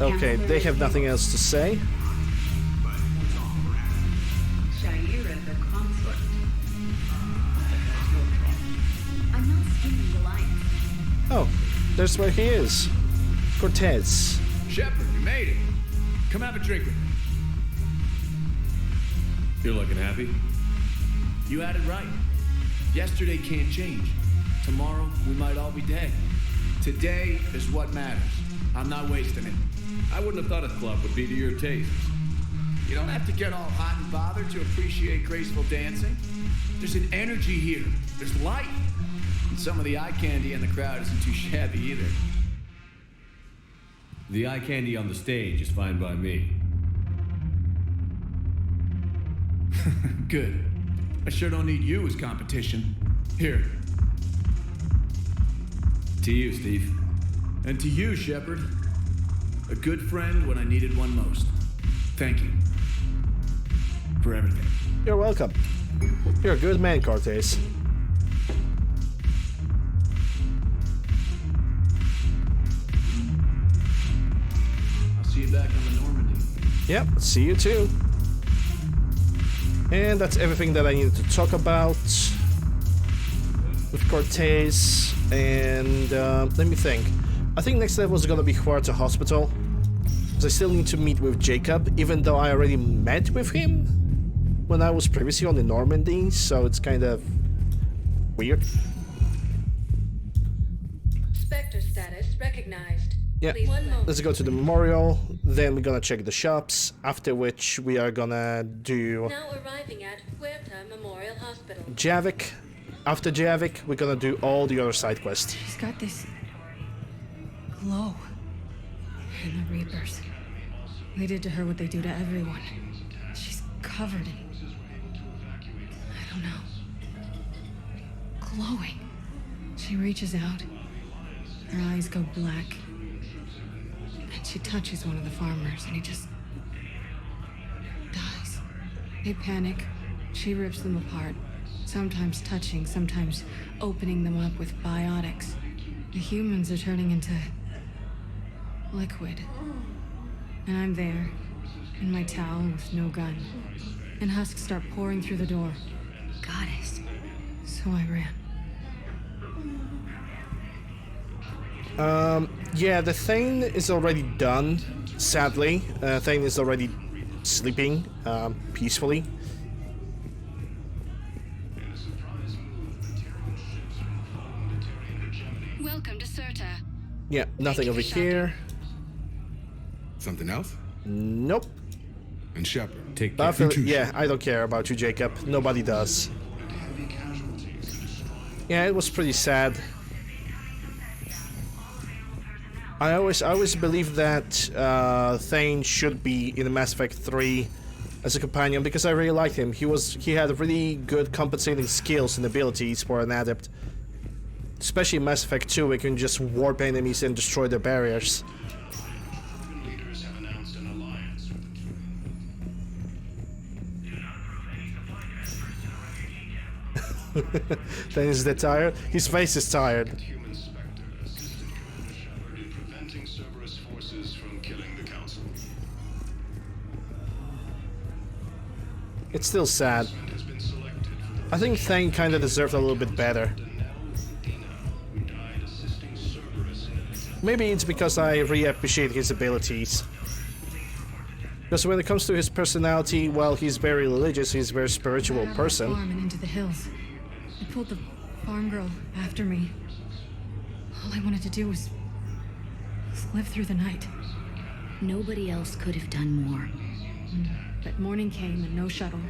Okay, they have nothing else to say. Shaira the consort. I'm not skimming the Alliance. Oh, there's where he is. Cortez. Shepard, you made it. Come have a drink with me. You're looking happy? You had it right. Yesterday can't change. Tomorrow, we might all be dead. Today is what matters. I'm not wasting it. I wouldn't have thought a club would be to your taste. You don't have to get all hot and bothered to appreciate graceful dancing. There's an energy here. There's light. And some of the eye candy in the crowd isn't too shabby either. The eye candy on the stage is fine by me. Good. I sure don't need you as competition. Here. To you, Steve. And to you, Shepard. A good friend when I needed one most. Thank you. for everything. You're welcome. You're a good man, Cortez. I'll see you back on the Normandy. Yep, see you too. And that's everything that I needed to talk about with Cortez. And let me think. I think next level is gonna be Huerta Hospital. Because I still need to meet with Jacob, even though I already met with him when I was previously on the Normandy, so it's kind of weird. Spectre status recognized. Yeah, let's go to the memorial, then we're gonna check the shops, after which we are gonna do Now arriving at Huerta Memorial Hospital. Javik. After Javik, we're gonna do all the other side quests. She's got this glow. And the Reapers. They did to her what they do to everyone. She's covered in... I don't know. Glowing. She reaches out. Her eyes go black. And she touches one of the farmers, and he just... dies. They panic. She rips them apart. Sometimes touching, sometimes opening them up with biotics. The humans are turning into... liquid. And I'm there, in my towel with no gun. And husks start pouring through the door. Goddess. So I ran. Yeah, the Thane is already done, sadly. Thane is already sleeping, peacefully. Welcome to Serta. Yeah, nothing over here. Something else? Nope. And Shepard, take But care. yeah, I don't care about you, Jacob. Nobody does. Yeah, it was pretty sad. I always believed that Thane should be in the Mass Effect 3 as a companion because I really liked him. He had really good compensating skills and abilities for an adept. Especially in Mass Effect 2, we can just warp enemies and destroy their barriers. Then is that tired? His face is tired. It's still sad. I think Thane kinda deserved a little bit better. Maybe it's because I really appreciate his abilities. Because when it comes to his personality, well, he's very religious, he's a very spiritual person. Farm and into the hills. I pulled the farm girl after me. All I wanted to do was live through the night. Nobody else could have done more. But morning came and no shuttle.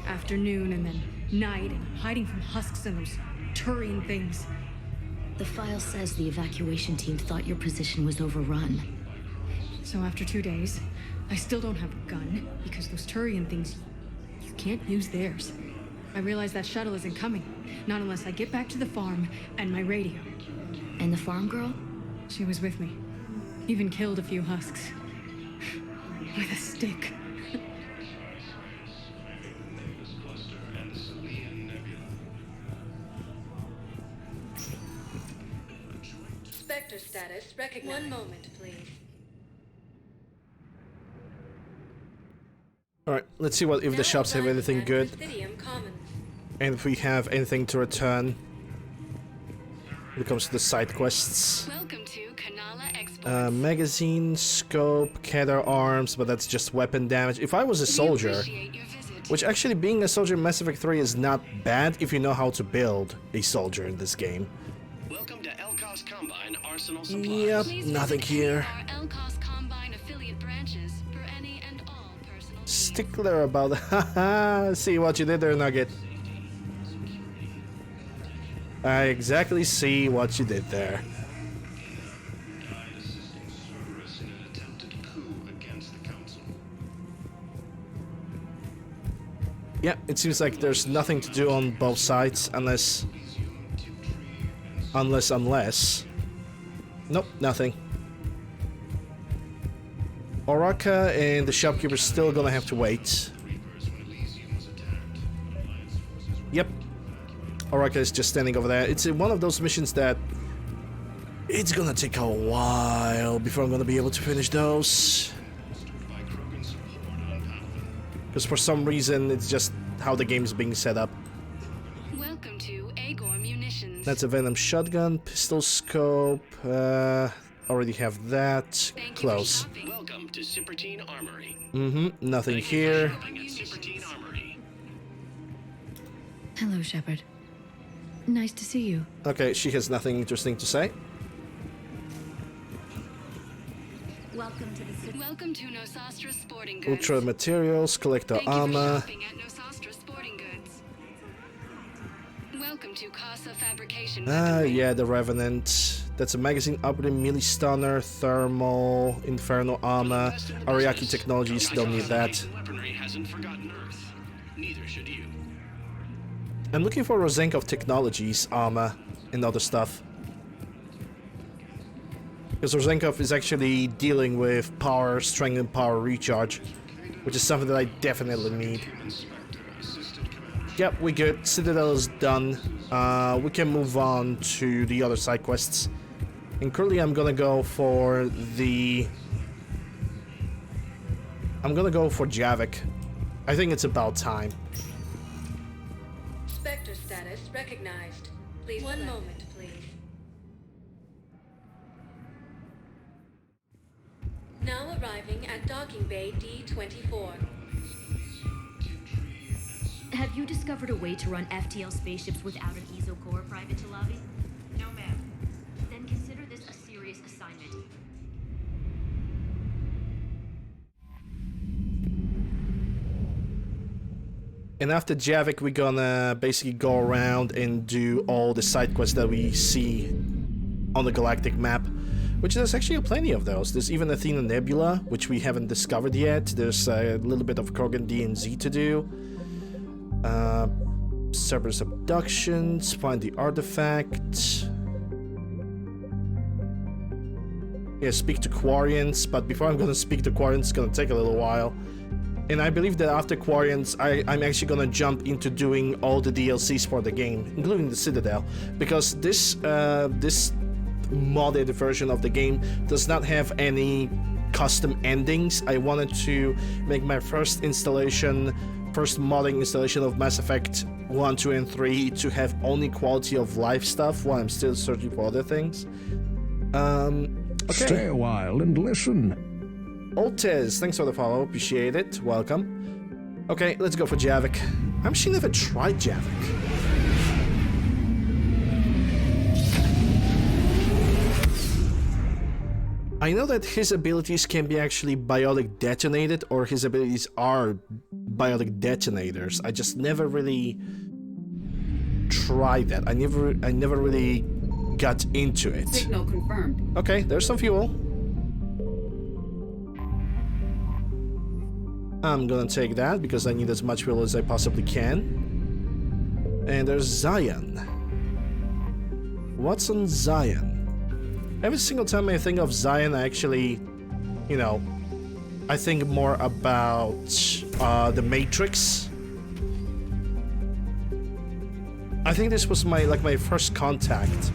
Afternoon and then night and hiding from husks and those Turian things. The file says the evacuation team thought your position was overrun. So after 2 days, I still don't have a gun because those Turian things, you can't use theirs. I realize that shuttle isn't coming, not unless I get back to the farm and my radio. And the farm girl? She was with me. Even killed a few husks. With a stick. Spectre status recognized. One moment, please. Alright, let's see what if the shops have anything good. And if we have anything to return when it comes to the side quests. Welcome to Kanala Exports. Magazine, scope, Kedar arms, but that's just weapon damage. If I was a soldier, which actually being a soldier in Mass Effect 3 is not bad if you know how to build a soldier in this game. Welcome to Elcos Combine Arsenal Supplies. Yep, nothing here. Stickler about haha, see what you did there, Nugget. I exactly see what you did there. Yeah, it seems like there's nothing to do on both sides unless... Nope, nothing. Oraka and the shopkeeper's still gonna have to wait. Yep. Oraka is just standing over there. It's one of those missions that it's gonna take a while before I'm gonna be able to finish those. Because for some reason, it's just how the game's being set up. Welcome to Agor Munitions. That's a Venom shotgun, pistol scope. Already have that. Close. Welcome to Cypertine Armory. Nothing here. Hello, Shepard. Nice to see you. Okay, she has nothing interesting to say. Welcome to Nosastra Sporting Goods. Ultra materials, collector armor. Welcome to Casa Fabrication. Yeah, the Revenant. That's a magazine operating melee stunner, thermal, inferno armor. Ariake technologies don't need that. Weaponry hasn't forgotten Earth. Neither should you. I'm looking for Rosenkov technologies, armor, and other stuff. Because Rosenkov is actually dealing with power, strength, and power recharge, which is something that I definitely need. Yep, we good. Citadel is done. We can move on to the other side quests. And currently I'm gonna go for the... I'm gonna go for Javik. I think it's about time. Spectre status recognized. Please, one moment, please. Now arriving at docking bay D-24. Have you discovered a way to run FTL spaceships without an ESO core, Private Chalabi? No, ma'am. Then consider this a serious assignment. And after Javik, we're gonna basically go around and do all the side quests that we see on the galactic map, which there's actually plenty of those. There's even Athena Nebula, which we haven't discovered yet. There's a little bit of Krogan DNZ to do. Cerberus abductions, find the artifact. Yeah, speak to Quarians, but before I'm gonna speak to Quarians, it's gonna take a little while. And I believe that after Quarians, I'm actually gonna jump into doing all the DLCs for the game, including the Citadel, because this modded version of the game does not have any custom endings. I wanted to make my first modding installation of Mass Effect 1, 2, and 3 to have only quality of life stuff while I'm still searching for other things. Okay. Stay a while and listen. Oltez, thanks for the follow, appreciate it, welcome. Okay, let's go for Javik. I'm actually never tried Javik. I know that his abilities can be actually biotic detonated, or his abilities are biotic detonators. I just never really tried that. I never really got into it. Signal confirmed. Okay, there's some fuel. I'm gonna take that because I need as much fuel as I possibly can. And there's Zion. What's on Zion? Every single time I think of Zion, I actually, you know, I think more about the Matrix. I think this was my first contact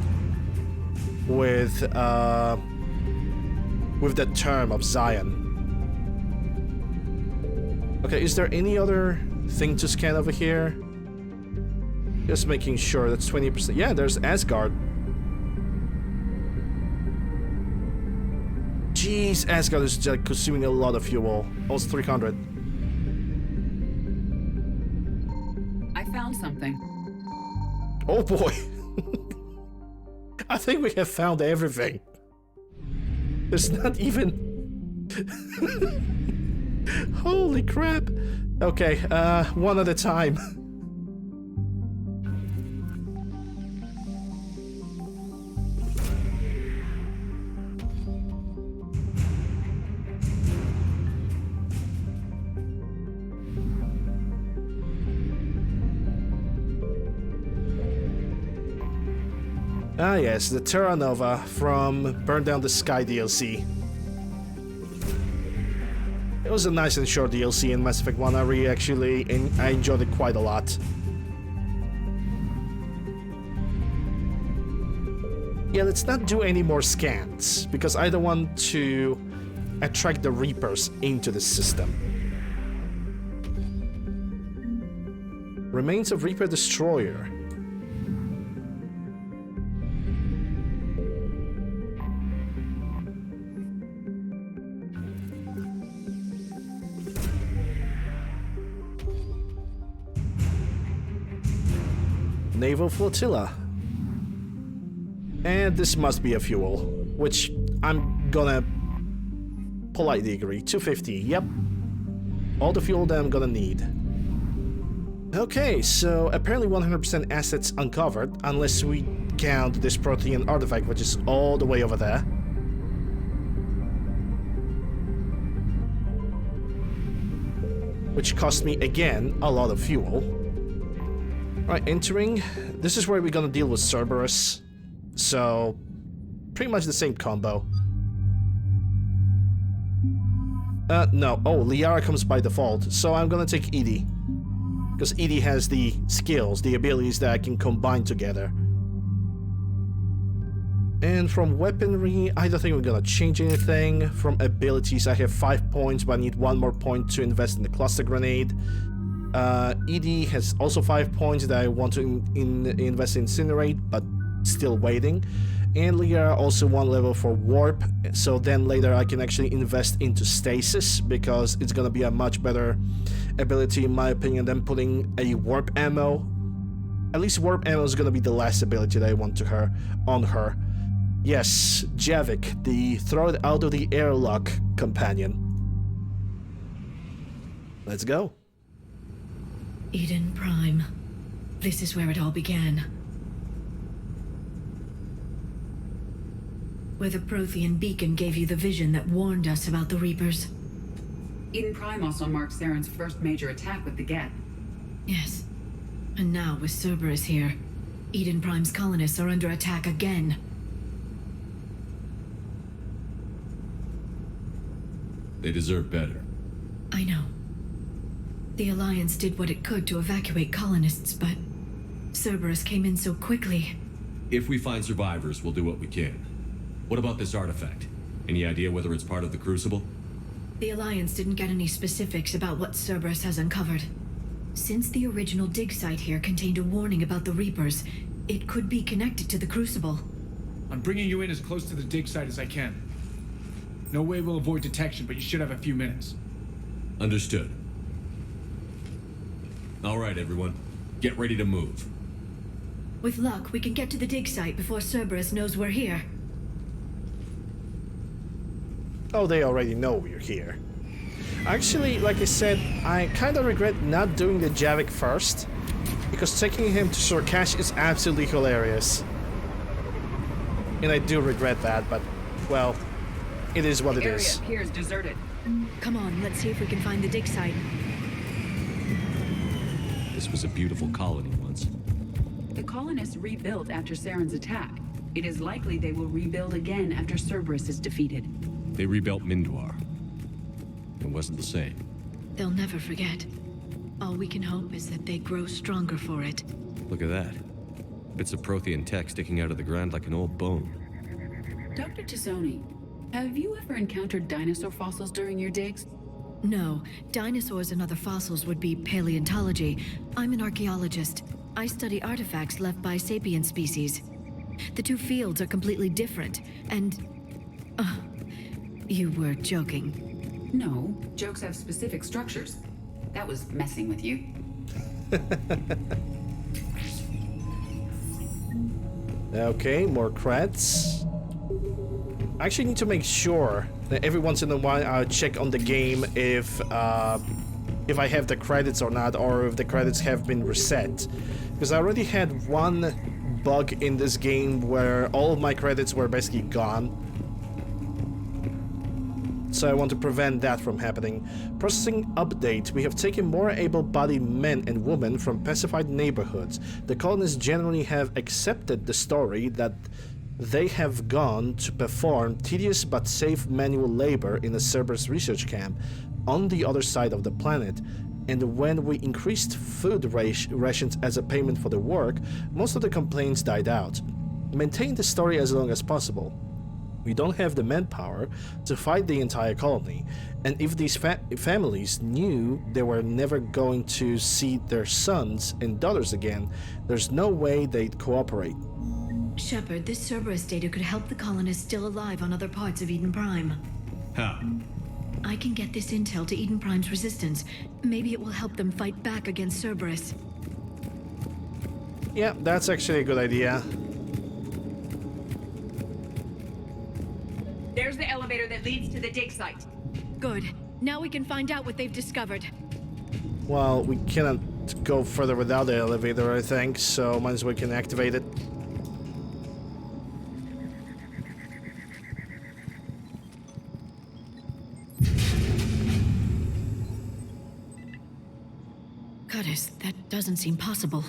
with the term of Zion. Okay, is there any other thing to scan over here? Just making sure. That's 20%. Yeah, there's Asgard. Jeez, Asgard is just consuming a lot of fuel. Almost 300. I found something. Oh boy. I think we have found everything. There's not even... Holy crap. Okay, one at a time. Ah yes, the Terra Nova from Burn Down the Sky DLC. It was a nice and short DLC in Mass Effect 1. I enjoyed it quite a lot. Yeah, let's not do any more scans, because I don't want to attract the Reapers into the system. Remains of Reaper Destroyer. Naval Flotilla. And this must be a fuel, which I'm gonna politely agree. 250, yep. All the fuel that I'm gonna need. Okay, so apparently 100% assets uncovered, unless we count this protein artifact, which is all the way over there. Which cost me, again, a lot of fuel. Right, entering. This is where we're gonna deal with Cerberus. So, pretty much the same combo. No. Oh, Liara comes by default, so I'm gonna take Edie. Because Edie has the skills, the abilities that I can combine together. And from weaponry, I don't think we're gonna change anything. From abilities, I have 5 points, but I need 1 more point to invest in the cluster grenade. Edie has also 5 points that I want to invest in Incinerate, but still waiting. And Liara also 1 level for Warp, so then later I can actually invest into Stasis, because it's gonna be a much better ability in my opinion than putting a Warp ammo. At least Warp ammo is gonna be the last ability that I want on her. Yes, Javik, the throw it out of the airlock companion. Let's go. Eden Prime. This is where it all began. Where the Prothean beacon gave you the vision that warned us about the Reapers. Eden Prime also marked Saren's first major attack with the Geth. Yes. And now, with Cerberus here, Eden Prime's colonists are under attack again. They deserve better. I know. The Alliance did what it could to evacuate colonists, but Cerberus came in so quickly. If we find survivors, we'll do what we can. What about this artifact? Any idea whether it's part of the Crucible? The Alliance didn't get any specifics about what Cerberus has uncovered. Since the original dig site here contained a warning about the Reapers, it could be connected to the Crucible. I'm bringing you in as close to the dig site as I can. No way we'll avoid detection, but you should have a few minutes. Understood. All right, everyone. Get ready to move. With luck, we can get to the dig site before Cerberus knows we're here. Oh, they already know we're here. Actually, like I said, I kind of regret not doing the Javik first, because taking him to Sorkash is absolutely hilarious. And I do regret that, but, well, it is what it is. The area appears deserted. Come on, let's see if we can find the dig site. This was a beautiful colony once. The colonists rebuilt after Saren's attack. It is likely they will rebuild again after Cerberus is defeated. They rebuilt Mindwar. It wasn't the same. They'll never forget. All we can hope is that they grow stronger for it. Look at that. Bits of Prothean tech sticking out of the ground like an old bone. Dr. Tassoni, have you ever encountered dinosaur fossils during your digs? No, dinosaurs and other fossils would be paleontology. I'm an archaeologist. I study artifacts left by sapient species. The two fields are completely different, and... you were joking. No, jokes have specific structures. That was messing with you. Okay, more creds. I actually need to make sure that every once in a while I check on the game if I have the credits or not, or if the credits have been reset. Because I already had one bug in this game where all of my credits were basically gone. So I want to prevent that from happening. Processing update. We have taken more able-bodied men and women from pacified neighborhoods. The colonists generally have accepted the story that they have gone to perform tedious but safe manual labor in a Cerberus research camp on the other side of the planet. And when we increased food rations as a payment for the work, most of the complaints died out. maintain the story as long as possible. We don't have the manpower to fight the entire colony, and if these families knew they were never going to see their sons and daughters again, there's no way they'd cooperate. Shepard, this Cerberus data could help the colonists still alive on other parts of Eden Prime. How? I can get this intel to Eden Prime's resistance. Maybe it will help them fight back against Cerberus. Yeah, that's actually a good idea. There's the elevator that leads to the dig site. Good. Now we can find out what they've discovered. Well, we cannot go further without the elevator, I think, so might as well can activate it. Curtis, that doesn't seem possible.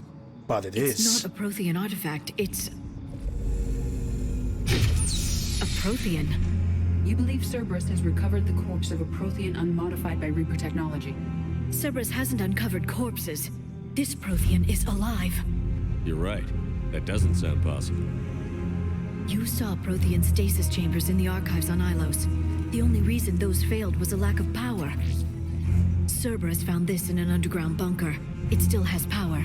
But it is. It's not a Prothean artifact, it's... a Prothean. You believe Cerberus has recovered the corpse of a Prothean unmodified by Reaper technology. Cerberus hasn't uncovered corpses. This Prothean is alive. You're right. That doesn't sound possible. You saw Prothean stasis chambers in the archives on Ilos. The only reason those failed was a lack of power. Cerberus found this in an underground bunker. It still has power.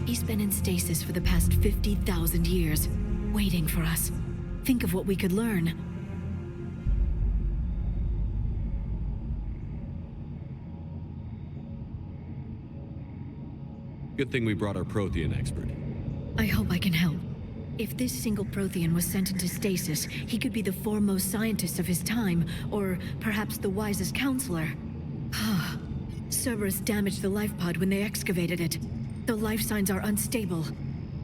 He's been in stasis for the past 50,000 years, waiting for us. Think of what we could learn. Good thing we brought our Prothean expert. I hope I can help. If this single Prothean was sent into stasis, he could be the foremost scientist of his time, or perhaps the wisest counselor. Cerberus damaged the life pod when they excavated it. The life signs are unstable.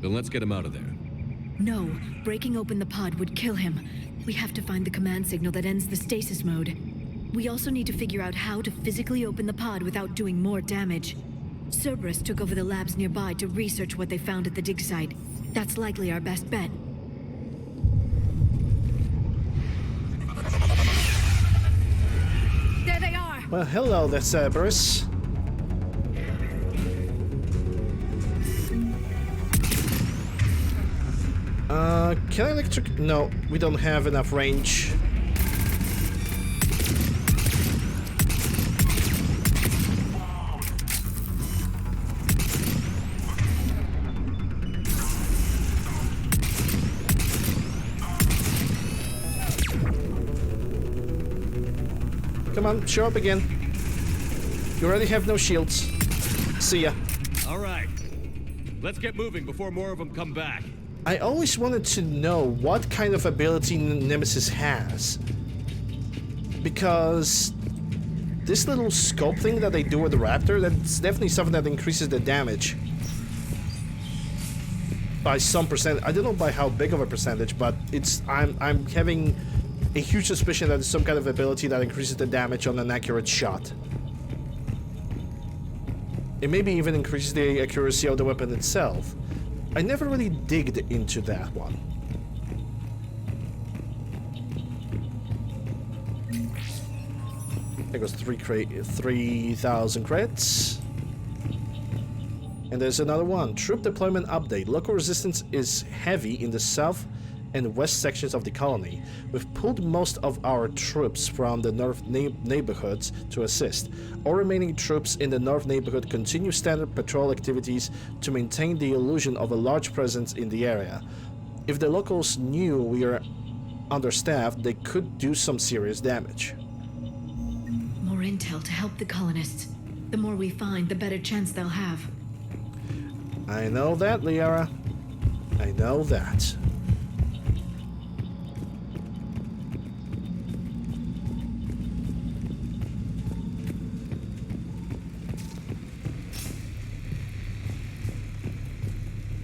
Then let's get him out of there. No, breaking open the pod would kill him. We have to find the command signal that ends the stasis mode. We also need to figure out how to physically open the pod without doing more damage. Cerberus took over the labs nearby to research what they found at the dig site. That's likely our best bet. There they are! Well, hello there, Cerberus. Can I electric... No, we don't have enough range. Come on, show up again. You already have no shields. See ya. All right. Let's get moving before more of them come back. I always wanted to know what kind of ability Nemesis has. Because this little scope thing that they do with the Raptor, that's definitely something that increases the damage. By some percent. I don't know by how big of a percentage, but it's I'm having a huge suspicion that it's some kind of ability that increases the damage on an accurate shot. It maybe even increases the accuracy of the weapon itself. I never really digged into that one. There goes 3,000 credits. And there's another one. Troop deployment update. Local resistance is heavy in the south and west sections of the colony. We've pulled most of our troops from the north neighborhoods to assist. All remaining troops in the north neighborhood continue standard patrol activities to maintain the illusion of a large presence in the area. If the locals knew we are understaffed, they could do some serious damage. More intel to help the colonists. The more we find, the better chance they'll have. I know that, Liara. I know that.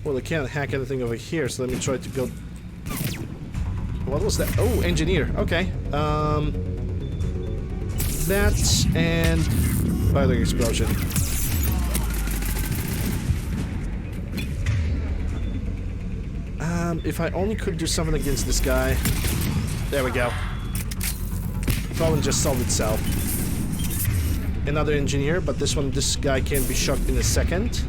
Well, I can't hack anything over here, so let me try to go... What was that? Oh, engineer. Okay. That and... Violent explosion. If I only could do something against this guy. There we go. Problem just solved itself. Another engineer, but this guy can be shot in a second.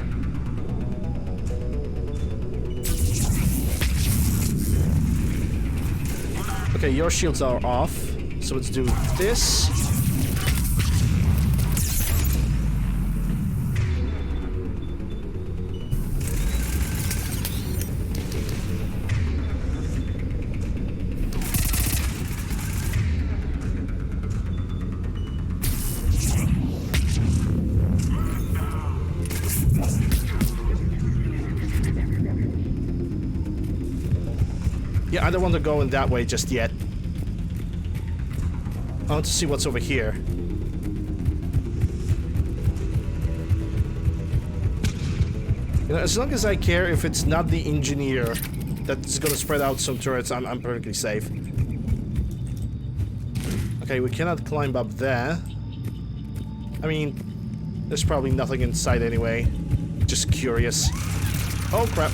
Okay, your shields are off. So let's do this. Yeah, I don't want to go in that way just yet. I want to see what's over here. You know, as long as I care if it's not the engineer that's gonna spread out some turrets, I'm perfectly safe. Okay, we cannot climb up there. I mean, there's probably nothing inside anyway. Just curious. Oh, crap.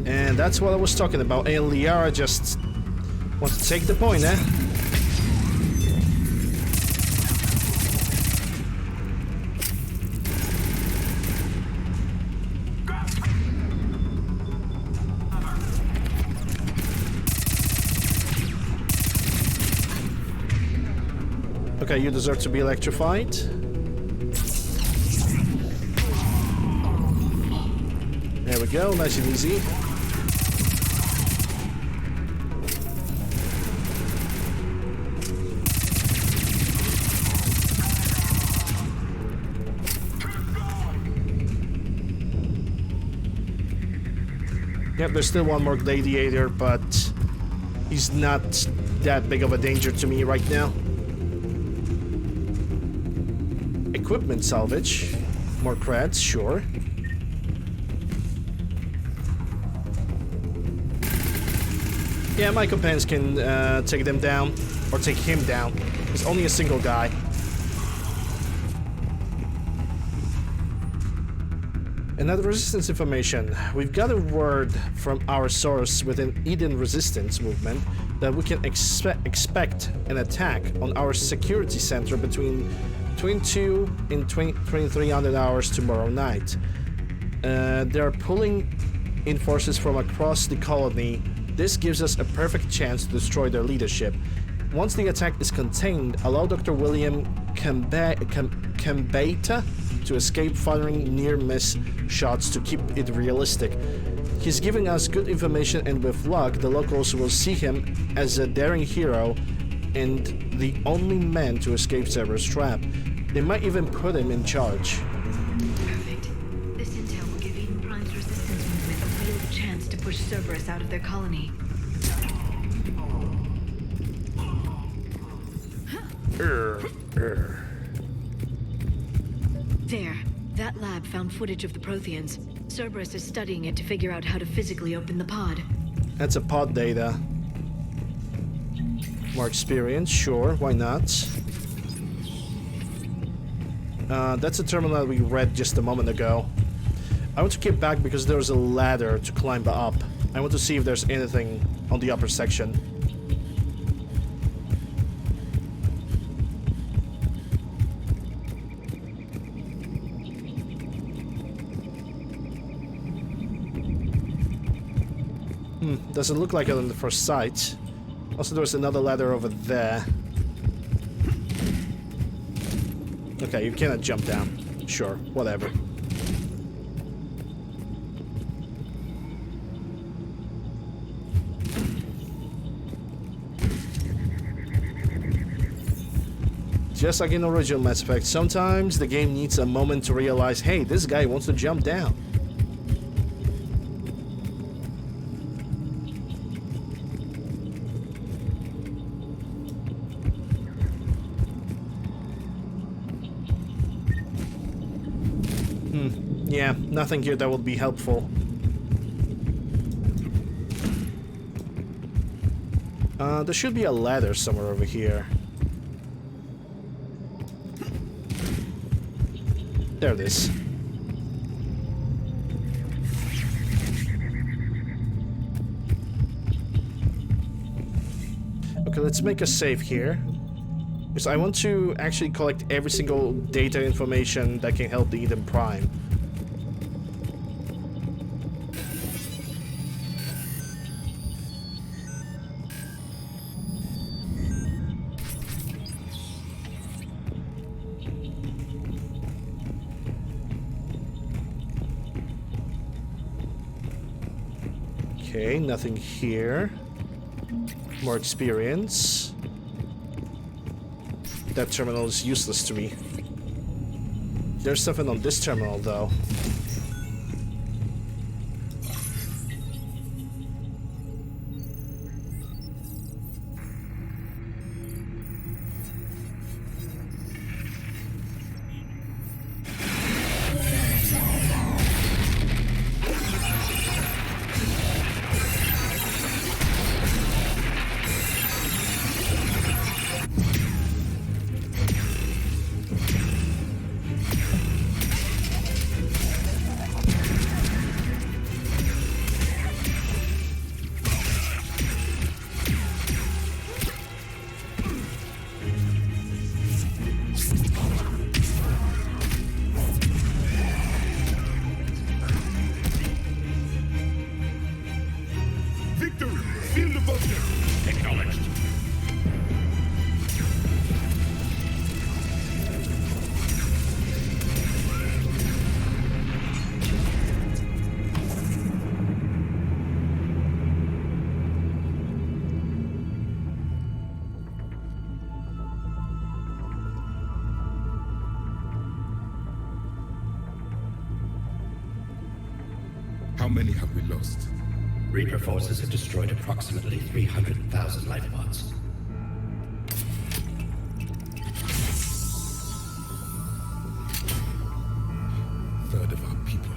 And that's what I was talking about. And Liara just wants to take the point, eh? Okay, you deserve to be electrified. There we go, nice and easy. Yep, there's still one more gladiator, but he's not that big of a danger to me right now. Equipment salvage. More creds, sure. Yeah, my companions can take them down, or take him down. He's only a single guy. Another resistance information. We've got a word from our source within Eden Resistance movement that we can expect an attack on our security center between 2 and 2300 hours tomorrow night. They're pulling in forces from across the colony. This gives us a perfect chance to destroy their leadership. Once the attack is contained, allow Dr. William Kambeta to escape firing near-miss shots to keep it realistic. He's giving us good information, and with luck, the locals will see him as a daring hero and the only man to escape Cerberus' trap. They might even put him in charge. Perfect. This intel will give Eden Prime's resistance movement a real chance to push Cerberus out of their colony. There. That lab found footage of the Protheans. Cerberus is studying it to figure out how to physically open the pod. That's a pod data. More experience, sure, why not? That's a terminal we read just a moment ago. I want to keep back because there's a ladder to climb up. I want to see if there's anything on the upper section. Doesn't look like it on the first sight. Also, there's another ladder over there. Okay, you cannot jump down. Sure, whatever. Just like in original Mass Effect, sometimes the game needs a moment to realize, hey, this guy wants to jump down. Yeah, nothing here that would be helpful. There should be a ladder somewhere over here. There it is. Okay, let's make a save here. Because I want to actually collect every single data information that can help the Eden Prime. Okay, nothing here. More experience. That terminal is useless to me. There's something on this terminal, though. How many have we lost? Reaper forces have destroyed approximately 300,000 life pods. Third of our people.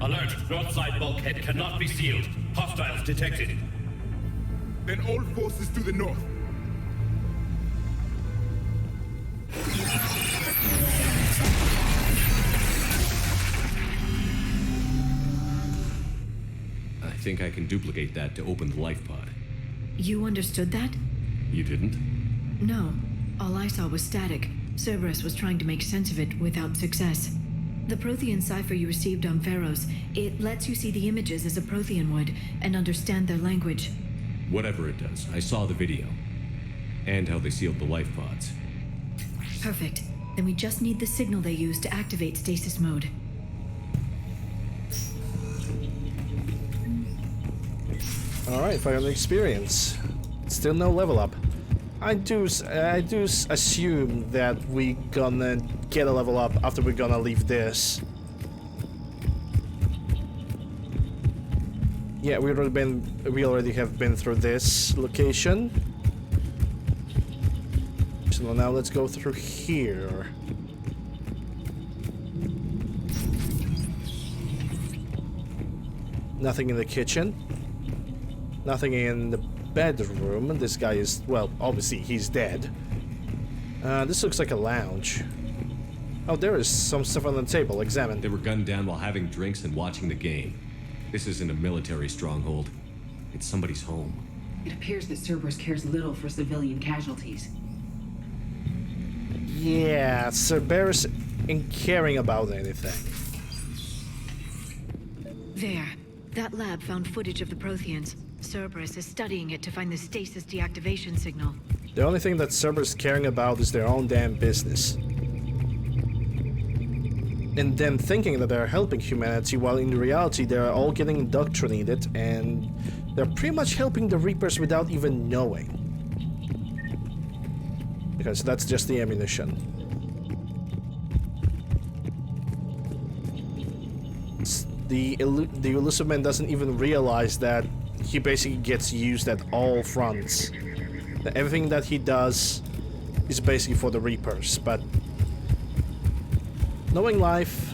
Alert! North side bulkhead cannot be sealed. Hostiles detected. Then all forces to the north. I think I can duplicate that to open the life pod. You understood that? You didn't? No. All I saw was static. Cerberus was trying to make sense of it without success. The Prothean cipher you received on Pharaohs, it lets you see the images as a Prothean would and understand their language. Whatever it does, I saw the video. And how they sealed the life pods. Perfect. Then we just need the signal they use to activate stasis mode. Alright, 500 experience. Still no level up. I do assume that we gonna get a level up after we're gonna leave this. Yeah, we already have been through this location. So now let's go through here. Nothing in the kitchen. Nothing in the bedroom. This guy is, well, obviously he's dead. This looks like a lounge. Oh, there is some stuff on the table. Examine. They were gunned down while having drinks and watching the game. This isn't a military stronghold. It's somebody's home. It appears that Cerberus cares little for civilian casualties. Yeah, Cerberus ain't caring about anything. There. That lab found footage of the Protheans. Cerberus is studying it to find the stasis deactivation signal. The only thing that Cerberus is caring about is their own damn business. And then thinking that they're helping humanity, while in reality they're all getting indoctrinated and they're pretty much helping the Reapers without even knowing. Because that's just the ammunition. The Elusive Man doesn't even realize that he basically gets used at all fronts. That everything that he does is basically for the Reapers, but knowing life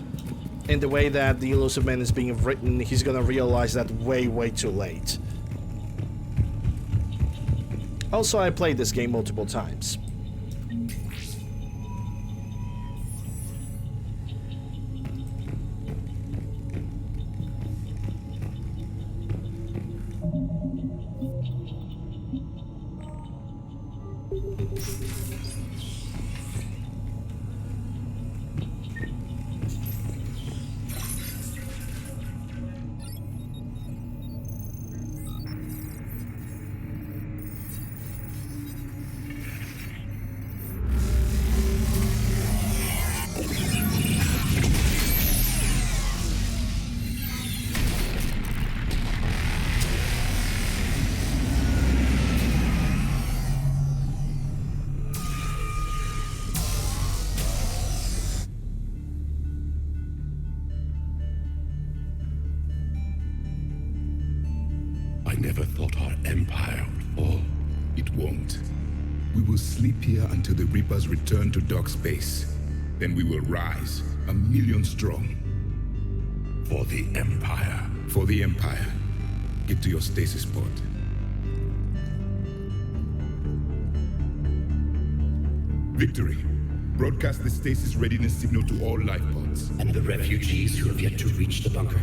and the way that the Elusive Man is being written, he's gonna realize that way too late. Also, I played this game multiple times. never thought our empire would fall. It won't. We will sleep here until the Reapers return to dark space. Then we will rise, 1,000,000 strong. For the Empire. For the Empire. Get to your stasis pod. Victory. Broadcast the stasis readiness signal to all life pods. And the refugees who have yet to reach the bunker.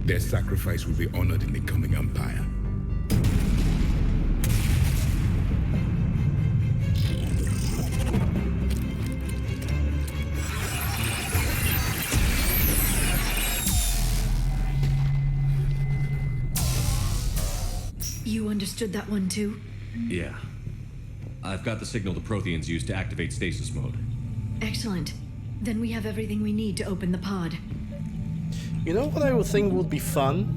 Their sacrifice will be honored in the coming Empire. You understood that one too? Yeah. I've got the signal the Protheans use to activate stasis mode. Excellent. Then we have everything we need to open the pod. You know what I would think would be fun?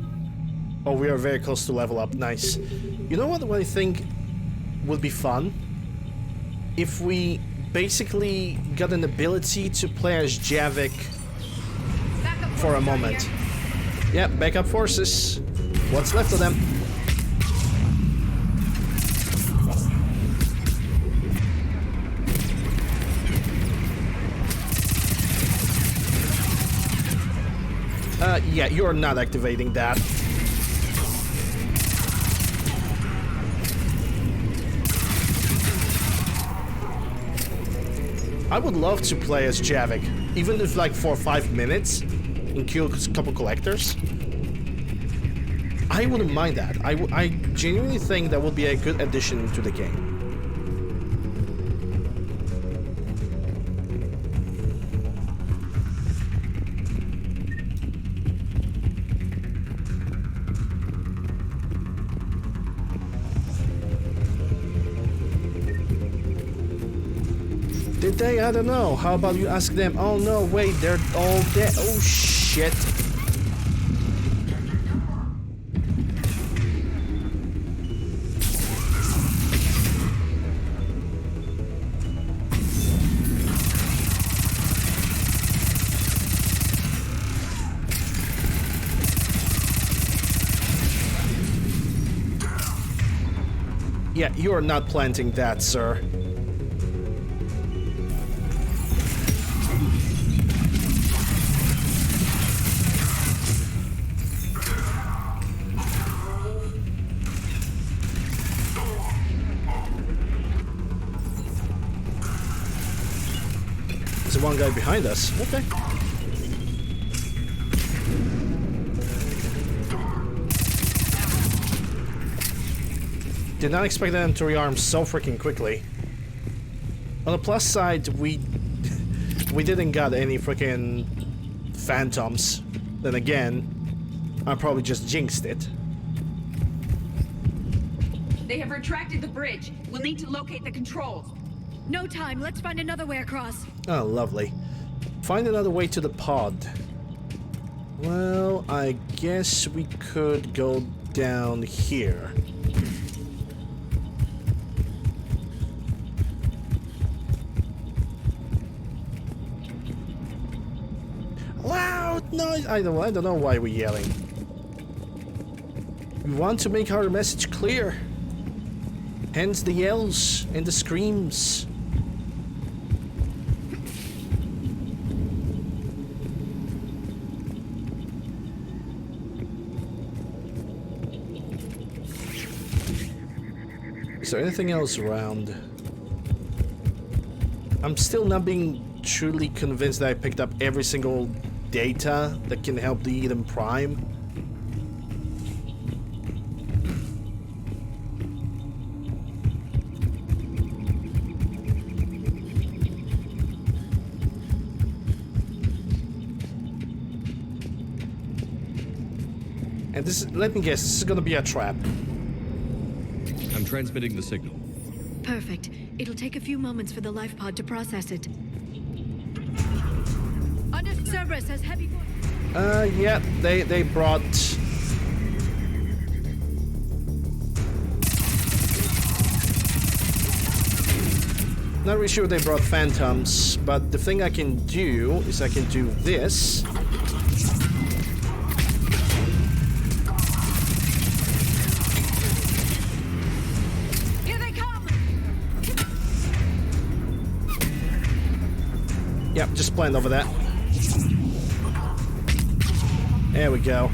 Oh, we are very close to level up. Nice. You know what I think would be fun? If we basically got an ability to play as Javik for a moment. Yeah, backup forces. What's left of them? Yeah, you're not activating that. I would love to play as Javik, even if like for 5 minutes, and kill a couple collectors. I wouldn't mind that. I genuinely think that would be a good addition to the game. Did they? I don't know. How about you ask them? Oh no, wait, they're all dead. Oh shit. Yeah, you are not planting that, sir. There's one guy behind us. Okay. Did not expect them to rearm so freaking quickly. On the plus side, we didn't got any freaking phantoms. Then again, I probably just jinxed it. They have retracted the bridge. We'll need to locate the controls. No time. Let's find another way across. Oh, lovely. Find another way to the pod. Well, I guess we could go down here. Loud noise! I don't know why we're yelling. We want to make our message clear. Hence the yells and the screams. Is there anything else around? I'm still not being truly convinced that I picked up every single data that can help the Eden Prime. And this, let me guess, this is gonna be a trap. I'm transmitting the signal. Perfect. It'll take a few moments for the life pod to process it. Under Cerberus has heavy voice. Yeah, they brought... Not really sure they brought phantoms, but the thing I can do is I can do this. Yep, just plant over there. There we go.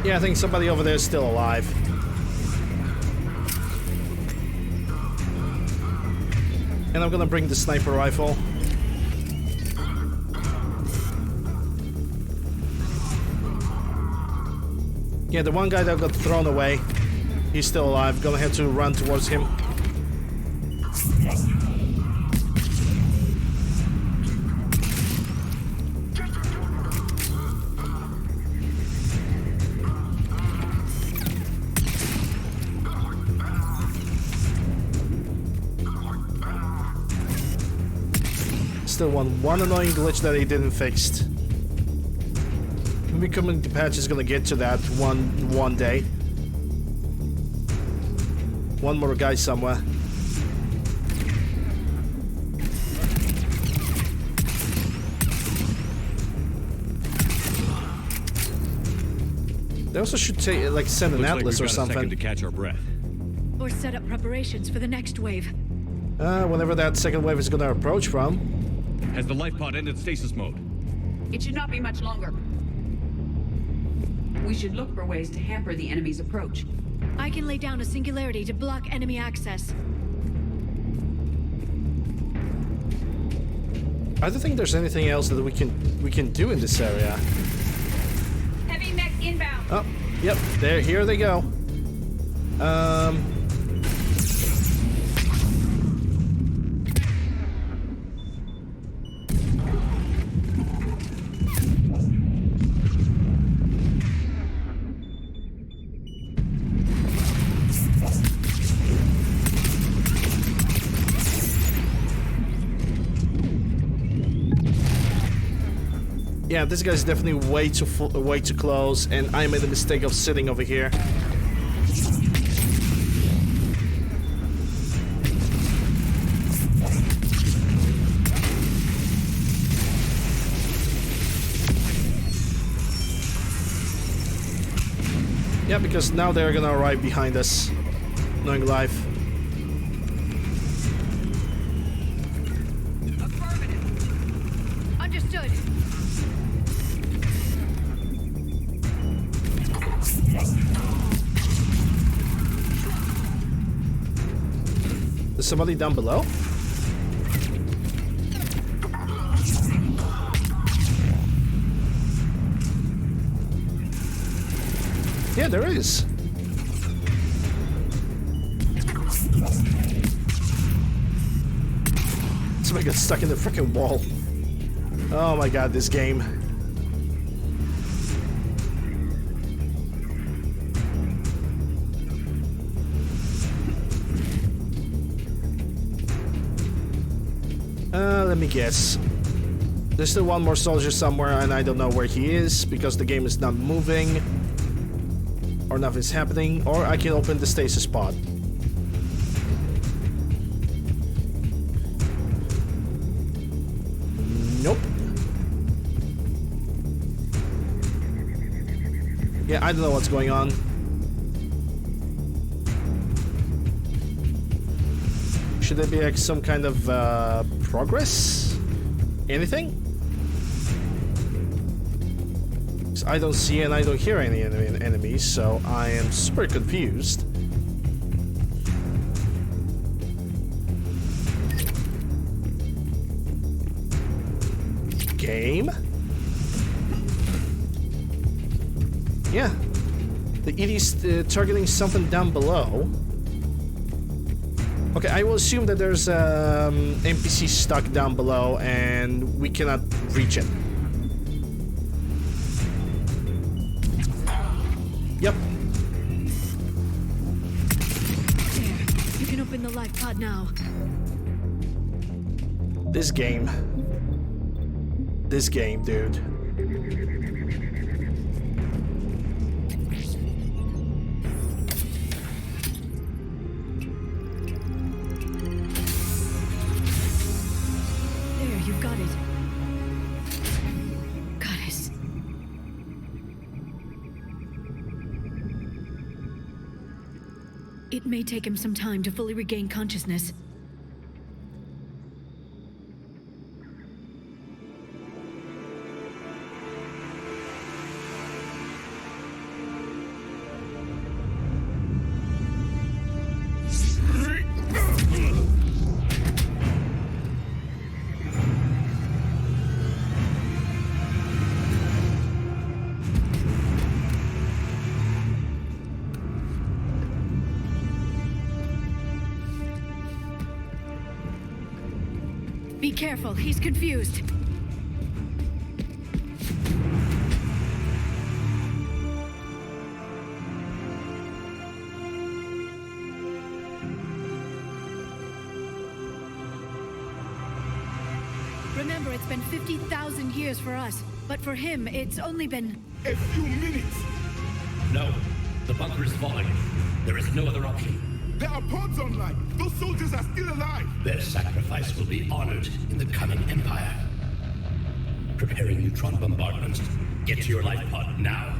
Yeah, I think somebody over there is still alive. And I'm gonna bring the sniper rifle. Yeah, the one guy that got thrown away, he's still alive. Gonna have to run towards him. Still one annoying glitch that he didn't fix. Maybe community patch is gonna get to that one day. One more guy somewhere. They also should take, like, send an atlas or something. A second to catch our breath. Or set up preparations for the next wave. Whenever that second wave is gonna approach from. Has the life pod ended stasis mode? It should not be much longer. We should look for ways to hamper the enemy's approach. I can lay down a singularity to block enemy access. I don't think there's anything else that we can do in this area. Heavy mech inbound. Oh, yep, here they go. Yeah, this guy's definitely way too close, and I made the mistake of sitting over here. Yeah, because now they're gonna arrive behind us, knowing life. Understood. There's somebody down below? Yeah, there is. Somebody got stuck in the freaking wall. Oh my god, this game. Let me guess. There's still one more soldier somewhere, and I don't know where he is because the game is not moving or nothing's happening, or I can open the stasis pod. Nope. Yeah, I don't know what's going on. Should there be like some kind of progress? Anything? I don't see and I don't hear any enemies, so I am super confused. Game? Yeah. The ED is targeting something down below. Okay, I will assume that there's NPC stuck down below and we cannot reach it. Yep. There. You can open the life pod now. This game. This game, dude. It may take him some time to fully regain consciousness. Be careful, he's confused. Remember, it's been 50,000 years for us, but for him, it's only been... A few minutes! No, the bunker is falling. There is no other option. There are pods online! Those soldiers are still alive! Their sacrifice will be honored in the coming Empire. Preparing neutron bombardment. Get to your life pod now.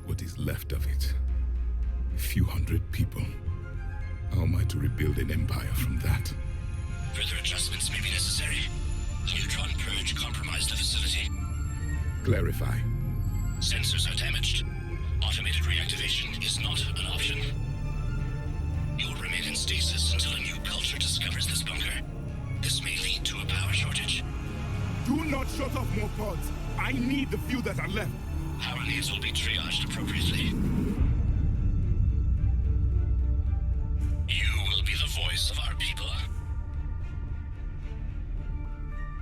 What is left of it? A few hundred people. How am I to rebuild an empire from that? Further adjustments may be necessary. The neutron purge compromised the facility. Clarify. Sensors are damaged. Automated reactivation is not an option. You will remain in stasis until a new culture discovers this bunker. This may lead to a power shortage. Do not shut off more pods. I need the few that are left. Power needs will be triaged appropriately. You will be the voice of our people.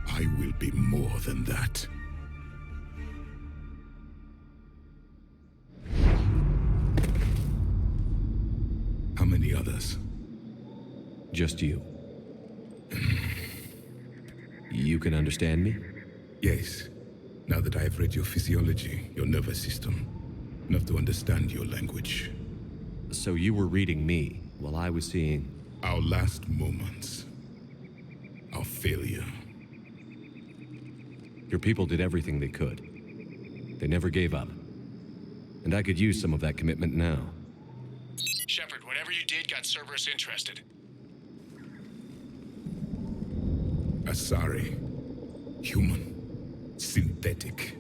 I will be more than that. How many others? Just you. You can understand me? Yes. Now that I have read your physiology, your nervous system, enough to understand your language. So you were reading me while I was seeing... Our last moments. Our failure. Your people did everything they could. They never gave up. And I could use some of that commitment now. Shepard, whatever you did got Cerberus interested. Asari. Human. Synthetic.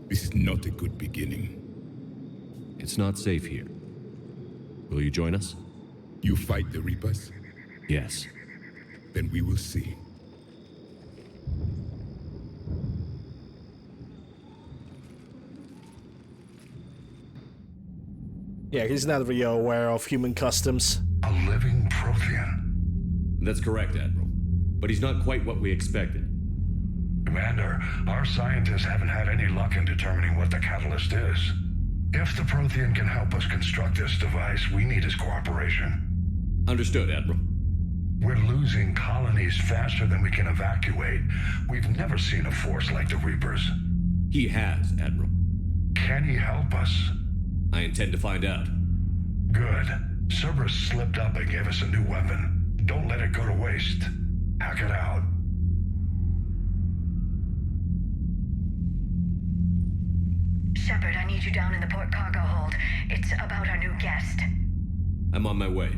This is not a good beginning. It's not safe here. Will you join us? You fight the Reapers? Yes. Then we will see. Yeah, he's not really aware of human customs. A living Prothean. That's correct, Admiral. But he's not quite what we expected. Commander, our scientists haven't had any luck in determining what the catalyst is. If the Prothean can help us construct this device, we need his cooperation. Understood, Admiral. We're losing colonies faster than we can evacuate. We've never seen a force like the Reapers. He has, Admiral. Can he help us? I intend to find out. Good. Cerberus slipped up and gave us a new weapon. Don't let it go to waste. Hack it out. Shepard, I need you down in the port cargo hold. It's about our new guest. I'm on my way.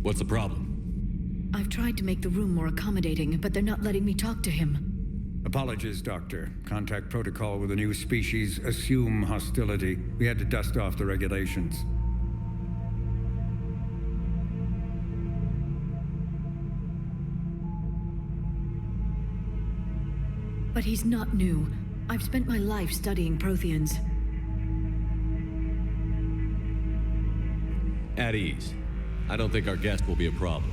What's the problem? I've tried to make the room more accommodating, but they're not letting me talk to him. Apologies, Doctor. Contact protocol with a new species. Assume hostility. We had to dust off the regulations. But he's not new. I've spent my life studying Protheans. At ease. I don't think our guest will be a problem.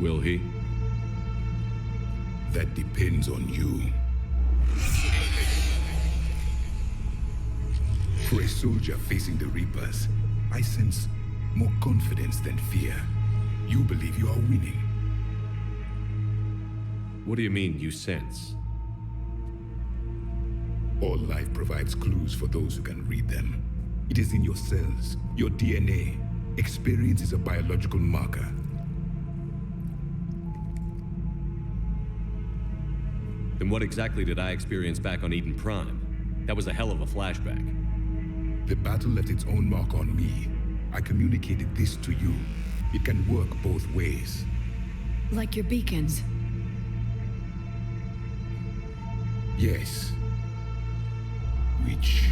Will he? That depends on you. For a soldier facing the Reapers, I sense more confidence than fear. You believe you are winning. What do you mean, you sense? All life provides clues for those who can read them. It is in your cells, your DNA. Experience is a biological marker. Then what exactly did I experience back on Eden Prime? That was a hell of a flashback. The battle left its own mark on me. I communicated this to you. It can work both ways. Like your beacons. Yes. Which...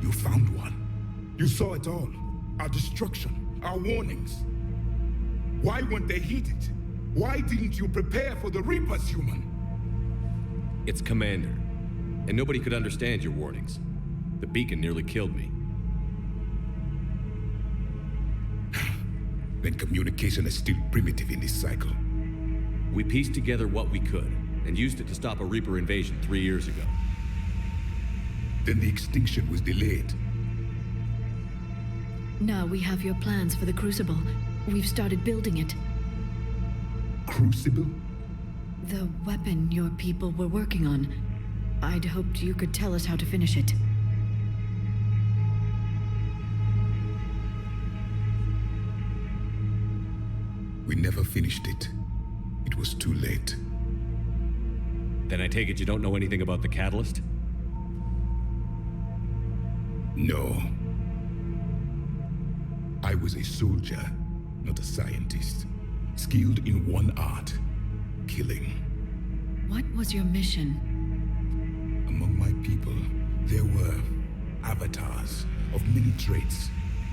You found one. You saw it all. Our destruction, our warnings. Why weren't they heeded? Why didn't you prepare for the Reapers, human? It's Commander. And nobody could understand your warnings. The beacon nearly killed me. Then communication is still primitive in this cycle. We pieced together what we could, and used it to stop a Reaper invasion 3 years ago. Then the extinction was delayed. Now we have your plans for the Crucible. We've started building it. Crucible? The weapon your people were working on. I'd hoped you could tell us how to finish it. We never finished it. It was too late. Then I take it you don't know anything about the catalyst? No. I was a soldier, not a scientist. Skilled in one art, killing. What was your mission? Among my people, there were avatars of many traits.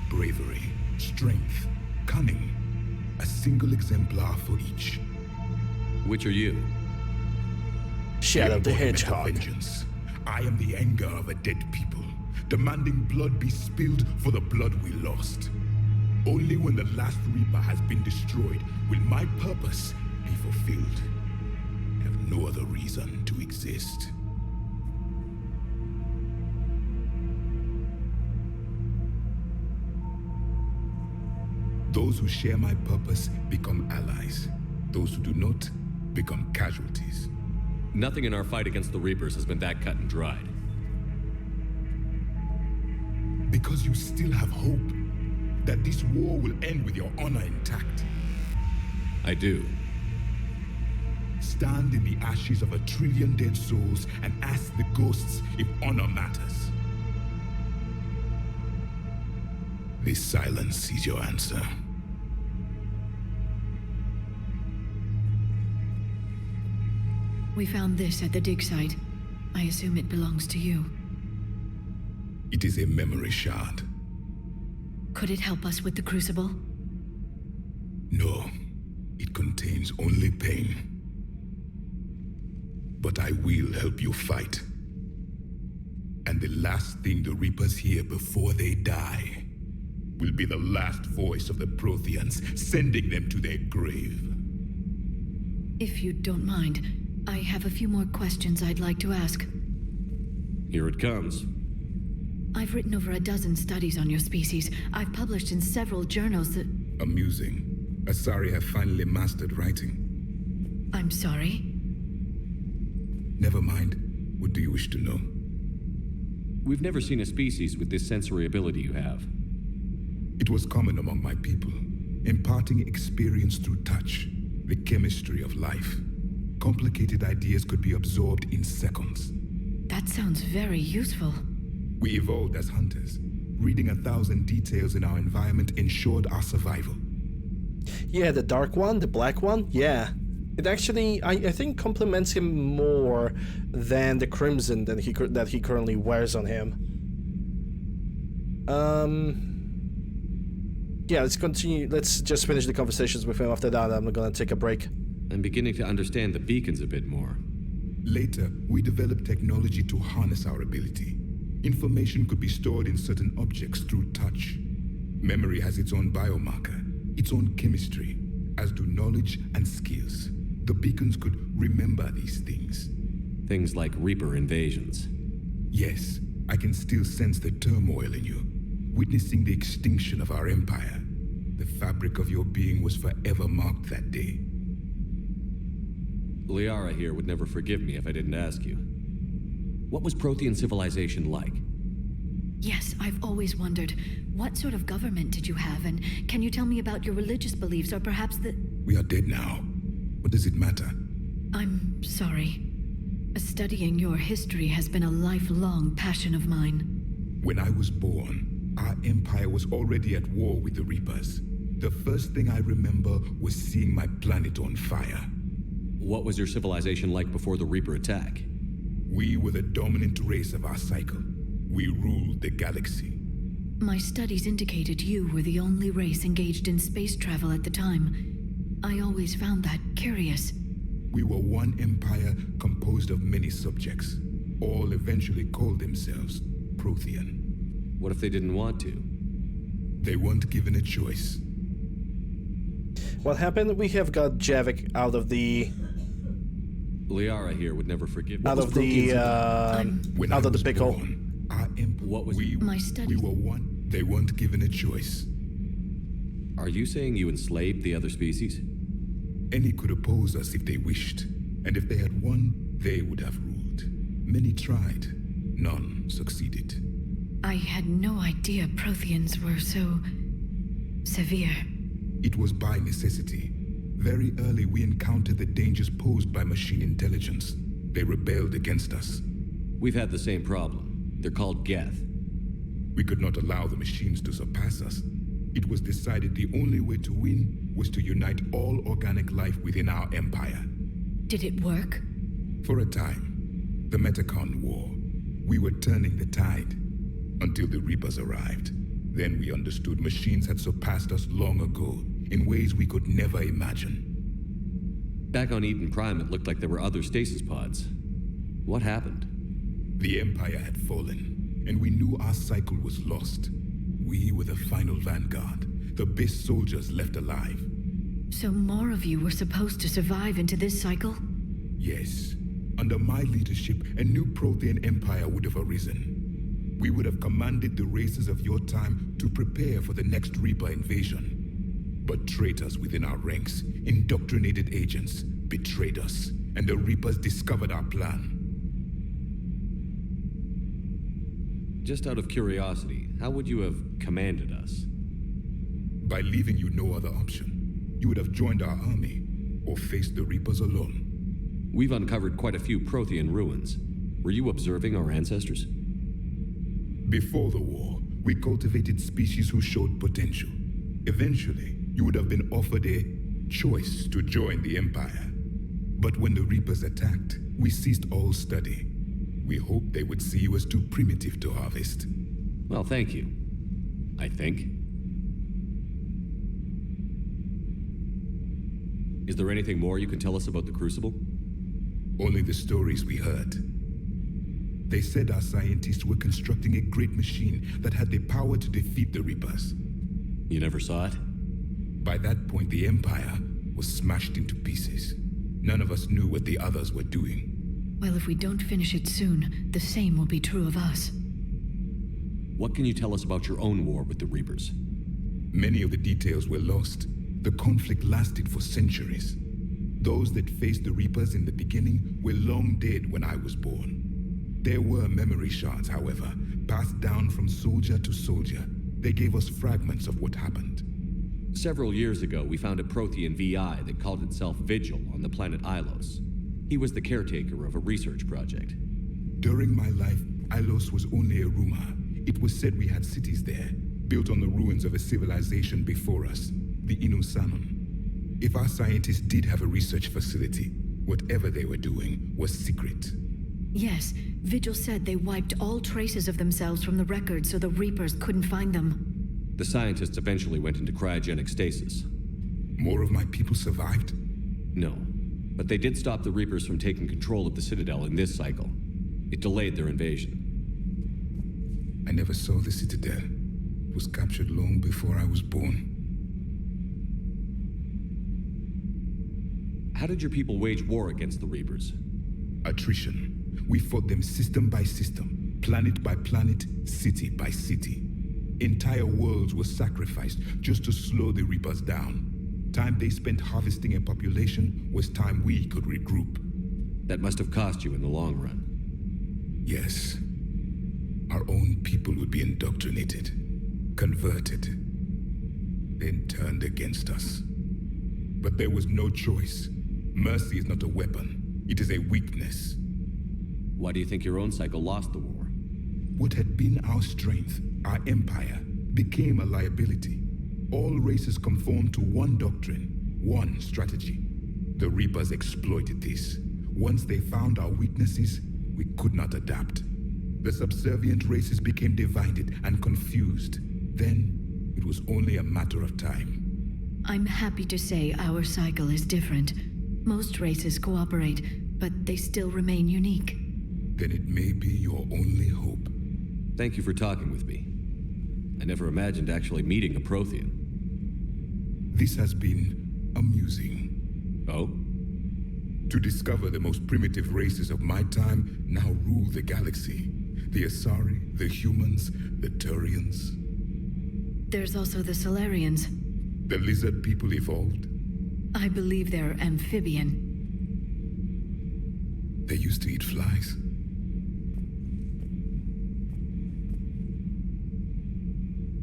Bravery, strength, cunning. A single exemplar for each. Which are you? Shadow the Hedgehog. Vengeance. I am the anger of a dead people, demanding blood be spilled for the blood we lost. Only when the last Reaper has been destroyed will my purpose be fulfilled. I have no other reason to exist. Those who share my purpose become allies. Those who do not become casualties. Nothing in our fight against the Reapers has been that cut and dried. Because you still have hope that this war will end with your honor intact. I do. Stand in the ashes of 1 trillion dead souls and ask the ghosts if honor matters. This silence is your answer. We found this at the dig site. I assume it belongs to you. It is a memory shard. Could it help us with the Crucible? No, it contains only pain. But I will help you fight. And the last thing the Reapers hear before they die will be the last voice of the Protheans, sending them to their grave. If you don't mind, I have a few more questions I'd like to ask. Here it comes. I've written over a dozen studies on your species. I've published in several journals that... Amusing. Asari have finally mastered writing. I'm sorry? Never mind. What do you wish to know? We've never seen a species with this sensory ability you have. It was common among my people, imparting experience through touch, the chemistry of life. Complicated ideas could be absorbed in seconds. That sounds very useful. We evolved as hunters. Reading 1,000 details in our environment ensured our survival. Yeah, the dark one, the black one, yeah. It actually, I think, complements him more than the crimson that he currently wears on him. Yeah, let's continue. Let's just finish the conversations with him. After that, I'm gonna take a break. I'm beginning to understand the beacons a bit more. Later, we developed technology to harness our ability. Information could be stored in certain objects through touch. Memory has its own biomarker, its own chemistry, as do knowledge and skills. The beacons could remember these things. Things like Reaper invasions. Yes, I can still sense the turmoil in you, witnessing the extinction of our empire. The fabric of your being was forever marked that day. Liara here would never forgive me if I didn't ask you. What was Prothean civilization like? Yes, I've always wondered, what sort of government did you have, and can you tell me about your religious beliefs, or perhaps the... We are dead now. What does it matter? I'm sorry. Studying your history has been a lifelong passion of mine. When I was born, our empire was already at war with the Reapers. The first thing I remember was seeing my planet on fire. What was your civilization like before the Reaper attack? We were the dominant race of our cycle. We ruled the galaxy. My studies indicated you were the only race engaged in space travel at the time. I always found that curious. We were one empire composed of many subjects. All eventually called themselves Prothean. What if they didn't want to? They weren't given a choice. What happened? We have got Javik out of the... Liara here would never forgive me. Out of the pickle. What was my studies? We were one. They weren't given a choice. Are you saying you enslaved the other species? Any could oppose us if they wished, and if they had won, they would have ruled. Many tried. None succeeded. I had no idea Protheans were so... severe. It was by necessity. Very early we encountered the dangers posed by machine intelligence. They rebelled against us. We've had the same problem. They're called Geth. We could not allow the machines to surpass us. It was decided the only way to win was to unite all organic life within our empire. Did it work? For a time. The Metacon War. We were turning the tide. Until the Reapers arrived. Then we understood machines had surpassed us long ago, in ways we could never imagine. Back on Eden Prime, it looked like there were other stasis pods. What happened? The Empire had fallen, and we knew our cycle was lost. We were the final vanguard, the best soldiers left alive. So more of you were supposed to survive into this cycle? Yes. Under my leadership, a new Prothean empire would have arisen. We would have commanded the races of your time to prepare for the next Reaper invasion. But traitors within our ranks, indoctrinated agents, betrayed us, and the Reapers discovered our plan. Just out of curiosity, how would you have commanded us? By leaving you no other option. You would have joined our army, or faced the Reapers alone. We've uncovered quite a few Prothean ruins. Were you observing our ancestors? Before the war, we cultivated species who showed potential. Eventually, you would have been offered a choice to join the Empire. But when the Reapers attacked, we ceased all study. We hoped they would see you as too primitive to harvest. Well, thank you. I think. Is there anything more you can tell us about the Crucible? Only the stories we heard. They said our scientists were constructing a great machine that had the power to defeat the Reapers. You never saw it? By that point, the Empire was smashed into pieces. None of us knew what the others were doing. Well, if we don't finish it soon, the same will be true of us. What can you tell us about your own war with the Reapers? Many of the details were lost. The conflict lasted for centuries. Those that faced the Reapers in the beginning were long dead when I was born. There were memory shards, however, passed down from soldier to soldier. They gave us fragments of what happened. Several years ago, we found a Prothean VI that called itself Vigil on the planet Ilos. He was the caretaker of a research project. During my life, Ilos was only a rumor. It was said we had cities there, built on the ruins of a civilization before us, the Inusanon. If our scientists did have a research facility, whatever they were doing was secret. Yes, Vigil said they wiped all traces of themselves from the records so the Reapers couldn't find them. The scientists eventually went into cryogenic stasis. More of my people survived? No. But they did stop the Reapers from taking control of the Citadel in this cycle. It delayed their invasion. I never saw the Citadel. It was captured long before I was born. How did your people wage war against the Reapers? Attrition. We fought them system by system, planet by planet, city by city. Entire worlds were sacrificed just to slow the Reapers down. Time they spent harvesting a population was time we could regroup. That must have cost you in the long run. Yes. Our own people would be indoctrinated, converted, then turned against us. But there was no choice. Mercy is not a weapon. It is a weakness. Why do you think your own cycle lost the war? What had been our strength, our empire, became a liability. All races conformed to one doctrine, one strategy. The Reapers exploited this. Once they found our weaknesses, we could not adapt. The subservient races became divided and confused. Then, it was only a matter of time. I'm happy to say our cycle is different. Most races cooperate, but they still remain unique. Then it may be your only hope. Thank you for talking with me. I never imagined actually meeting a Prothean. This has been amusing. Oh? To discover the most primitive races of my time now rule the galaxy. The Asari, the humans, the Turians. There's also the Solarians. The lizard people evolved. I believe they're amphibian. They used to eat flies.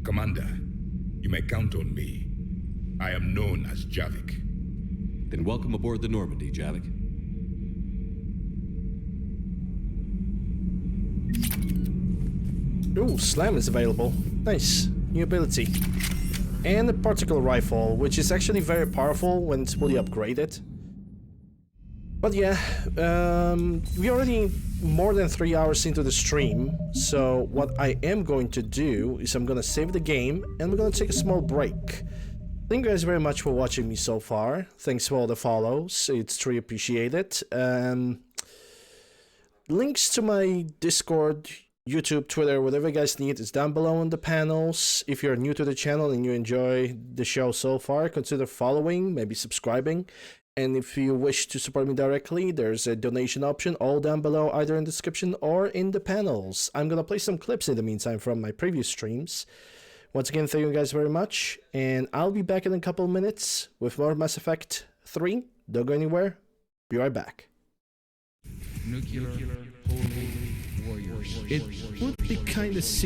Commander, you may count on me. I am known as Javik. Then welcome aboard the Normandy, Javik. Ooh, Slam is available. Nice. New ability. And a particle rifle, which is actually very powerful when it's fully upgraded. But yeah, we're already more than 3 hours into the stream, so what I am going to do is I'm gonna save the game and we're gonna take a small break. Thank you guys very much for watching me so far. Thanks for all the follows, it's truly appreciated. Links to my Discord, YouTube, Twitter, whatever you guys need is down below in the panels. If you're new to the channel and you enjoy the show so far, consider following, maybe subscribing. And if you wish to support me directly, there's a donation option all down below, either in the description or in the panels. I'm gonna play some clips in the meantime from my previous streams. Once again, thank you guys very much, and I'll be back in a couple minutes with more Mass Effect 3. Don't go anywhere. Be right back. Nuclear holy warriors. It would be kind of silly